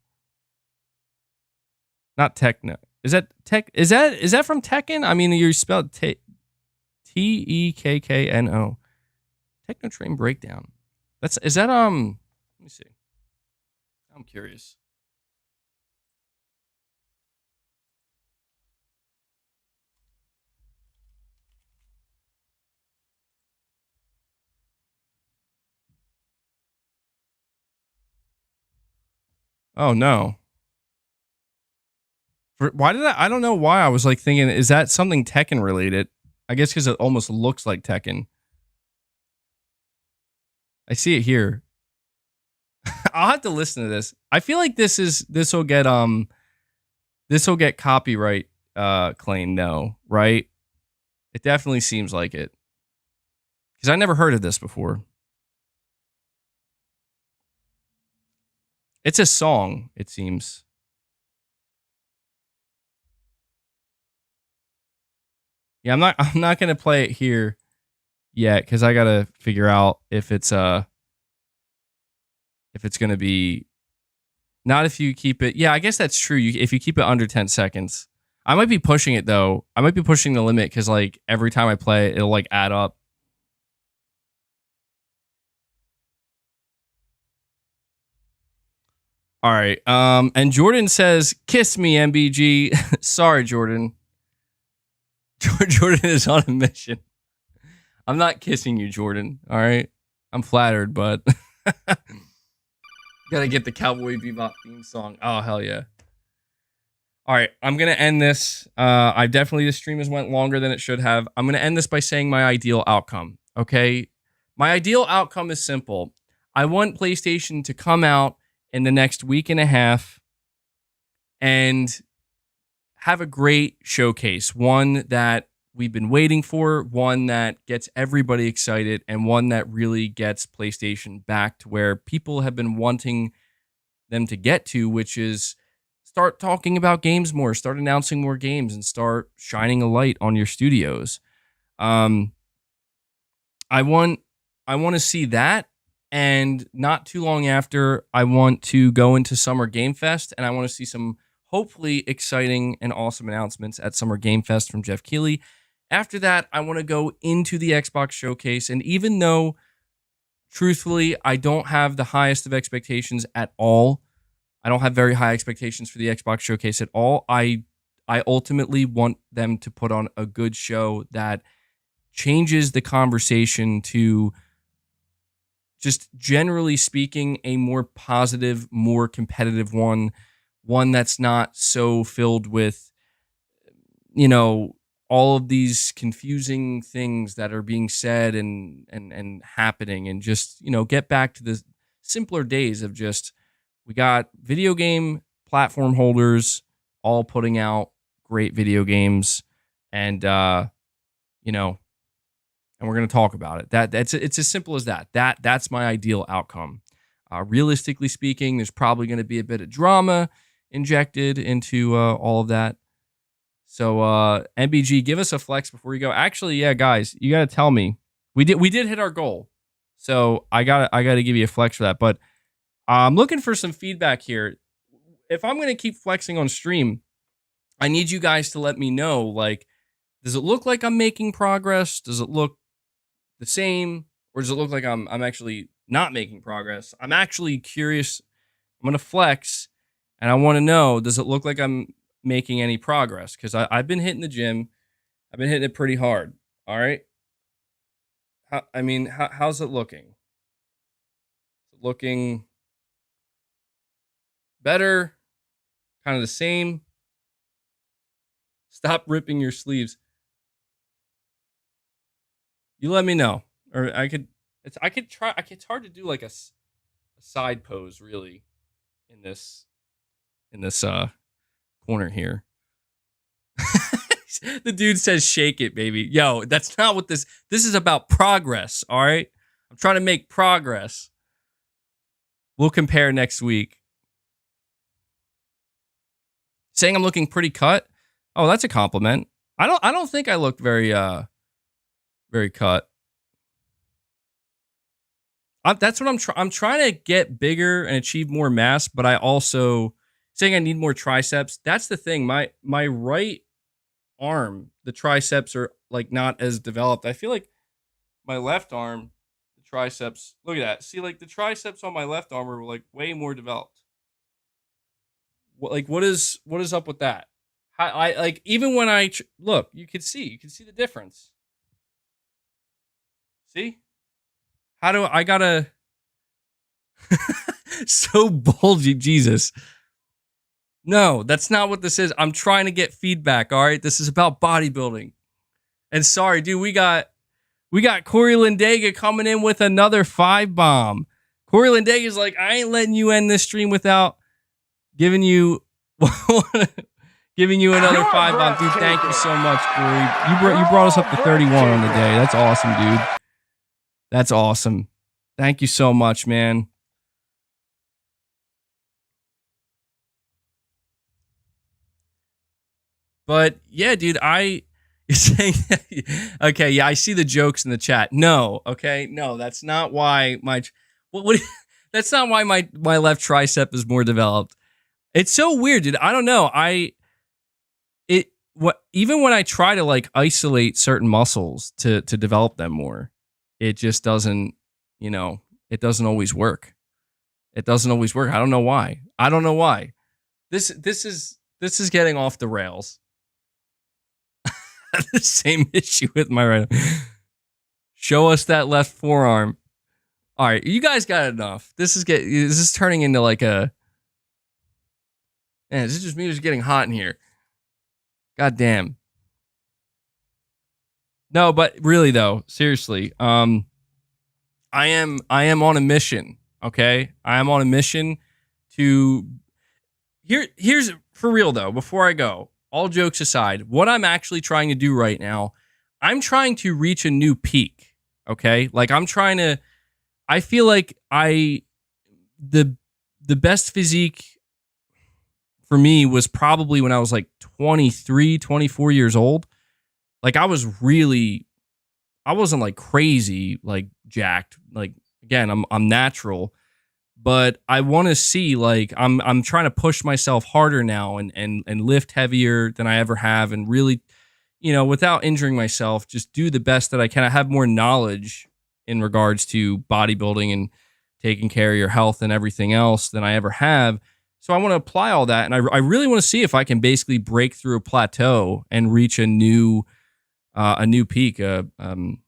Not techno. Is that tech? Is that from Tekken? I mean, you spelled Tekkno. Techno train breakdown. Is that let me see. I'm curious. Oh no. Why did I don't know why I was like thinking, is that something Tekken related? I guess because it almost looks like Tekken. I see it here. I'll have to listen to this. I feel like this will get copyright claim, no, right? It definitely seems like it. Because I never heard of this before. It's a song, it seems. Yeah, I'm not gonna play it here yet because I gotta figure out if it's gonna be Not if you keep it. Yeah, I guess that's true. If you keep it under 10 seconds. I might be pushing it though. I might be pushing the limit because like every time I play, it'll like add up. All right. And Jordan says, "Kiss me, MBG." Sorry, Jordan. Jordan is on a mission. I'm not kissing you, Jordan. All right. I'm flattered, but gotta get the Cowboy Bebop theme song. Oh, hell yeah. All right. I'm going to end this. The stream has went longer than it should have. I'm going to end this by saying my ideal outcome. Okay. My ideal outcome is simple. I want PlayStation to come out in the next week and a half and have a great showcase. One that we've been waiting for, one that gets everybody excited, and one that really gets PlayStation back to where people have been wanting them to get to, which is start talking about games more, start announcing more games, and start shining a light on your studios. I want to see that. And not too long after, I want to go into Summer Game Fest, and I want to see some hopefully exciting and awesome announcements at Summer Game Fest from Jeff Keighley. After that, I want to go into the Xbox Showcase, and even though, truthfully, I don't have the highest of expectations at all, I don't have very high expectations for the Xbox Showcase at all, I ultimately want them to put on a good show that changes the conversation to, just generally speaking, a more positive, more competitive one that's not so filled with, all of these confusing things that are being said and happening, and just, get back to the simpler days of just, we got video game platform holders all putting out great video games, and, and we're going to talk about it. It's as simple as that. That's my ideal outcome. Realistically speaking, there's probably going to be a bit of drama injected into all of that. So MBG, give us a flex before you go. Actually, yeah, guys, you got to tell me. We did hit our goal, so I got to give you a flex for that. But I'm looking for some feedback here. If I'm going to keep flexing on stream, I need you guys to let me know. Like, does it look like I'm making progress? Does it look the same, or does it look like I'm actually not making progress? I'm actually curious. I'm gonna flex, and I want to know: does it look like I'm making any progress? Because I've been hitting the gym, I've been hitting it pretty hard. All right. How's it looking? Is it looking better? Kind of the same? Stop ripping your sleeves. You let me know, or I could try. It's hard to do like a side pose really in this corner here. The dude says, "Shake it, baby." Yo, that's not what this is about. Progress. All right, I'm trying to make progress. We'll compare next week. Saying I'm looking pretty cut. Oh, that's a compliment. I don't think I look very cut. That's what I'm trying to get bigger and achieve more mass, but I also saying I need more triceps. That's the thing. My right arm, the triceps are like not as developed. I feel like my left arm, the triceps. Look at that. See, like the triceps on my left arm are like way more developed. What is up with that? I like even when I look, you can see the difference. See? How do I gotta so bulgy, Jesus. No, that's not what this is. I'm trying to get feedback, all right? This is about bodybuilding. And sorry, dude, we got Corey Lindega coming in with another 5 bomb. Corey Lindega is like, I ain't letting you end this stream without giving you another 5 bomb. Dude, thank you so much, Corey. You brought us up to 31 on the day. That's awesome, dude. That's awesome. Thank you so much, man. But yeah, dude, you're saying, okay, yeah, I see the jokes in the chat. No, okay, no, that's not why what That's not why my left tricep is more developed. It's so weird, dude. I don't know. Even when I try to like isolate certain muscles to develop them more, it just doesn't, it doesn't always work. It doesn't always work. I don't know why. This is getting off the rails. The same issue with my right arm. Show us that left forearm. All right, you guys got enough. This is turning into like a. Man, this is just me just getting hot in here. God damn. No, but really though, seriously, I am on a mission. Okay, I am on a mission to. Here's for real though. Before I go, all jokes aside, what I'm actually trying to do right now, I'm trying to reach a new peak. Okay, like I'm trying to. I feel like the best physique for me was probably when I was like 23, 24 years old. Like I wasn't like crazy, like jacked. Like again, I'm natural, but I want to see like I'm trying to push myself harder now and lift heavier than I ever have and really, without injuring myself, just do the best that I can. I have more knowledge in regards to bodybuilding and taking care of your health and everything else than I ever have. So I want to apply all that, and I really want to see if I can basically break through a plateau and reach a new peak. And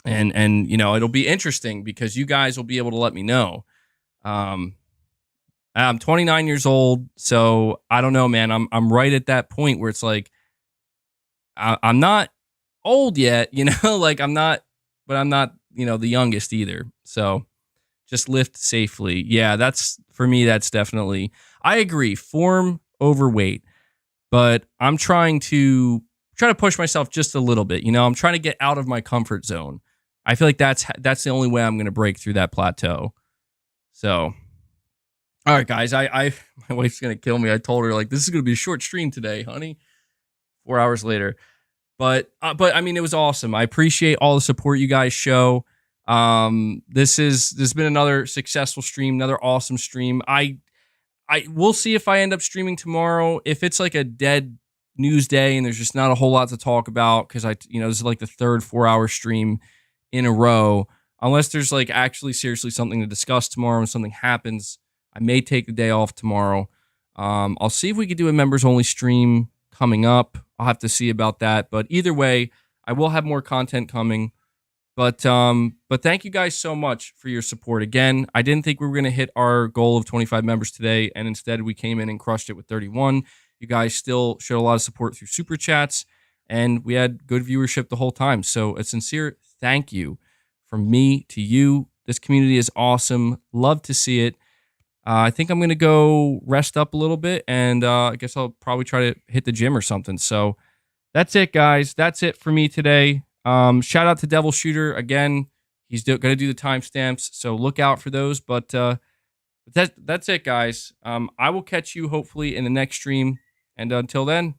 it'll be interesting because you guys will be able to let me know. I'm 29 years old, so I don't know, man. I'm right at that point where it's like I'm not old yet, like I'm not, but I'm not, the youngest either. So just lift safely. Yeah, that's for me. That's definitely. I agree. Form over weight, but I'm trying to push myself just a little bit. I'm trying to get out of my comfort zone. I feel like that's the only way I'm going to break through that plateau. So, all right, guys. My wife's going to kill me. I told her like this is going to be a short stream today, honey. 4 hours later, but I mean it was awesome. I appreciate all the support you guys show. This has been another successful stream, another awesome stream. I will see if I end up streaming tomorrow. If it's like a dead news day and there's just not a whole lot to talk about, because this is like the third 4-hour stream in a row. Unless there's like actually seriously something to discuss tomorrow and something happens, I may take the day off tomorrow. I'll see if we could do a members only stream coming up. I'll have to see about that. But either way, I will have more content coming. But thank you guys so much for your support. Again, I didn't think we were going to hit our goal of 25 members today, and instead we came in and crushed it with 31. You guys still showed a lot of support through super chats, and we had good viewership the whole time. So a sincere thank you from me to you. This community is awesome. Love to see it. I think I'm going to go rest up a little bit, and I guess I'll probably try to hit the gym or something. So that's it, guys. That's it for me today. Shout out to Devil Shooter again. He's going to do the timestamps, so look out for those. But that's it, guys. I will catch you hopefully in the next stream. And until then,